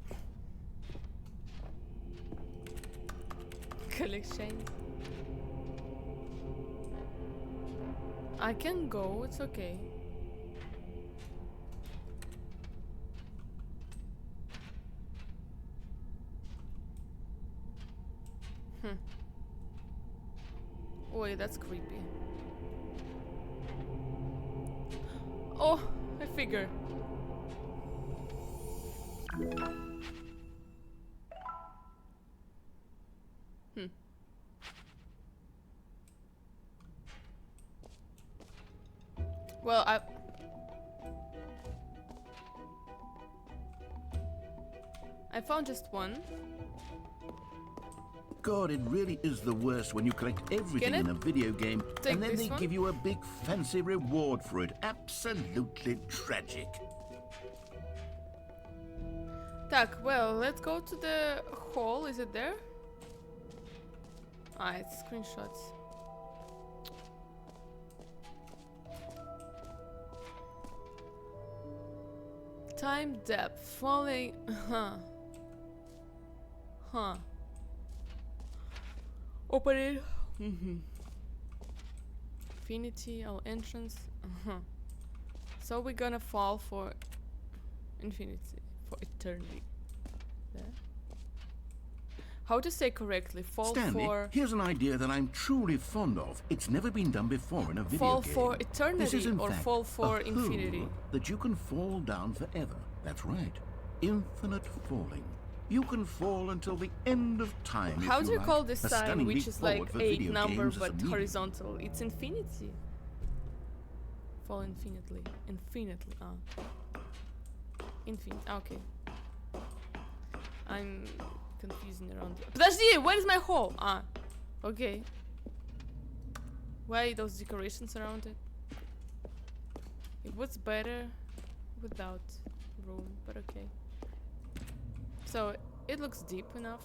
Collection. I can go, it's okay. Wait, that's creepy. Oh, I figure. Well, I found just one. God, it really is the worst when you collect everything in a video game take and then this they one? give you a big fancy reward for it. Absolutely tragic. Так, well, let's go to the hall. Is it there? Ah, it's screenshots. Time depth. Falling. Huh. Open it. Infinity, our entrance. So we're gonna fall for infinity, for eternity. There. How to say correctly? Fall Stanley, for. here's an idea that I'm truly fond of. It's never been done before in a video Fall game. for This eternity is in or fact fall for a infinity? hole that you can fall down forever. That's right. Infinite falling. You can fall until the end of time. How if do you like. call this A sign, stunning which leap is like forward for 8 video number games as a but medium. horizontal? It's infinity. Fall infinitely. Infinitely. Ah. Infinite. Okay. I'm confusing around. Подожди, where is my hole? Ah. Okay. Why those decorations around it? It was better without room, but okay. So it looks deep enough.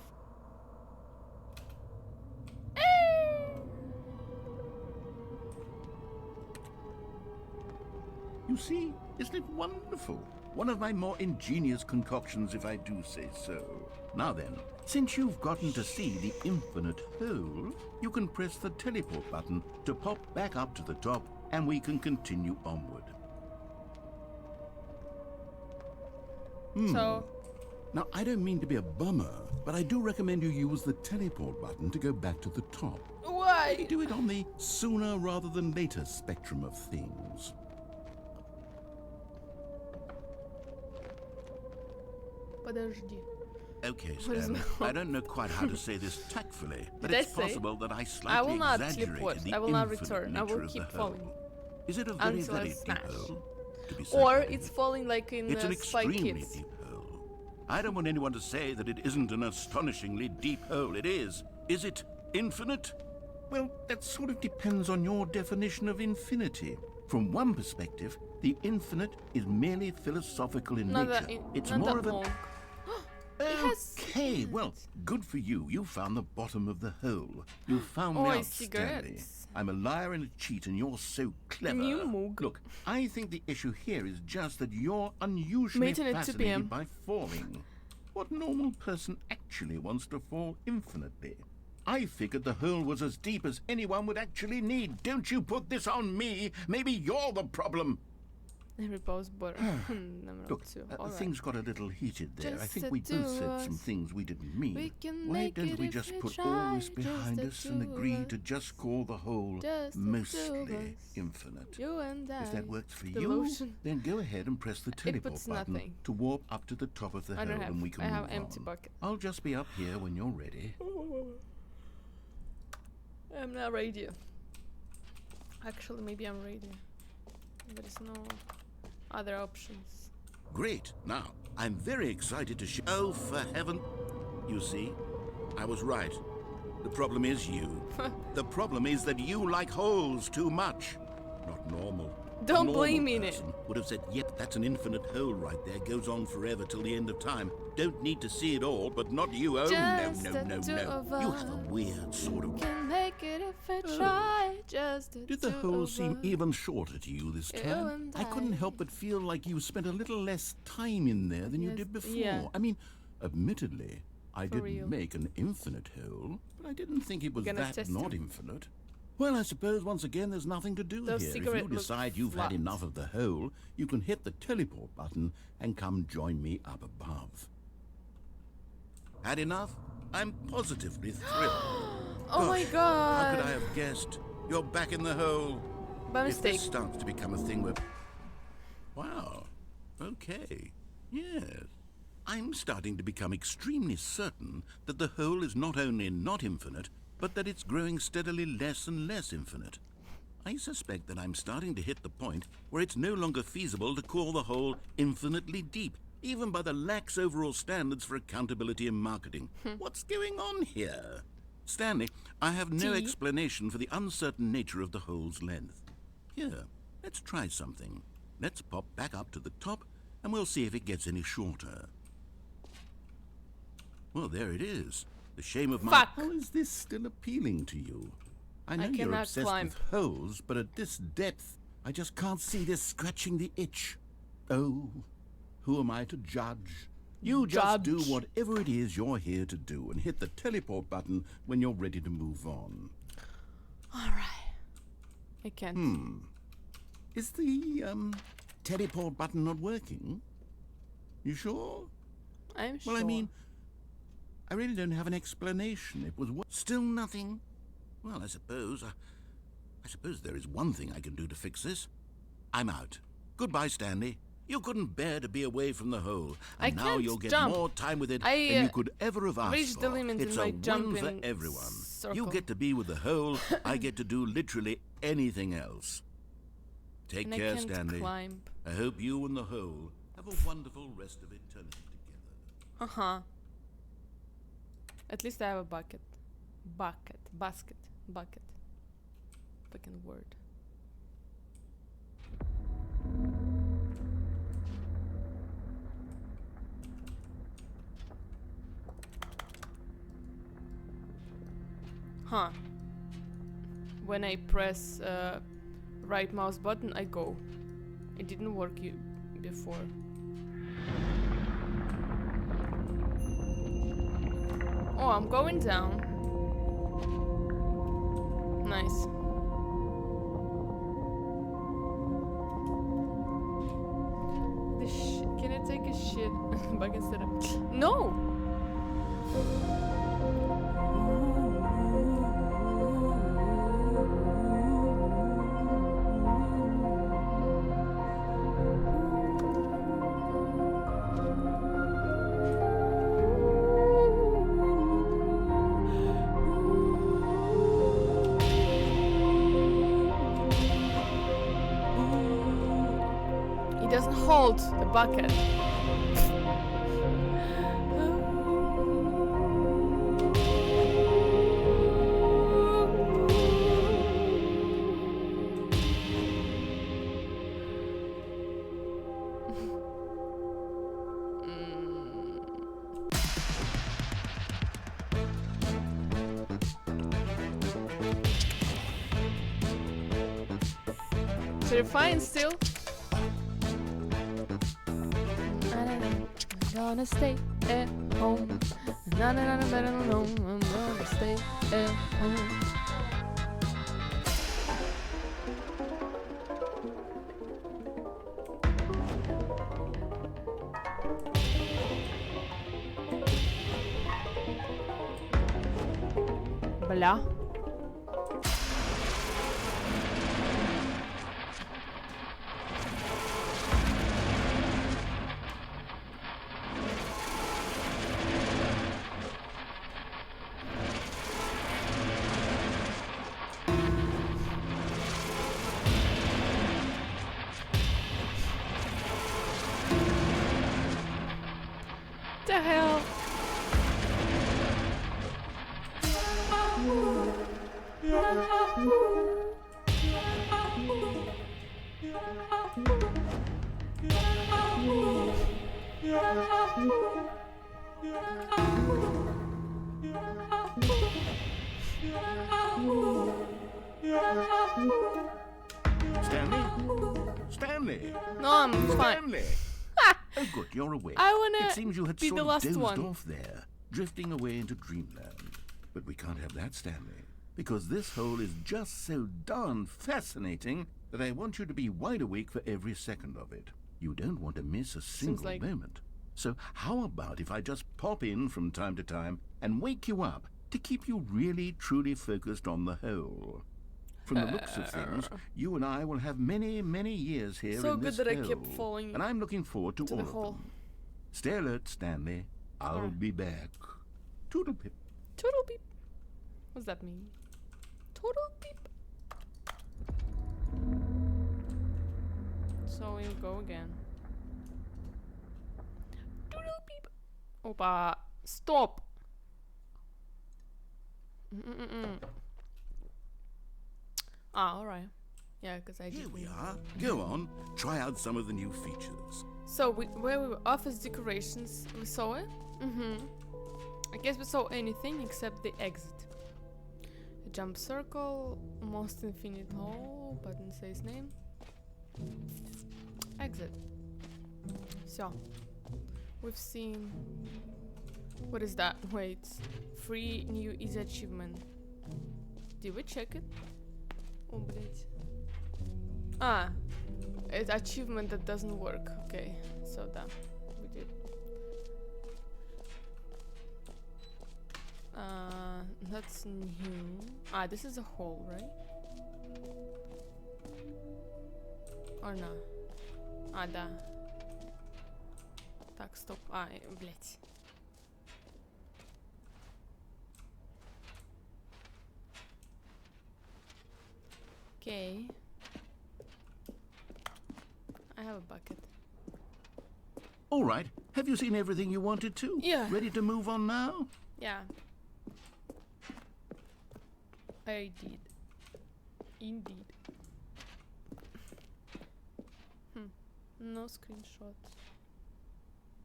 You see, isn't it wonderful? One of my more ingenious concoctions, if I do say so. Now then, since you've gotten to see the infinite hole, you can press the teleport button to pop back up to the top, and we can continue onward. So Now, I don't mean to be a bummer, but I do recommend you use the teleport button to go back to the top. why? Do it on the sooner rather than later spectrum of things. Подожди. Okay, What is Stan, my- I don't know quite how to say this tactfully, but Did I it's say? possible that I I slightly will not exaggerated teleport. the I will not infinite return. I nature will of keep the hole. falling. Is it a very, Until I very deep smash. hole? To be Or certain, it's falling like in it's an Spy extremely Kids. deep hole. I don't want anyone to say that it isn't an astonishingly deep hole. It is. Is it infinite? Well, that sort of depends on your definition of infinity. From one perspective, the infinite is merely philosophical in Not nature. that, It's not more that of an long. It has Okay, well, good for you. You found the bottom of the hole. You found Oh, me I out, see Stanley. cigarettes. I'm a liar and a cheat, and you're so clever. You mug. Look, I think the issue here is just that you're unusually Meeting at 2 p.m. fascinated by falling. What normal person actually wants to fall infinitely? I figured the hole was as deep as anyone would actually need. Don't you put this on me. Maybe you're the problem. Every pause butter. Number Look, 2. Alright. things got a little heated there. I Just think the we both two said of some us. things we didn't mean. We can Why make don't it we if just we put all try, this behind just us the and two of agree us. to just call the whole Just the two of mostly us. infinite? You and I. If that works for the you, lotion. then go ahead and press the teleport puts button nothing. to warp up to the top of the I hole don't have. and we can I have move empty on. bucket. I'll just be up here when you're ready. I'm not ready. Actually, maybe I'm ready. There is no other options. Great. Now, I'm very excited to show... Oh, for heaven... You see, I was right. The problem is you. The problem is that you like holes too much. Not normal. Don't A blame normal me in it. person would have said, yep, that's an infinite hole right there. Goes on forever till the end of time. Don't need to see it all, but not you. Oh, Just no, the no, two no, of no. You have a us. weird sort of... Can make it if I try. Just the Did the two hole of seem us. even shorter to you this You time? and I couldn't I. help but feel like you spent a little less time in there than you Yes, did before. yeah. I mean, admittedly, I For didn't real. make an infinite hole, but I didn't think it was Gonna that test not him. infinite. Well, I suppose once again there's nothing to do Those here. If cigarette you look decide you've flat. had enough of the hole, you can hit the teleport button and come join me up above. Had enough? I'm positively thrilled. Oh my Gosh, god. How could I have guessed? You're back in the hole. By If mistake. this starts to become a thing where... Wow. Okay. Yes. I'm starting to become extremely certain that the hole is not only not infinite, but that it's growing steadily less and less infinite. I suspect that I'm starting to hit the point where it's no longer feasible to call the hole infinitely deep, even by the lax overall standards for accountability and marketing. What's going on here? Stanley, I have no T. explanation for the uncertain nature of the hole's length. Here, let's try something. Let's pop back up to the top, and we'll see if it gets any shorter. Well, there it is. The shame of my... Fuck. How is this still appealing to you? I know you're cannot obsessed climb. with holes, but at this depth, I just can't see this scratching the itch. Oh, who am I to judge? You just do Judge. whatever it is you're here to do and hit the teleport button when you're ready to move on. Alright. I can't. Is the, teleport button not working? You sure? I'm sure. Well, I mean, I really don't have an explanation. It was still nothing. Well, I suppose there is one thing I can do to fix this. I'm out. Goodbye, Stanley. You couldn't bear to be away from the hole, I and now can't you'll get jump. more time with it I, than you could ever have asked reached for. the limit It's in a my win jumping for everyone. circle. You get to be with the hole. I get to do literally anything else. Take And I care, can't Stanley. climb. I hope you and the hole have a wonderful rest of eternity together. Uh-huh. At least I have a bucket. Basket. Fucking word. Huh. When I press right mouse button, I go. It didn't work before. Oh, I'm going down. Nice. Can I take a shit back instead of... No! He doesn't hold the bucket. Terrifying still. I'm gonna stay at home. Better alone. I'm gonna stay at home. Blah. The hell? Stanley! No, I'm fine. Stanley! Oh, good, you're awake. I wanna It seems you had be sort the of last dozed one. off there, drifting away into dreamland. But we can't have that, Stanley, because this hole is just so darn fascinating that I want you to be wide awake for every second of it. You don't want to miss a single like- moment. So how about if I just pop in from time to time and wake you up to keep you really, truly focused on the hole? From the looks of things, you and I will have many, many years here So in good this that I hole, kept falling and I'm looking forward to to all the of hole. them. Stay alert, Stanley. I'll Alright. be back. Toodle pip. Toodle beep. What's that mean? Toodle beep. So we'll go again. Toodle beep. Opa. Stop. Ah, alright. Yeah, because I Here did. we are. Go on, try out some of the new features. So, where we were, office decorations, we saw it. I guess we saw anything except the exit. A jump circle, most infinite hall, button says name. Exit. So, we've seen... What is that? Wait. Free new easy achievement. Did we check it? Oh, блять. Ah, it's achievement that doesn't work. Okay, so that we did. That's new. Ah, this is a hole, right? Or no? А, да. Так, стоп. А, блять. Okay. I have a bucket. All right, have you seen everything you wanted to? Yeah. Ready to move on now? Yeah. I did. Indeed. No screenshots.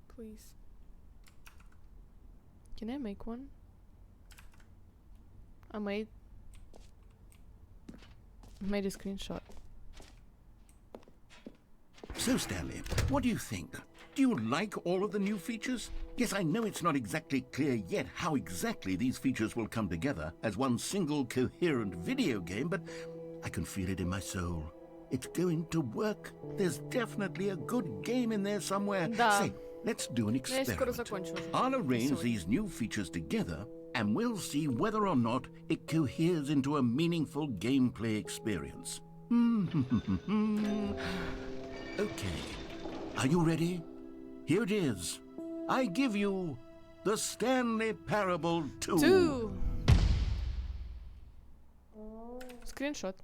Please. Can I make one? I made a screenshot. So, Stanley, what do you think? Do you like all of the new features? Yes, I know it's not exactly clear yet how exactly these features will come together as one single coherent video game, but I can feel it in my soul. It's going to work. There's definitely a good game in there somewhere. Да. Say, let's do an Я скоро experiment. закончу уже. I'll arrange Сегодня. these new features together, and we'll see whether or not it coheres into a meaningful gameplay experience. Okay. Are you ready? Here it is. I give you the Stanley Parable 2. 2. Screenshot.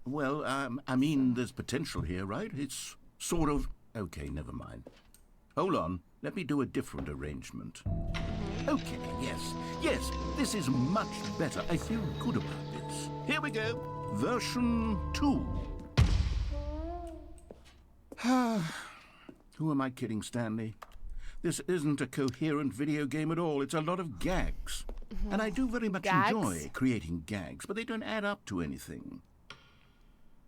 Well, I mean, there's potential here, right? It's sort of... Okay, never mind. Hold on. Let me do a different arrangement. Okay, yes, this is much better. I feel good about this. Here we go. Version 2. Who am I kidding, Stanley? This isn't a coherent video game at all. It's a lot of gags. And I do very much Gags? enjoy creating gags, but they don't add up to anything.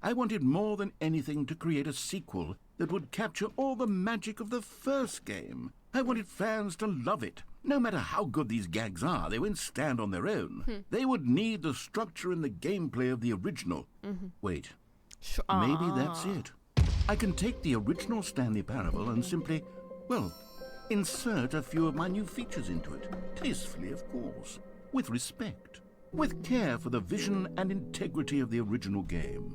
I wanted more than anything to create a sequel that would capture all the magic of the first game. I wanted fans to love it. No matter how good these gags are, they won't stand on their own. They would need the structure and the gameplay of the original. Wait, maybe that's it. I can take the original Stanley Parable and simply, well, insert a few of my new features into it. Tastefully, of course. With respect. With care for the vision and integrity of the original game.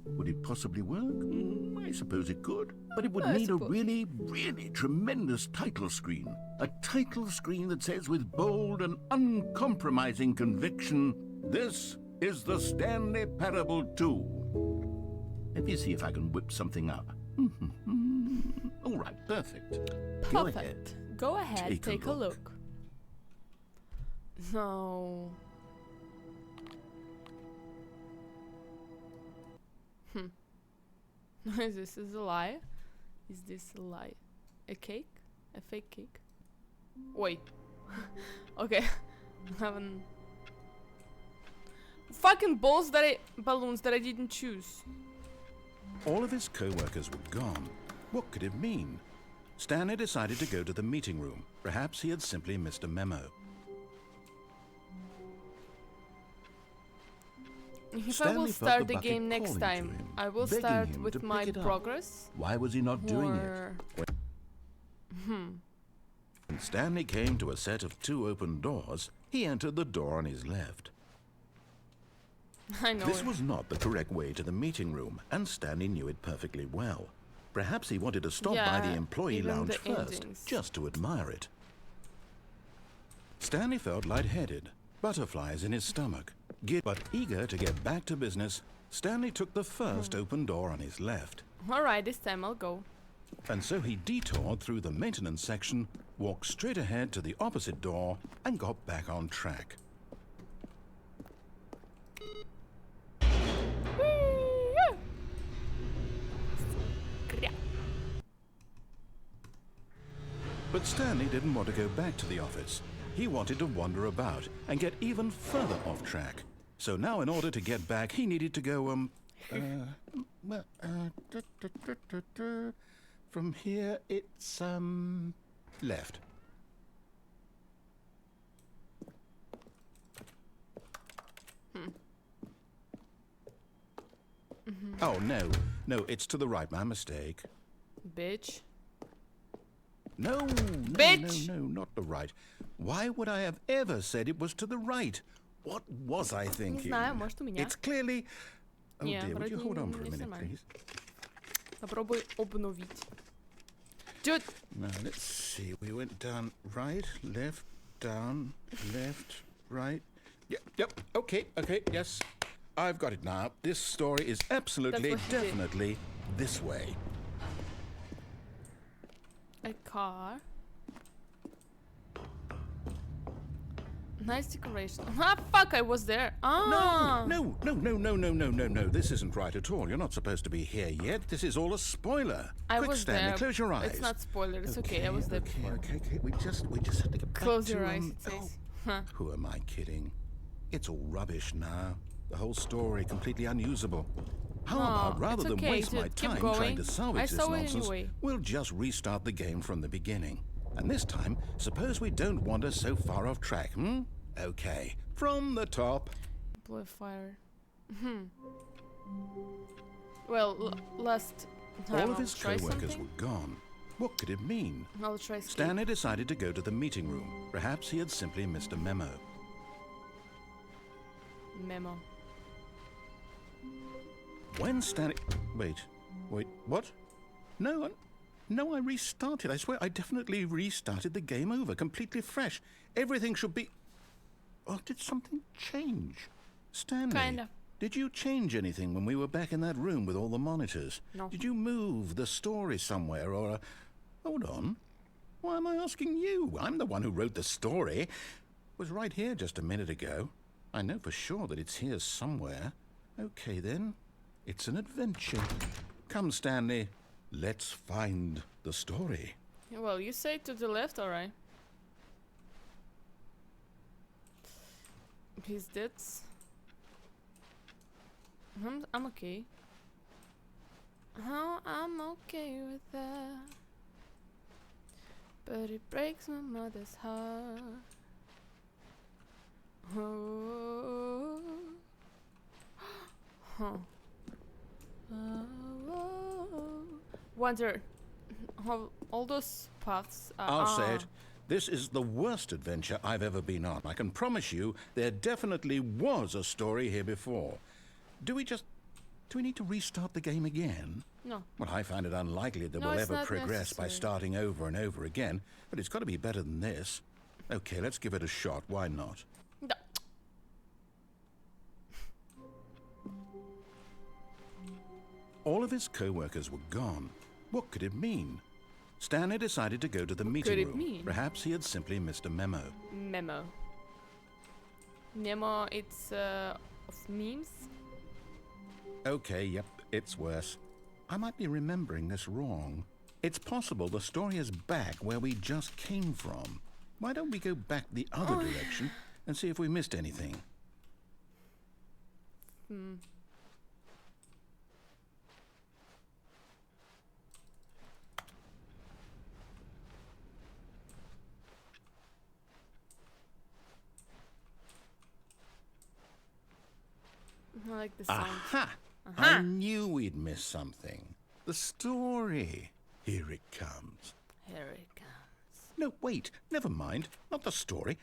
Would it possibly work? I suppose it could. But it would I need a suppose. really, really tremendous title screen. A title screen that says with bold and uncompromising conviction, "This is the Stanley Parable 2." Let me see if I can whip something up. All right, perfect. Go ahead. Perfect. Go ahead, take a look. No. This is a lie. Is this a lie? A cake? A fake cake? Wait. Okay. Haven't. Fucking balls that balloons that I didn't choose. All of his co-workers were gone. What could it mean? Stanley decided to go to the meeting room. Perhaps he had simply missed a memo. If I Stanley will felt start the the bucket game next calling to time, him, I will begging start him with to my pick it up. progress. Why was he not doing it? Or When Stanley came to a set of 2 open doors, he entered the door on his left. I know. This was not the correct way to the meeting room, and Stanley knew it perfectly well. Perhaps he wanted to stop by the Yeah, employee even lounge the first, endings. just to admire it. Stanley felt lightheaded, butterflies in his stomach. But eager to get back to business, Stanley took the first open door on his left. Alright, this time I'll go. And so he detoured through the maintenance section, walked straight ahead to the opposite door, and got back on track. But Stanley didn't want to go back to the office. He wanted to wander about and get even further off track. So now, in order to get back, he needed to go, from here, it's, left. Oh, no, it's to the right, my mistake. Bitch. No, Bitch! no, not the right. Why would I have ever said it was to the right? What was I thinking? Не знаю, может, у меня. It's clearly... Oh Не, dear, would вроде you hold on for a не minute, нормально. please? Попробуй обновить. Dude, Now, let's see. We went down right, left, down, left, right. Yep, okay, yes. I've got it now. This story is absolutely, That's what he did. definitely this way. a car. Nice decoration. Ah, fuck, I was there. Ah. No. This isn't right at all. You're not supposed to be here yet. This is all a spoiler. I Quick, was Stanley, there. close your eyes. It's not spoiler. It's okay. I was there before. Okay. We just have to get Close back your to, eyes, it says. Huh. Who am I kidding? It's all rubbish now. The whole story completely unusable. How about rather it's than okay, waste my dude. Keep time going. trying to I salvage this saw it nonsense, anyway. we'll just restart the game from the beginning. And this time, suppose we don't wander so far off track, hmm? Okay, from the top. Blow fire. Well, last time All of I'll his try co-workers something. were gone. What could it mean? I'll try skate. Stanley decided to go to the meeting room. Perhaps he had simply missed a memo. Memo. When Stanley... Wait, what? No, I restarted. I swear, I definitely restarted the game over, completely fresh. Everything should be... Oh, did something change? Stanley, Kinda. did you change anything when we were back in that room with all the monitors? No. Did you move the story somewhere, or... Hold on. Why am I asking you? I'm the one who wrote the story. It was right here just a minute ago. I know for sure that it's here somewhere. Okay, then. It's an adventure. Come, Stanley. Let's find the story. Well, you say to the left, alright. He's dead. I'm okay. Oh, I'm okay with that. But it breaks my mother's heart. Oh. Huh. Wonder how all those paths are. I'll say it. This is the worst adventure I've ever been on. I can promise you there definitely was a story here before. Do we need to restart the game again? No. Well, I find it unlikely that No, we'll it's ever not progress by necessary. starting over and over again, but it's got to be better than this. Okay, let's give it a shot. Why not? No. All of his co-workers were gone. What could it mean? Stanley decided to go to the meeting could it room. mean? Perhaps he had simply missed a memo. Memo. Memo, it's of memes. Okay, yep, it's worse. I might be remembering this wrong. It's possible the story is back where we just came from. Why don't we go back the other direction and see if we missed anything? I like the sound. Aha! I knew we'd miss something. The story. Here it comes. Here it comes. No, wait, never mind. Not the story.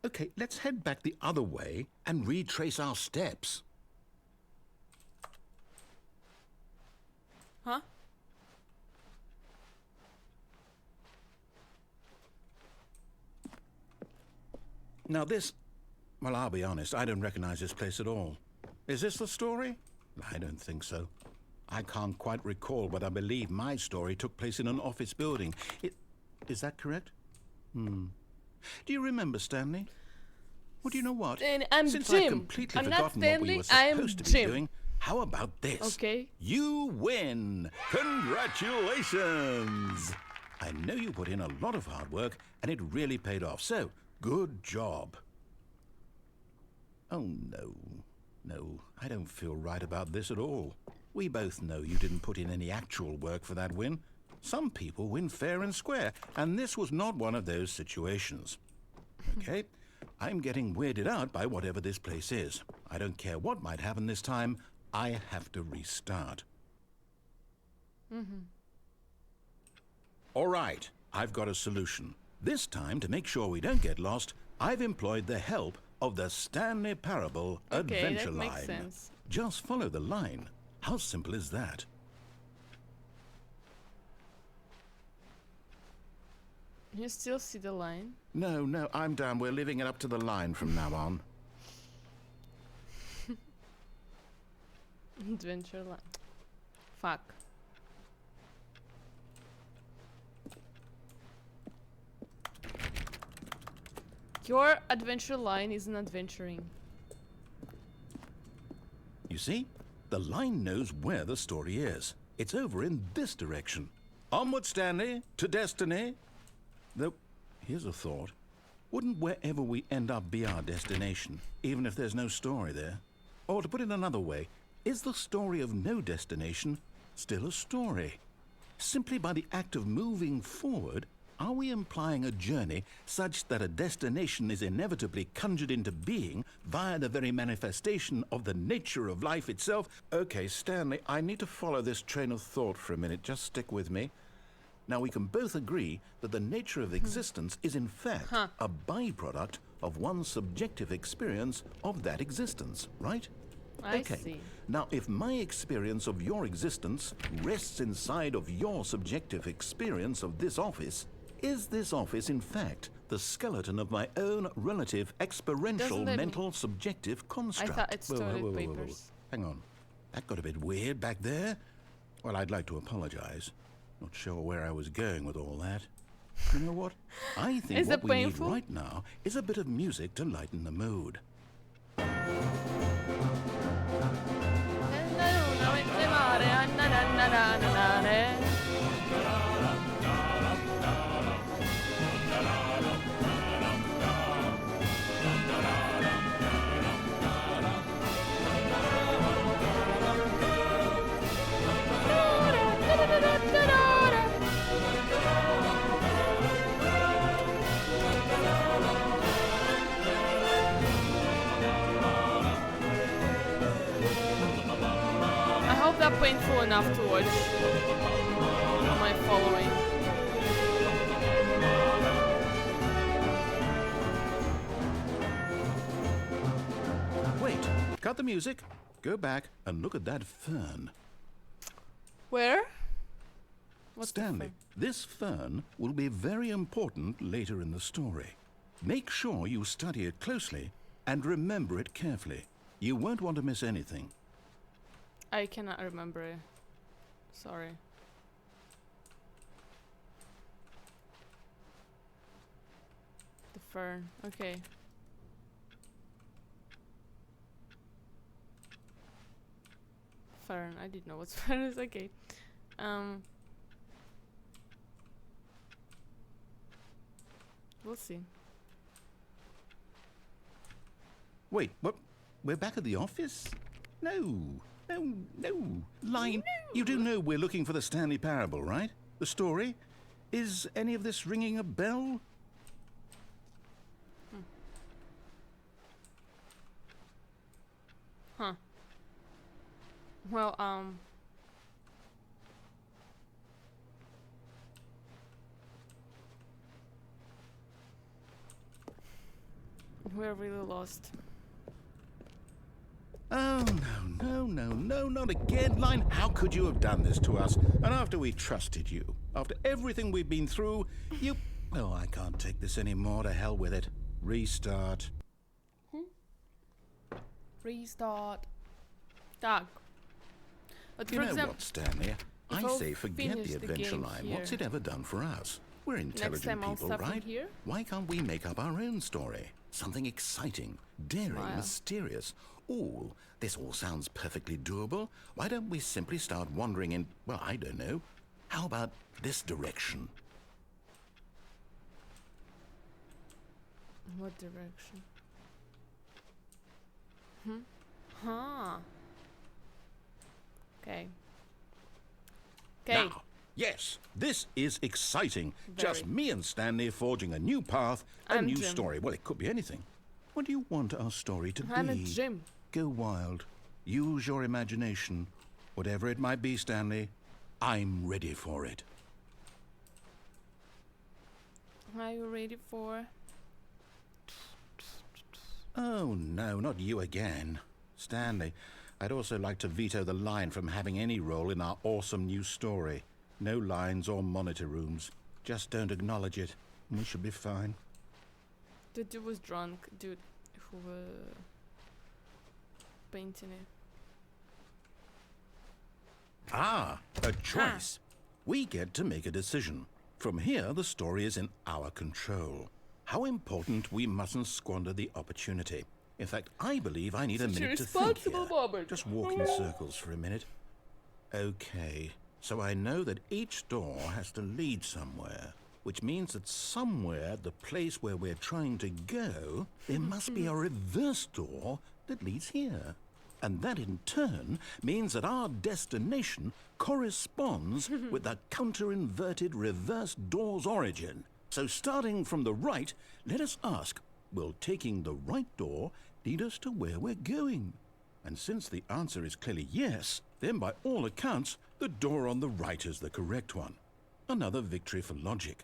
Okay, let's head back the other way and retrace our steps. Huh? Now this... Well, I'll be honest, I don't recognize this place at all. Is this the story? I don't think so. I can't quite recall, but I believe my story took place in an office building. Is that correct? Do you remember, Stanley? Well, do you know what? I'm Since Jim. I've completely I'm not forgotten what we Stanley, were I am supposed to be Jim. doing, how about this? Okay. You win! Congratulations! I know you put in a lot of hard work, and it really paid off, so good job. Oh, no. No, I don't feel right about this at all. We both know you didn't put in any actual work for that win. Some people win fair and square, and this was not one of those situations. Okay? I'm getting weirded out by whatever this place is. I don't care what might happen this time. I have to restart. All right, I've got a solution. This time, to make sure we don't get lost, I've employed the help of the Stanley Parable Adventure that Line. makes sense. Just follow the line. How simple is that? You still see the line? No, I'm done. We're living it up to the line from now on. Adventure line. Fuck. Your adventure line isn't adventuring. You see? The line knows where the story is. It's over in this direction. Onward, Stanley, to destiny. Though, here's a thought. Wouldn't wherever we end up be our destination, even if there's no story there? Or to put it another way, is the story of no destination still a story? Simply by the act of moving forward, are we implying a journey such that a destination is inevitably conjured into being via the very manifestation of the nature of life itself? Okay, Stanley, I need to follow this train of thought for a minute. Just stick with me. Now, we can both agree that the nature of existence is in fact a byproduct of one's subjective experience of that existence, right? I see. Now, if my experience of your existence rests inside of your subjective experience of this office, is this office, in fact, the skeleton of my own relative experiential Doesn't that mental subjective construct? I thought it's Whoa, whoa, toilet whoa, whoa, whoa, whoa. papers. Hang on. That got a bit weird back there. Well, I'd like to apologize. Not sure where I was going with all that. You know what? I think Is what it we painful? need right now is a bit of music to lighten the mood. I hope they're painful enough to watch. Am I following? Wait, cut the music. Go back and look at that fern. Where? What's the Stanley, fun? this fern will be very important later in the story. Make sure you study it closely and remember it carefully. You won't want to miss anything. I cannot remember it. Sorry. The fern. Okay. Fern. I didn't know what fern is. Okay. We'll see. Wait, what? We're back at the office? No. Line, you do know we're looking for the Stanley Parable, right? The story? Is any of this ringing a bell? Huh. Well, we're really lost. Oh, no, not again, Line. How could you have done this to us? And after we trusted you, after everything we've been through, you... Oh, I can't take this anymore. To hell with it. Restart. Restart. Tak. But You for know example, what, Stanley? I I'll say forget finish the the adventure game line. here. What's it ever done for us? We're intelligent time I'll people, stop from right? here. Why can't we make up our own story? Something exciting, daring, Smile. mysterious. Ooh, this all sounds perfectly doable. Why don't we simply start wandering in, well, I don't know. How about this direction? What direction? Huh. Okay. Okay. Now, yes, this is exciting. Very. Just me and Stanley forging a new path, a I'm new Jim. story. Well, it could be anything. What do you want our story to I'm a be? Jim. Go wild. Use your imagination. Whatever it might be, Stanley, I'm ready for it. Are you ready for? Oh, no, not you again. Stanley, I'd also like to veto the line from having any role in our awesome new story. No lines or monitor rooms. Just don't acknowledge it. We should be fine. The dude was drunk, dude, who painting it. Ah, a choice. We get to make a decision. From here, the story is in our control. How important we mustn't squander the opportunity. In fact, I believe I need a Such a minute to think responsible here. moment. Just walk in circles for a minute. Okay, so I know that each door has to lead somewhere, which means that somewhere at the place where we're trying to go, there must be a reverse door that leads here. And that in turn means that our destination corresponds with the counter-inverted reverse door's origin. So starting from the right, let us ask, will taking the right door lead us to where we're going? And since the answer is clearly yes, then by all accounts, the door on the right is the correct one. Another victory for logic.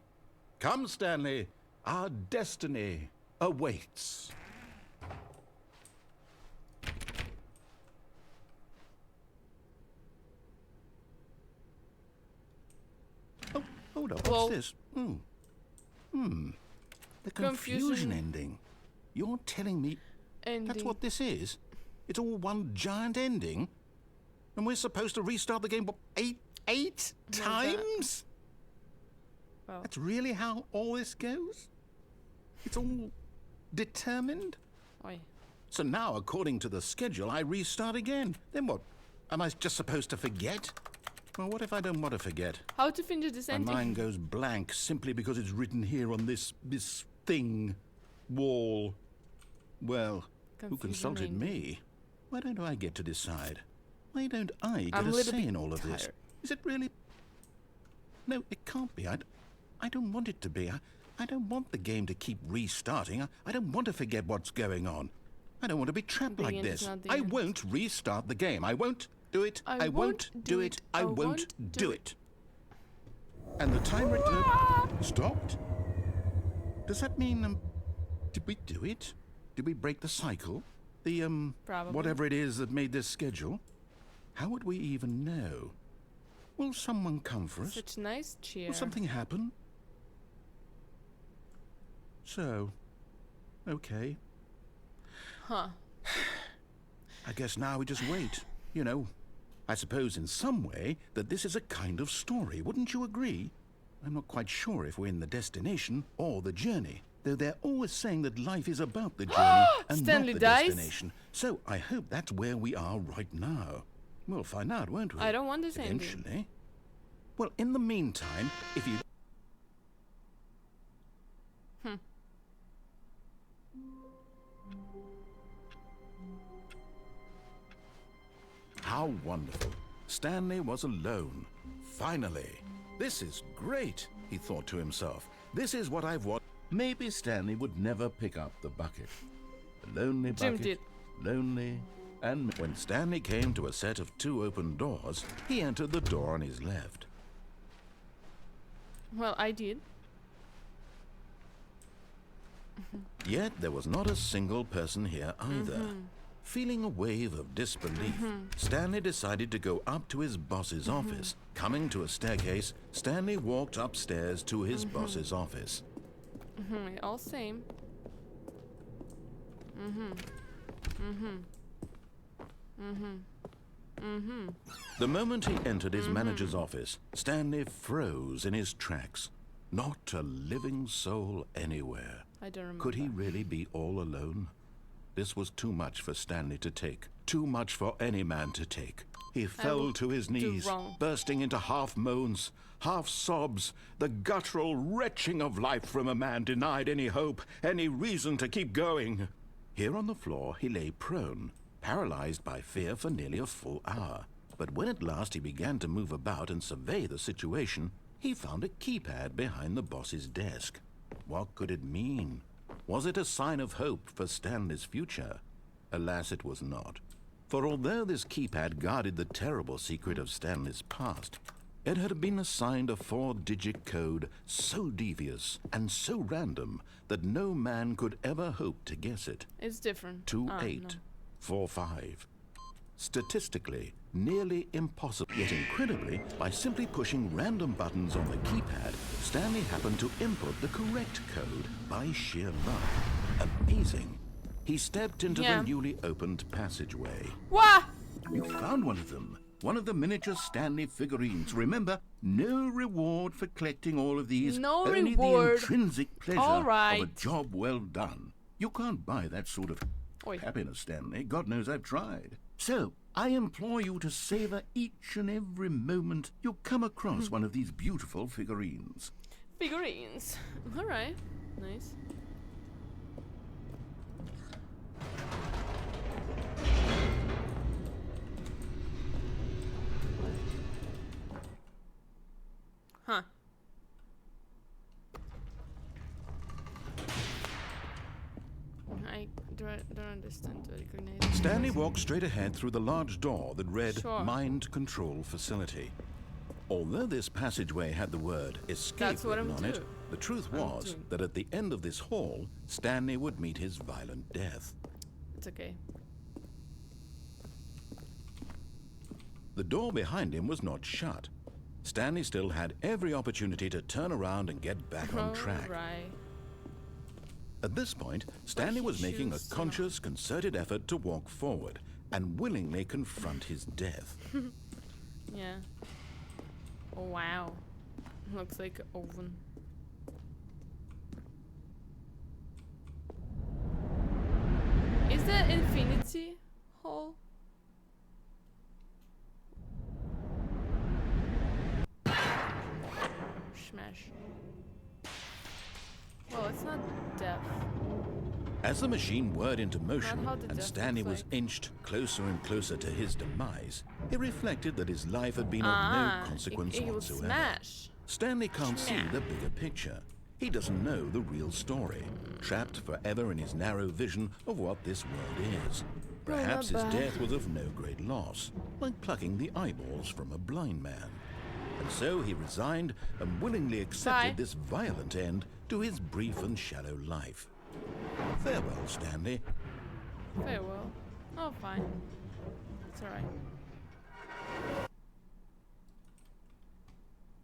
Come, Stanley, our destiny awaits. Oh, hold up, Whoa. what's this? The confusion Confusion. ending. You're telling me Ending. that's what this is? It's all one giant ending? And we're supposed to restart the game, what, eight God. times? Well, That's really how all this goes? It's all determined? oi. So now, according to the schedule, I restart again. Then what? Am I just supposed to forget? Well, what if I don't want to forget? How to finish this My ending? mind goes blank simply because it's written here on this thing, wall. Well, who Confusion consulted ending. me? Why don't I get to decide? Why don't I get I'm a a little say bit in all of this? tired. Is it really? No, it can't be. I don't want it to be. I don't want the game to keep restarting. I don't want to forget what's going on. I don't want to be trapped The like end is this. not the I end. won't restart the game. I won't do it. I won't do it. I won't do it. And the timer stopped? Does that mean, did we do it? Did we break the cycle? The, Probably. whatever it is that made this schedule? How would we even know? Will someone come for us? Such a nice chair. Will something happen? So, okay. Huh. I guess now we just wait. You know, I suppose in some way that this is a kind of story, wouldn't you agree? I'm not quite sure if we're in the destination or the journey, though they're always saying that life is about the journey and Stanley not the dies? destination. So I hope that's where we are right now. We'll find out, won't we? I don't want this ending. Eventually. Well, in the meantime, if you... How wonderful. Stanley was alone. Finally. This is great, he thought to himself. This is what I've wanted. Maybe Stanley would never pick up the bucket. A lonely Jim bucket, did. lonely, and when Stanley came to a set of 2 open doors, he entered the door on his left. Well, I did. Yet there was not a single person here either. Feeling a wave of disbelief, Stanley decided to go up to his boss's office. Coming to a staircase, Stanley walked upstairs to his boss's office. All same. The moment he entered his manager's office, Stanley froze in his tracks. Not a living soul anywhere. I don't remember. Could he really be all alone? This was too much for Stanley to take. Too much for any man to take. He fell to his knees, bursting into half moans, half sobs, the guttural retching of life from a man denied any hope, any reason to keep going. Here on the floor, he lay prone, paralyzed by fear for nearly a full hour. But when at last he began to move about and survey the situation, he found a keypad behind the boss's desk. What could it mean? Was it a sign of hope for Stanley's future? Alas, it was not. For although this keypad guarded the terrible secret of Stanley's past, it had been assigned a 4-digit code so devious and so random that no man could ever hope to guess it. It's different. 2845. Statistically, nearly impossible. Yet incredibly, by simply pushing random buttons on the keypad, Stanley happened to input the correct code by sheer luck. Amazing. He stepped into the newly opened passageway. What? You found one of them. One of the miniature Stanley figurines. Remember, no reward for collecting all of these. No only reward. The intrinsic pleasure All right. of a job well done. You can't buy that sort of happiness, Stanley. God knows I've tried. So, I implore you to savor each and every moment you come across one of these beautiful figurines. Figurines. All right. Nice. Huh. I don't understand to recognize. Stanley walked straight ahead through the large door that read Mind Control Facility. Although this passageway had the word escape written on it, the truth was that at the end of this hall, Stanley would meet his violent death. It's okay. The door behind him was not shut. Stanley still had every opportunity to turn around and get back on track. Right. At this point, Stanley was making a conscious, concerted effort to walk forward and willingly confront his death. Yeah. Oh, wow. Looks like an oven. Is that Infinity Hall? Smash. Well, it's not death. As the machine whirred into motion and death Stanley looks was inched closer and closer to his demise, he reflected that his life had been of no consequence it will whatsoever. smash. Stanley can't see the bigger picture. He doesn't know the real story, trapped forever in his narrow vision of what this world is. Perhaps his death was of no great loss, like plucking the eyeballs from a blind man. And so he resigned and willingly accepted this violent end to his brief and shallow life. Farewell, Stanley. Farewell. Oh, fine. It's alright.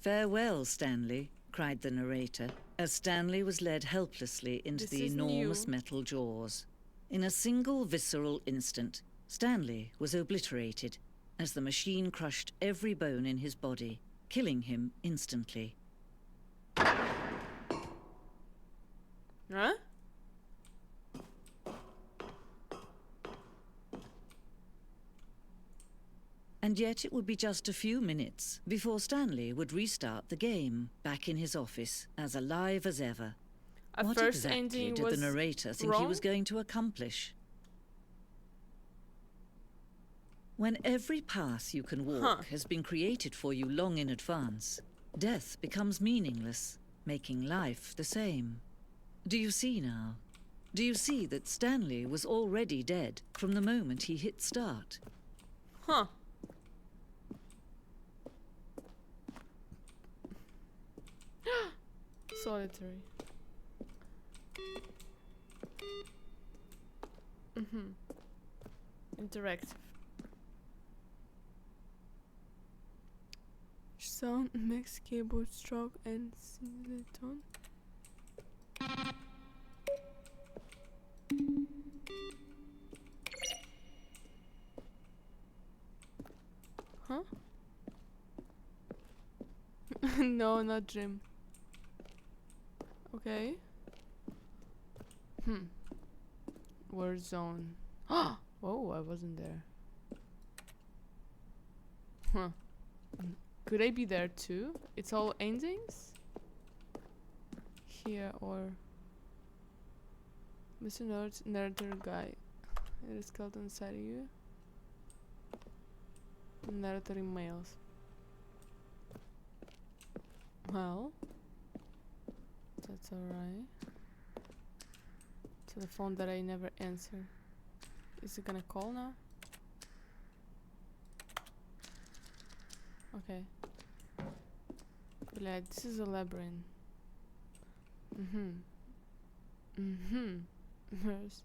Farewell, Stanley, cried the narrator, as Stanley was led helplessly into the enormous metal jaws. In a single visceral instant, Stanley was obliterated as the machine crushed every bone in his body, killing him instantly. Huh? And yet it would be just a few minutes before Stanley would restart the game, back in his office, as alive as ever. What exactly did the narrator think he was going to accomplish? When every path you can walk has been created for you long in advance, death becomes meaningless, making life the same. Do you see now? Do you see that Stanley was already dead from the moment he hit start? Huh. Solitary. Interactive. Sound, mix, keyboard, stroke, and singleton. No, not gym. Okay. War zone. Oh, I wasn't there. Huh. Could I be there too? It's all endings? Here or... Mr. Narrator guy. It is skeleton inside of you. Narrator emails. Well, that's alright. To the phone that I never answer. Is it gonna call now? Okay. Блядь, this is a labyrinth. Where's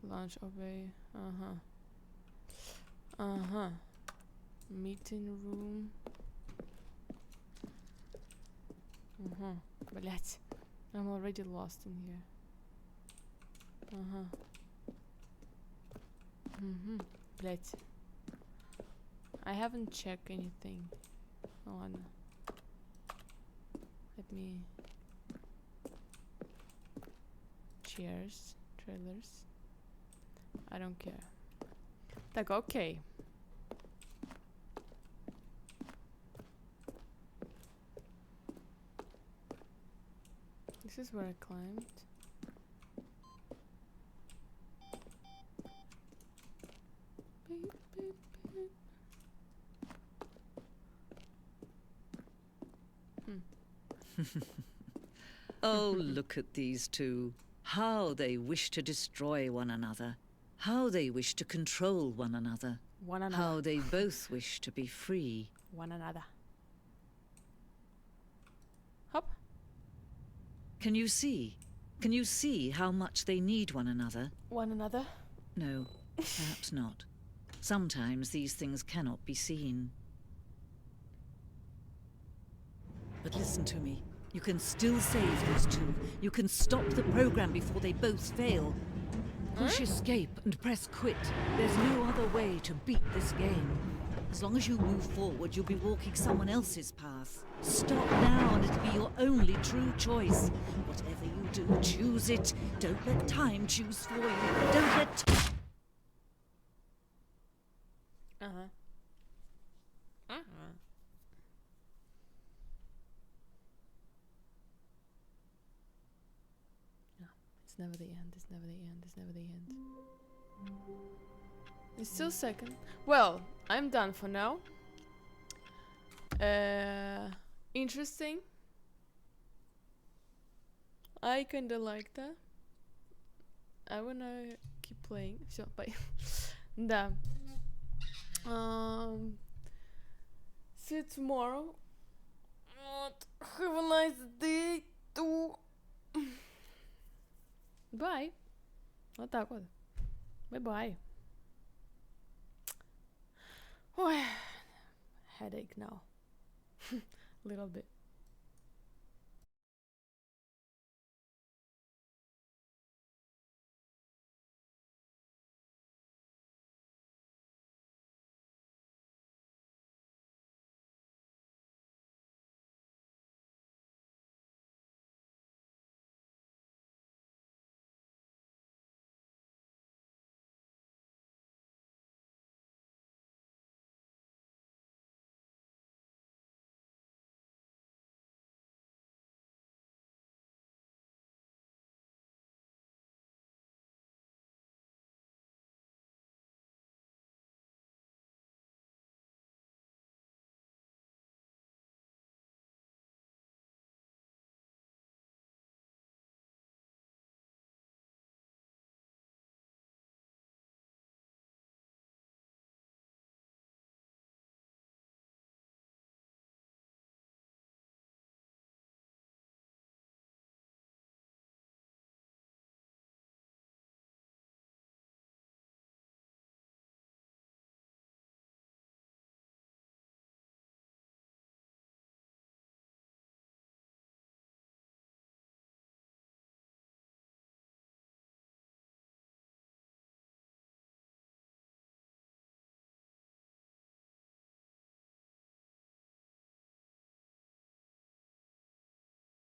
lunch? Obey. Meeting room. Блять. I'm already lost in here. Блять. I haven't checked anything. On. Let me. Chairs. Trailers. I don't care. Так, okay. This is where I climbed. Beep, beep, beep. Oh, look at these two. How they wish to destroy one another. How they wish to control one another. One another. How they both wish to be free. One another. Hop. Can you see? Can you see how much they need one another? One another. No, perhaps not. Sometimes these things cannot be seen. But listen to me. You can still save these two. You can stop the program before they both fail. Push escape and press quit. There's no other way to beat this game. As long as you move forward, you'll be walking someone else's path. Stop now and it'll be your only true choice. Whatever you do, choose it. Don't let time choose for you. Don't let... It's never the end, it's never the end, it's never the end. It's still second. Well, I'm done for now. Interesting. I kinda like that. I wanna keep playing. Все, bye. Да. See you tomorrow. Have a nice day too. Bye. Вот так вот. Bye-bye. Headache now. Little bit.